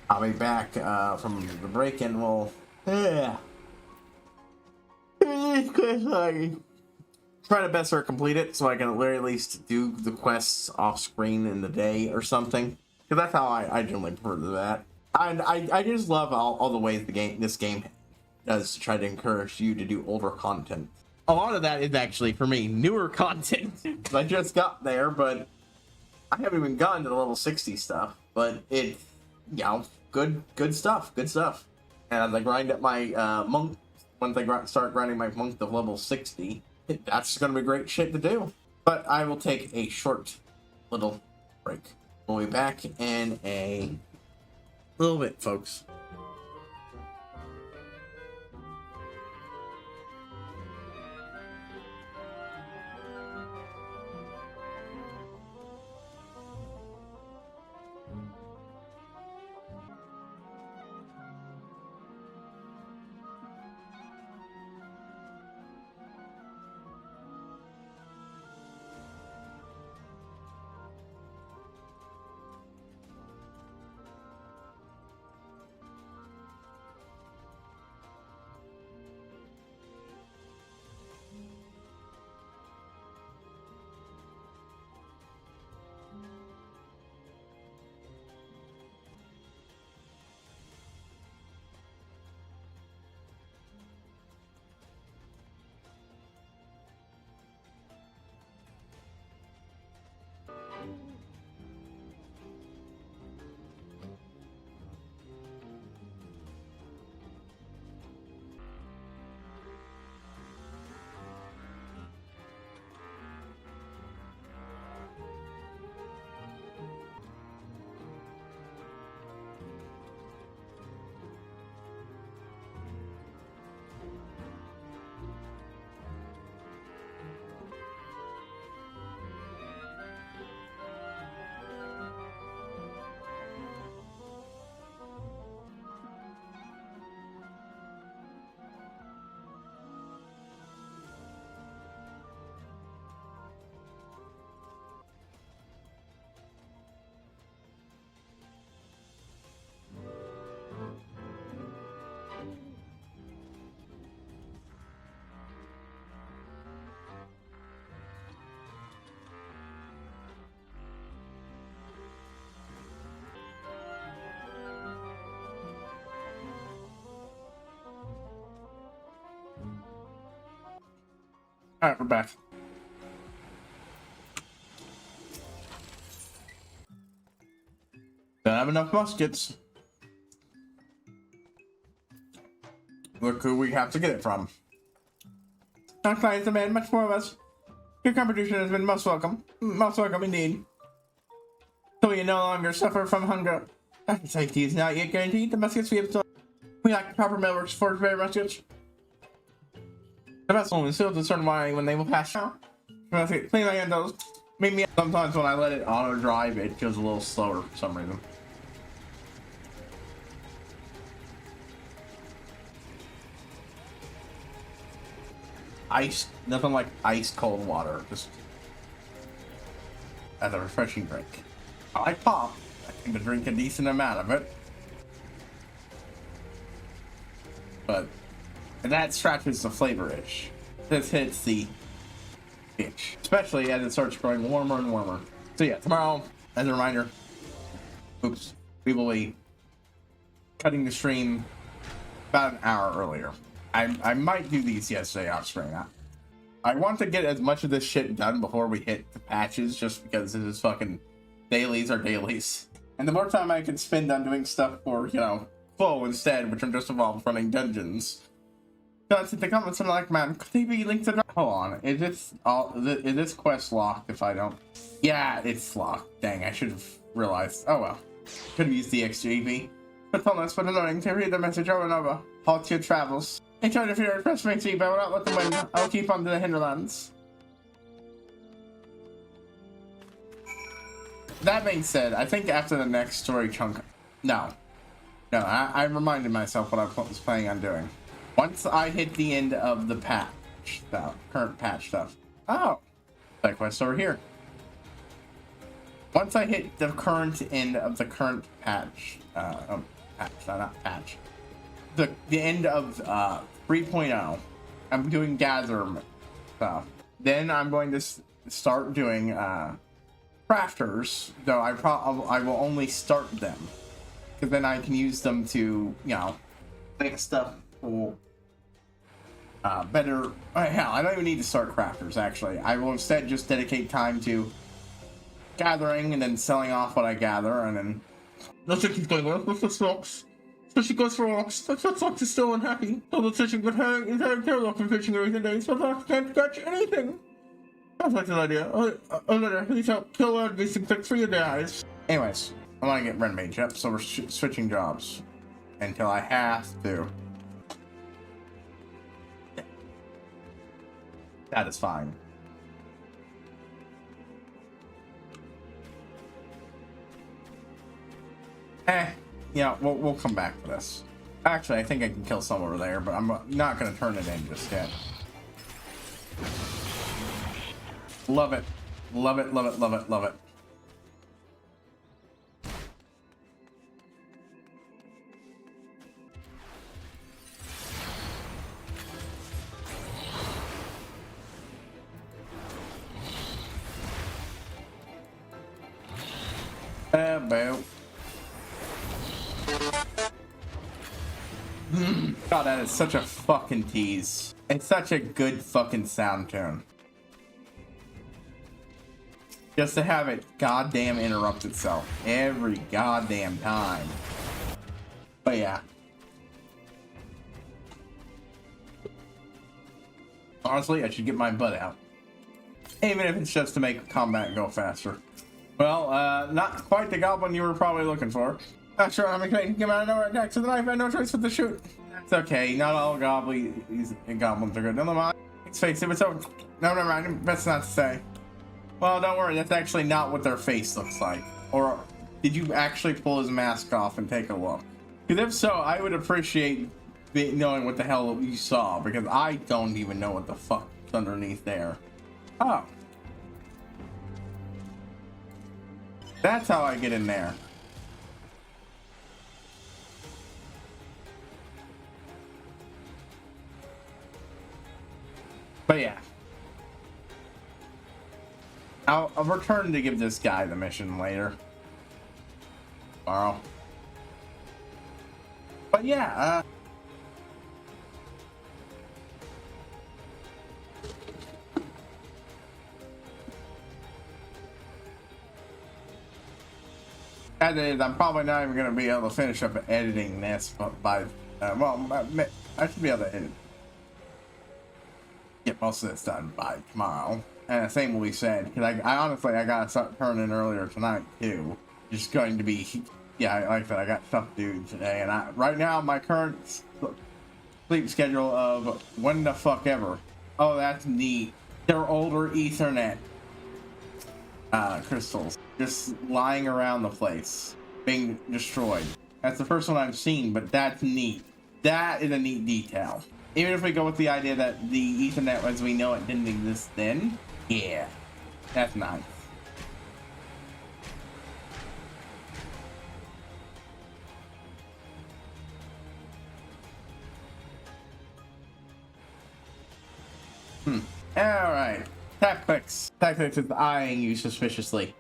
I'll be back from the break and we'll... try to best or complete it so I can at the very least do the quests off screen in the day or something. Because that's how I generally prefer that. And I just love all the ways this game does to try to encourage you to do older content. A lot of that is actually, for me, newer content. I just got there, but I haven't even gotten to the level 60 stuff. But it, good stuff. And as I grind up my monk, once I start grinding my monk to level 60, that's going to be great shit to do. But I will take a short little break. We'll be back in a little bit, folks. Alright, we're back. Don't have enough muskets. Look who we have to get it from. Our clients demand much more of us. Your contribution has been most welcome. Most welcome indeed. So you no longer suffer from hunger. After safety is not yet guaranteed, the muskets we have stored. We lack the proper metalworks for very muskets. The vessel is filled with certain wiring when they will pass out. Clean my handles. Meet me. Sometimes when I let it auto drive, it goes a little slower for some reason. Ice, nothing like ice cold water. Just as a refreshing drink. I like pop. I can drink a decent amount of it. But that scratches the flavor itch. This hits the itch. Especially as it starts growing warmer and warmer. So yeah, tomorrow, as a reminder, oops, we will be cutting the stream about an hour earlier. I might do these yesterday off screen. I want to get as much of this shit done before we hit the patches, just because this is fucking dailies are dailies. And the more time I can spend on doing stuff for, you know, flow instead, which I'm just involved running dungeons. That's in the comments. I'm like, man, could they be linked to the... Hold on, is this quest locked if I don't... Yeah, it's locked. Dang, I should have realized. Oh well. Could have used the XGV. But almost but annoying to read the message over and over. Halt your travels. I tried to fear it frustrates me, but I will not let them win. I'll keep on to the hinterlands. That being said, I think after the next story chunk... No, I reminded myself what I was planning on doing. Once I hit the end of the patch stuff, current patch stuff. Oh, that quest over here. Once I hit the current end of the current patch, not patch. The end of 3.0, I'm doing gather stuff. Then I'm going to start doing crafters, though I will only start them, because then I can use them to, you know, make stuff for better. Hell, I don't even need to start crafters. Actually, I will instead just dedicate time to gathering and then selling off what I gather, and then that's what keeps going on with the stocks. Especially goes for rocks. That sucks is still unhappy. All the fishing but having their luck and fishing every day, so I can't catch anything. Sounds like an idea. Please help kill out these insects for your guys. Anyways, I want to get Renmage up, so we're switching jobs until I have to. That is fine. Yeah, we'll come back to this. Actually, I think I can kill some over there, but I'm not going to turn it in just yet. Love it. Love it, love it, love it, love it. Boo. God, that is such a fucking tease. It's such a good fucking sound tune. Just to have it goddamn interrupt itself every goddamn time. But yeah. Honestly, I should get my butt out. Even if it's just to make combat go faster. Well, not quite the goblin you were probably looking for. Not sure I'm going to come out of nowhere next to the knife. I had no choice but to shoot. It's okay. Not all goblins are good. Never mind. Let's face it. No, never mind. Best not to say. Well, don't worry. That's actually not what their face looks like. Or did you actually pull his mask off and take a look? Because if so, I would appreciate knowing what the hell you saw. Because I don't even know what the fuck is underneath there. Oh. That's how I get in there. But yeah. I'll return to give this guy the mission later. Tomorrow. But yeah, as it is, I'm probably not even going to be able to finish up editing this by, well, I should be able to edit. Get most of this done by tomorrow. And the same will be said, because I honestly, I got to start turning earlier tonight, too. just going to be, yeah, like I said, I got stuff to do today, and right now my current sleep schedule of when the fuck ever. Oh, that's neat. They're older Ethernet crystals just lying around the place, being destroyed. That's the first one I've seen, but that's neat. That is a neat detail. Even if we go with the idea that the Ethernet as we know it didn't exist then, yeah, that's nice. Alright. Tactics. Tactics is eyeing you suspiciously.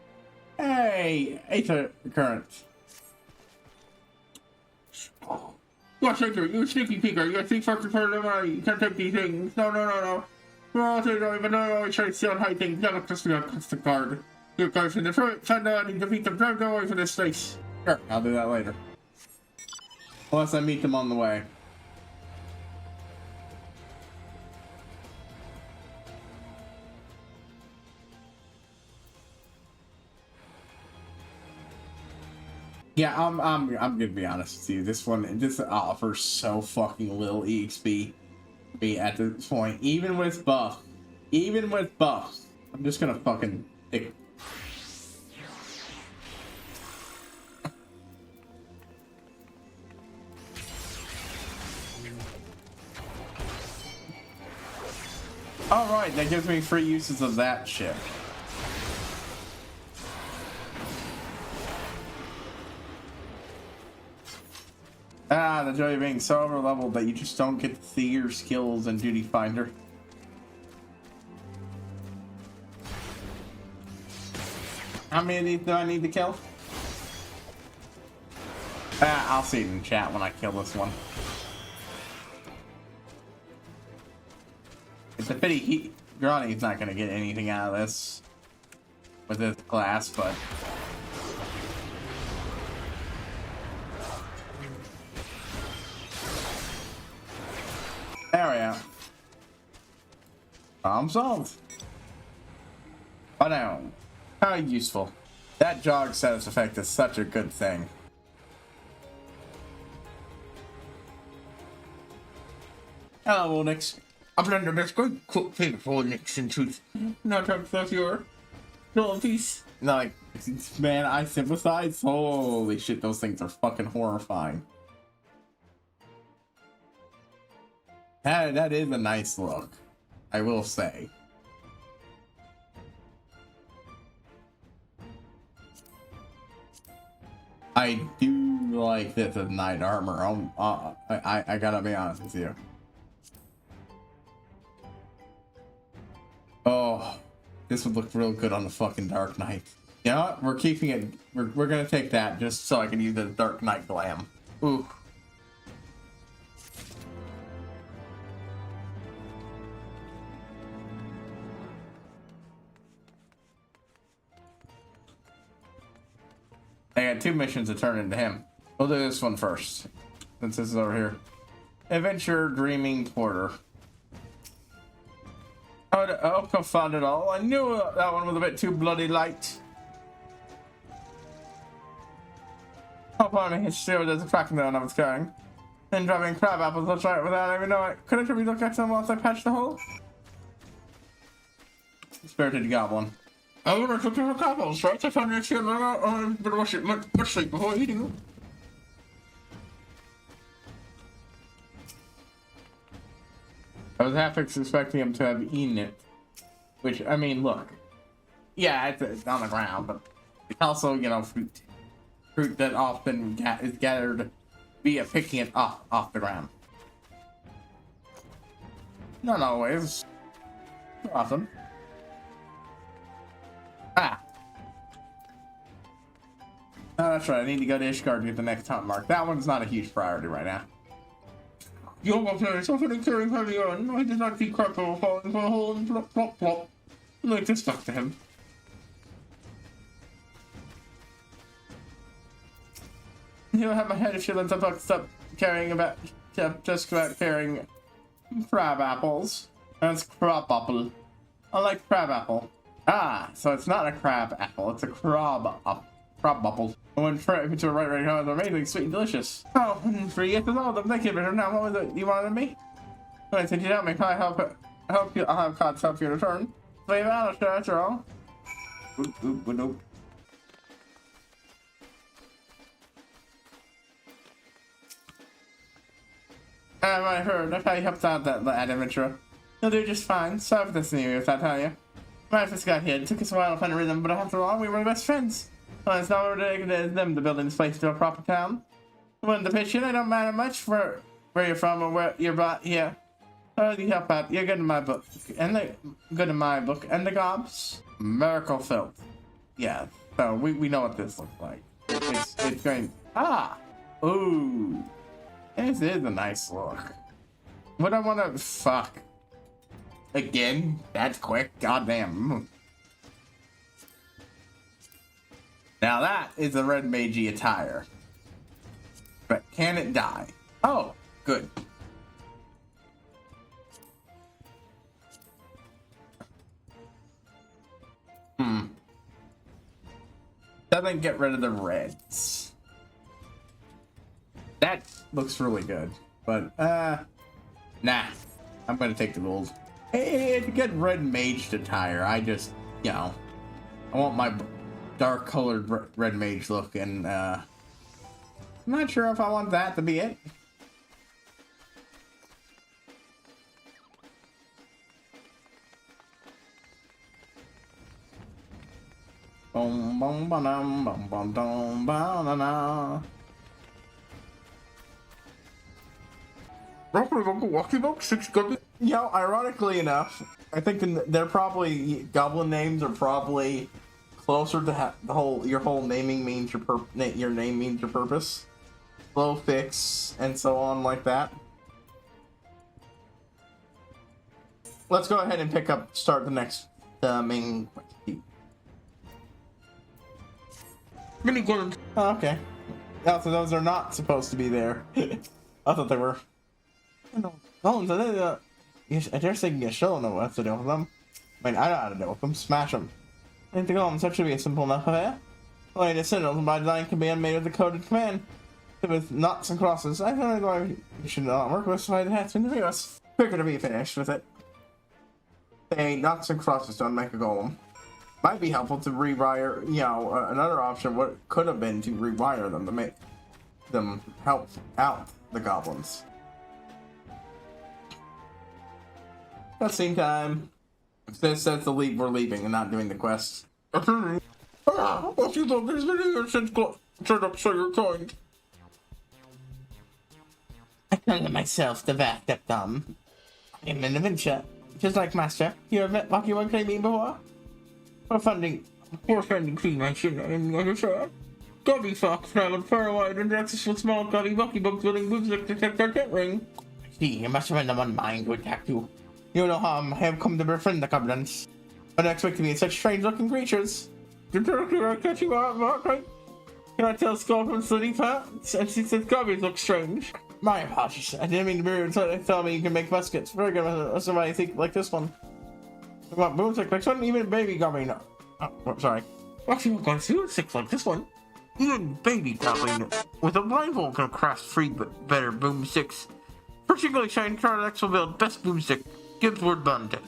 Hey, Aether Current. Yes, I do. You sneaky peeker. You think first for the money. You can't take these things. No. Well, they don't even know. I try to steal and hide things. Never trust me on custom card. You guys in the front. Find out and defeat them. Don't go away from this place. Sure, I'll do that later. Unless I meet them on the way. Yeah, I'm gonna be honest with you. This offers so fucking little EXP at this point. Even with buff. I'm just gonna fucking pick. Alright, that gives me free uses of that shit. Ah, the joy of being so over leveled that you just don't get to see your skills in Duty Finder. How many of these do I need to kill? I'll see it in chat when I kill this one. It's a pity Granny's not gonna get anything out of this with this class, but there we go. Problem solved. But now, how useful. That jog status effect is such a good thing. Hello, Nix. I've learned this great cook thing for Nix in truth. Not of your piece. Like, man, I sympathize. Holy shit, those things are fucking horrifying. That is a nice look, I will say. I do like this as knight armor. I gotta be honest with you. Oh, this would look real good on the fucking Dark Knight. You know what? We're keeping it. We're gonna take that just so I can use the Dark Knight glam. Ooh. I got 2 missions to turn into him. We'll do this one first, since this is over here. Adventure Dreaming Porter. Oh, confound it all. I knew that one was a bit too bloody light. Oh, pardon me, it's still there's a crack in the one I was carrying. And dropping crab apples, I'll try it without even knowing it. Could I maybe look at them whilst I patch the hole? Spirited Goblin. I want to cook crab apples, right? I found it here and I better wash it much sleep before eating them. I was half expecting him to have eaten it. Which, I mean, look. Yeah, it's on the ground, but it's also, you know, fruit. Fruit that often is gathered via picking it off the ground. Not always. Often. Ah! Oh, that's right, I need to go to Ishgard to get the next hunt mark. That one's not a huge priority right now. Your water is often carrying heavy on. I did not see crap over falling for a hole and plop, plop, plop. Like this stuck to him. He'll have my head if she lets up stop carrying about just about carrying crab apples. That's crab apple. I like crab apple. Ah, so it's not a crab apple, it's a crab crop bubbles. I went to a right now, they're amazing, sweet and delicious. Oh, and for years with all of them, thank you, but now what was it you wanted me? When I said you help me, I help you, I'll have cards help you return. Play out, after all. Nope. I heard, that's how you helped out that adventurer. You'll do just fine. Sorry for this news, I tell you. When I first got here, it took us a while to find a rhythm, but after all, we were best friends. Well, it's not ridiculous them to build this place to a proper town. When the pitch, it don't matter much where you're from or where you're brought here. Oh, you help out. You're good in my book. And the gobs? Miracle filled. Yeah, so we know what this looks like. It's going. Ah! Ooh. This is a nice look. What I wanna fuck. Again? That's quick. Goddamn. Now that is a red magey attire. But can it die? Oh, good. Doesn't get rid of the reds. That looks really good. But, nah. I'm gonna take the gold. It's a good red mage attire. I just, you know, I want my dark colored red mage look, and I'm not sure if I want that to be it. Boom, boom, ba-dum, bum, bum, dum, ba-na-na. You know, ironically enough, I think they're probably goblin names are probably closer to your whole naming means your name means your purpose. Slow fix and so on like that. Let's go ahead and start the next main quest. Oh, okay. Oh, so those are not supposed to be there. I thought they were. Golems, I dare say you still don't know what to do with them. I mean, I know how to deal with them. Smash them. I think the golems, that should be a simple enough affair. Only the sentinels by design can be made with a coded command. With knots and crosses. I don't know why you should not work with so it has been to us. Quicker to be finished with it. Say knots and crosses don't make a golem. Might be helpful to rewire, you know, another option what could have been to rewire them to make them help out the goblins. Cutscene time. If this says to leave, we're leaving and not doing the quest. What you thought there's been here since shut up so you're kind. I call myself the backed up dumb. I'm an adventure. Just like Master. You ever met Lucky One claiming before? For funding cream action and other sure. Gobby Fox traveled far wide and access with small gobby bucky bugs building moves that detect our tent ring. See, you must have been the one mind to attack you. You know how I have come to befriend the goblins. But I expect to be such strange looking creatures. Did I catch you out, Mark? Can I tell Skull from Slitty Pat? And she says gobbies look strange. My apologies. I didn't mean to be rude until they tell me you can make muskets. Very good with somebody think like this one. What boomstick like this one? Even baby goblin. Oh, sorry. Actually, we're going to see six like this one. Even baby goblin with a blindfold can craft free but better boomsticks. Particularly shine products will build best boomstick. Gibbs word bund.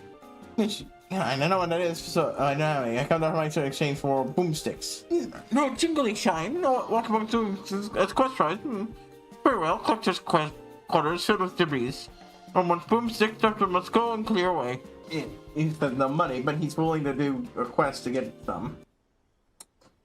Yeah, I know what that is, so I know. I come down to exchange for boomsticks. No, jingly shine. No, welcome up to as quest prize. Very well, collector's quarters filled with debris. And once boomstick, doctor must go and clear away. He said no money, but he's willing to do a quest to get some.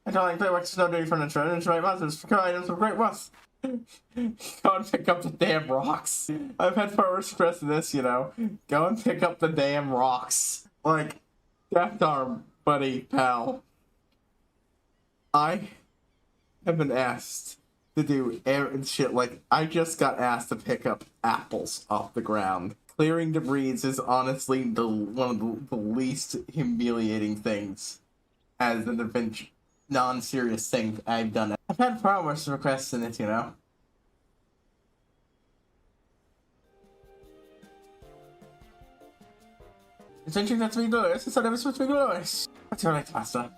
I don't like play snow dirty furniture and enjoy monsters for items of great wealth. Go and pick up the damn rocks. I've had power stress in this, you know. Go and pick up the damn rocks. Like, death arm, buddy, pal. I have been asked to do shit like, I just got asked to pick up apples off the ground. Clearing debris is honestly one of the least humiliating things as an adventure. Non-serious thing I've done. I've had progress requests in it, you know. Essentially, that's me glorious. Instead of supposed to be glorious. What's your next master?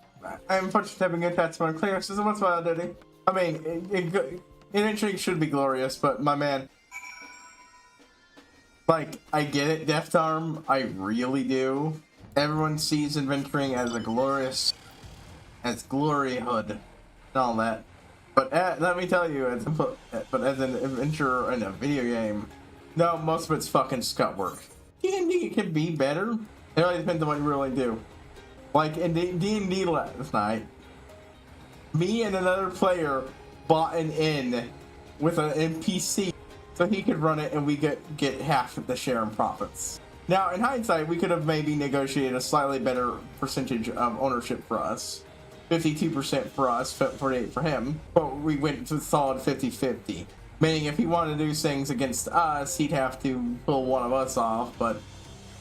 I'm prototyping attached to my clearance. What's my identity? I mean, eventually should be glorious, but my man, like, I get it, Deft Arm, I really do. Everyone sees adventuring as a glorious, as gloryhood, and all that. But let me tell you, as an adventurer in a video game, no, most of it's fucking scut work. D&D can be better. It really depends on what you really do. Like in D&D last night, me and another player bought an inn with an NPC so he could run it and we get half of the share in profits. Now, in hindsight, we could have maybe negotiated a slightly better percentage of ownership for us. 52% for us, 48% for him, but we went to solid 50-50. Meaning if he wanted to do things against us, he'd have to pull one of us off, but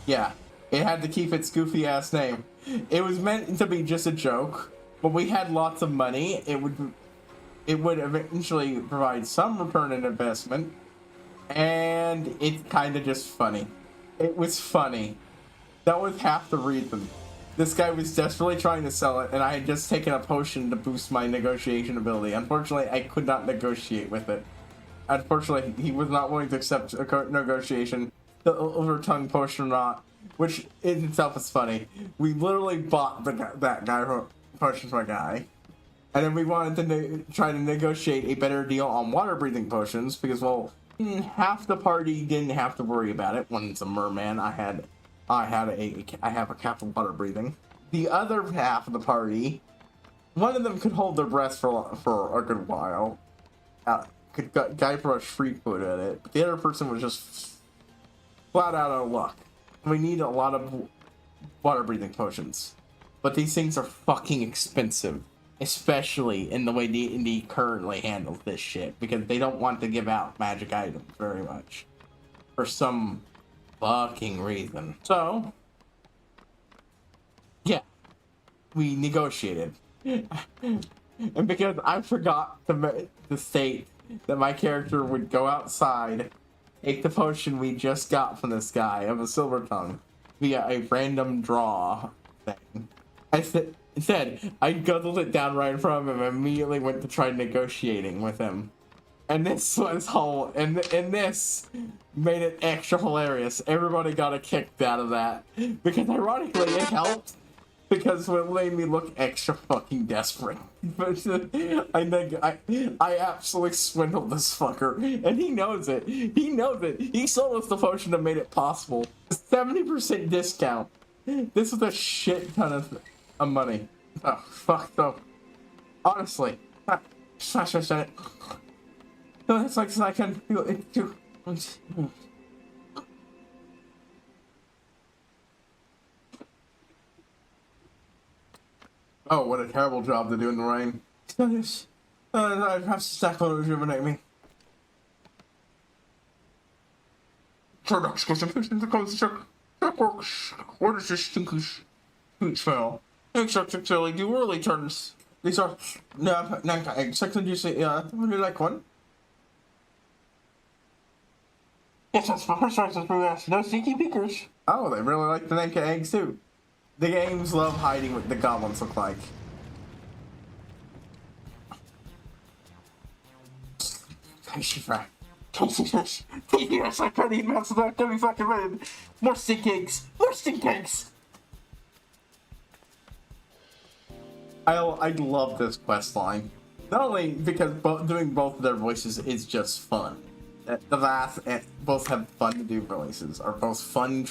yeah, it had to keep its goofy ass name. It was meant to be just a joke, but we had lots of money. It would eventually provide some return on investment, and it's kind of just funny. It was funny. That was half the reason. This guy was desperately trying to sell it, and I had just taken a potion to boost my negotiation ability. Unfortunately, I could not negotiate with it. Unfortunately, he was not willing to accept a negotiation, the over-tongue potion or not, which in itself is funny. We literally bought that guy potion from a guy, and then we wanted to try to negotiate a better deal on water-breathing potions, because, well, half the party didn't have to worry about it. One's a merman. I have a cap of water breathing. The other half of the party, one of them could hold their breath for a good while. Could Guybrush Threepwood at it, but the other person was just flat out of luck. We need a lot of water breathing potions, but these things are fucking expensive, especially in the way D&D currently handles this shit, because they don't want to give out magic items very much for some fucking reason. So yeah, we negotiated, and because I forgot to state that my character would go outside, take the potion we just got from this guy of a silver tongue via a random draw thing. I said I guzzled it down right in front of him and immediately went to try negotiating with him. And this was and this made it extra hilarious. Everybody got a kick out of that, because ironically it helped, because it made me look extra fucking desperate. But I absolutely swindled this fucker, and he knows it. He knows it. He sold us the potion that made it possible. 70% discount. This was a shit ton of money. Oh, fuck though. Honestly. No, it's like I can feel it too. Oh, what a terrible job to do in the rain. Yes. I have to stack on to rejuvenate me. Turdox goes in the construct. That works. What is this stinky sweet smell? Except silly, do whirly turns. These are Nanka eggs. Second, you say, would you like one? Yes, that's my first choice. No sneaky peekers. Oh, they really like the Nanka eggs too. The games love hiding what the goblins look like. Tasty fry. Tasty fish. Yes, I can't eat mouse of that. Don't be fucking red. More stink eggs. More stink eggs. I love this quest line. Not only because doing both of their voices is just fun. The Vath both have fun to do voices, are both fun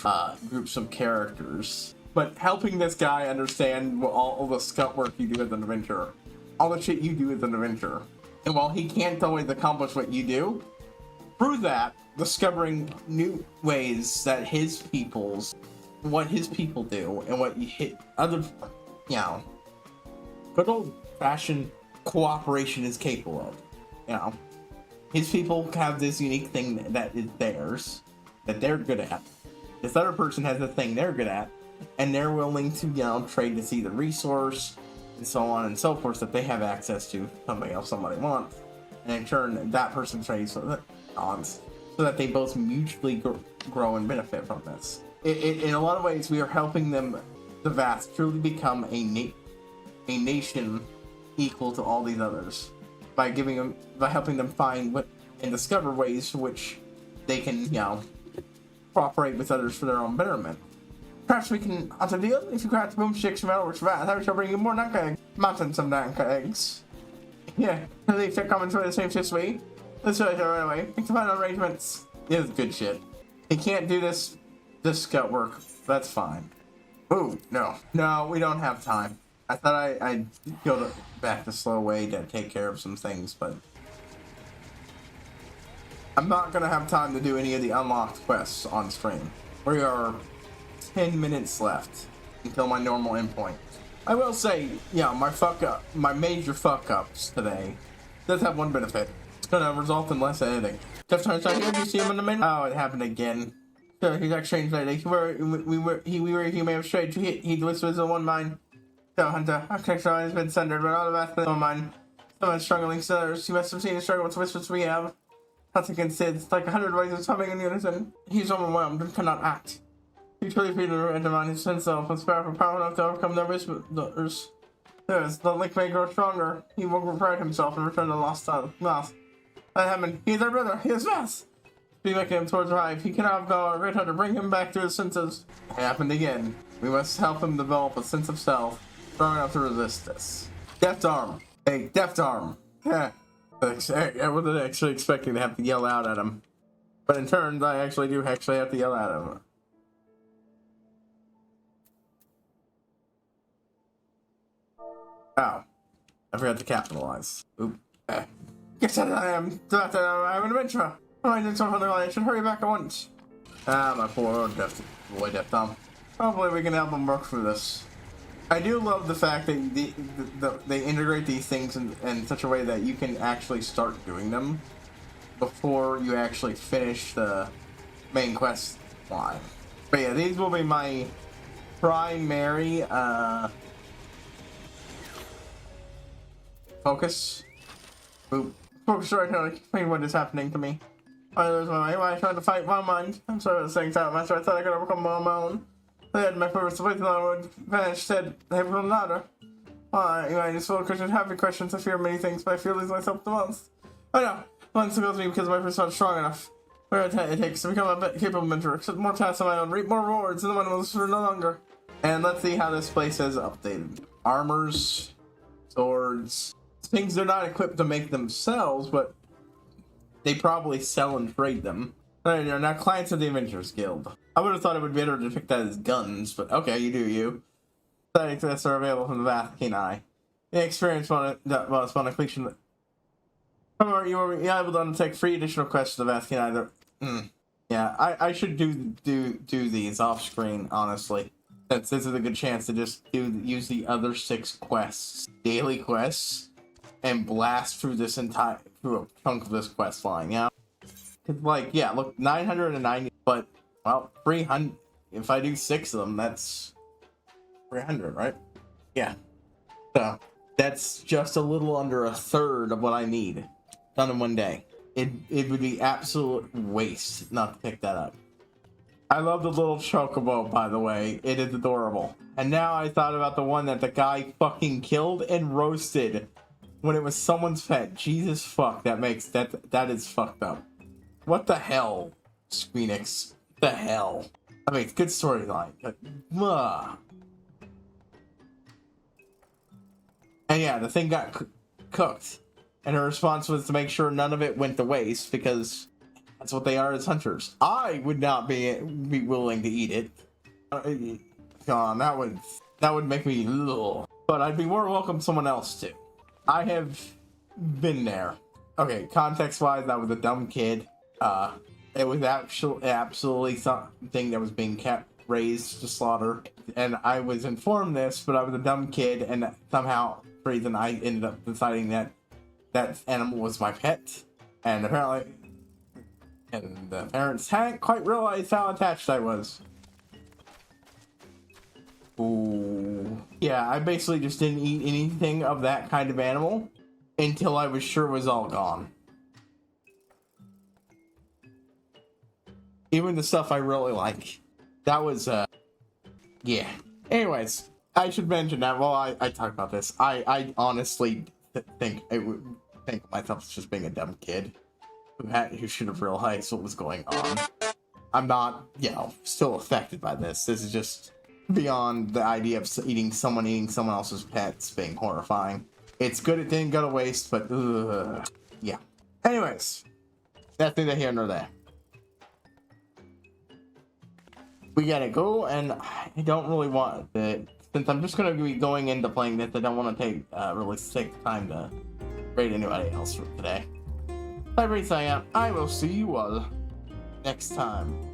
groups of characters. But helping this guy understand all the scut work you do as an adventurer, all the shit you do as an adventurer. And while he can't always accomplish what you do, through that, discovering new ways that what his people do, and what good old-fashioned cooperation is capable of. His people have this unique thing that is theirs, that they're good at. This other person has a thing they're good at, and they're willing to, trade to see the resource, and so on and so forth, that they have access to something else somebody wants. And in turn, that person trades with it odds, so that they both mutually grow and benefit from this. In a lot of ways, we are helping them, the Vath, truly become a nation equal to all these others by helping them find and discover ways in which they can, cooperate with others for their own betterment. Perhaps we can utter deal if you craft boomsticks from outwards rat. I shall bring you more Nanka eggs. Mountains of Nanka eggs. Yeah, at least they're coming to the same shit's way. Let's do it right away. Make the final arrangements. This is good shit. He can't do this scout work. That's fine. Ooh, no. No, we don't have time. I thought I'd go back the slow way to take care of some things, but I'm not gonna have time to do any of the unlocked quests on stream. We are 10 minutes left until my normal endpoint. I will say, my major fuck ups today does have one benefit. It's gonna result in less editing. Jeff turns out here, do you see him in the main? Oh, it happened again. Sure, he's like strange lady. He may have strayed. He whispers in one mind. So, Hunter, our connection has been sundered, but all of us in one mind. Someone struggling sinners. You must have seen the struggle with whispers we have. Hunter considers like 100 voices humming in unison. He's overwhelmed and cannot act. He truly feels the undermine his himself and spare for power enough to overcome their whispers. The link may grow stronger. He will pride himself and return to lost. That happened. He is our brother. He is fast. Be making him towards Hive. He cannot go. Our great hunter, bring him back to his senses. It happened again. We must help him develop a sense of self strong enough to resist this. Deft arm. Hey, deft arm. Yeah. I wasn't actually expecting to have to yell out at him. But in turn, I actually do have to yell at him. Oh. I forgot to capitalize. Oop. Yes, I am. I'm an adventurer. I should hurry back at once. Ah, my poor deft arm. Hopefully we can help him work through this. I do love the fact that they integrate these things in such a way that you can actually start doing them before you actually finish the main quest line. But yeah, these will be my primary focus. Oop. Focus right now. Explain what is happening to me. I lose my way. Why I tried to fight my mind. I'm sorry for saying that, master. I thought I could overcome them on my own. They had my purpose to wait till I would vanish, said they were louder. Why, you might just full of questions, happy questions. I fear many things, but I fear losing myself the most. I know. One fails me because my purpose is not strong enough. Where it takes to become a capable mentor. Accept more tasks on my own, reap more rewards, and the one will for no longer. And let's see how this place is updated. Armors, swords, things they're not equipped to make themselves, but they probably sell and trade them. There you go, now clients of the Adventurers Guild. I would have thought it would be better to pick that as guns, but okay, you do you. Study tests are available from the Vathkini. The experience upon completion. However, you will be able to undertake free additional quests to the Vathkini. Yeah, I should do these off screen, honestly. Since this is a good chance to just use the other 6 quests, daily quests, and blast through a chunk of this quest line, yeah? Cause like, yeah, look, 990, but, well, 300, if I do 6 of them, that's 300, right? Yeah. So, that's just a little under a third of what I need. Done in one day. It would be absolute waste not to pick that up. I love the little chocobo, by the way. It is adorable. And now I thought about the one that the guy fucking killed and roasted when it was someone's pet. Jesus fuck, that is fucked up. What the hell, Squeenix? The hell? I mean, it's good storyline, but and yeah, the thing got cooked, and her response was to make sure none of it went to waste because that's what they are as hunters. I would not be willing to eat it. That would make me ugh. But I'd be more welcome someone else to. I have been there. Okay, context-wise, I was a dumb kid. It was absolutely something that was being raised to slaughter, and I was informed this, but I was a dumb kid, and somehow, for reason, I ended up deciding that that animal was my pet, and apparently, and the parents hadn't quite realized how attached I was. Ooh. Yeah, I basically just didn't eat anything of that kind of animal until I was sure it was all gone. Even the stuff I really like. That was, yeah. Anyways, I should mention that. Well, I talked about this. I honestly think myself as just being a dumb kid who should have realized what was going on. I'm not, still affected by this. This is just beyond the idea of eating someone else's pets being horrifying. It's good it didn't go to waste, but yeah. Anyways, that's neither here nor there. We gotta go, and I don't really want it. Since I'm just gonna be going into playing this, I don't want to take really sick time to rate anybody else for today. HighPriest, I will see you all next time.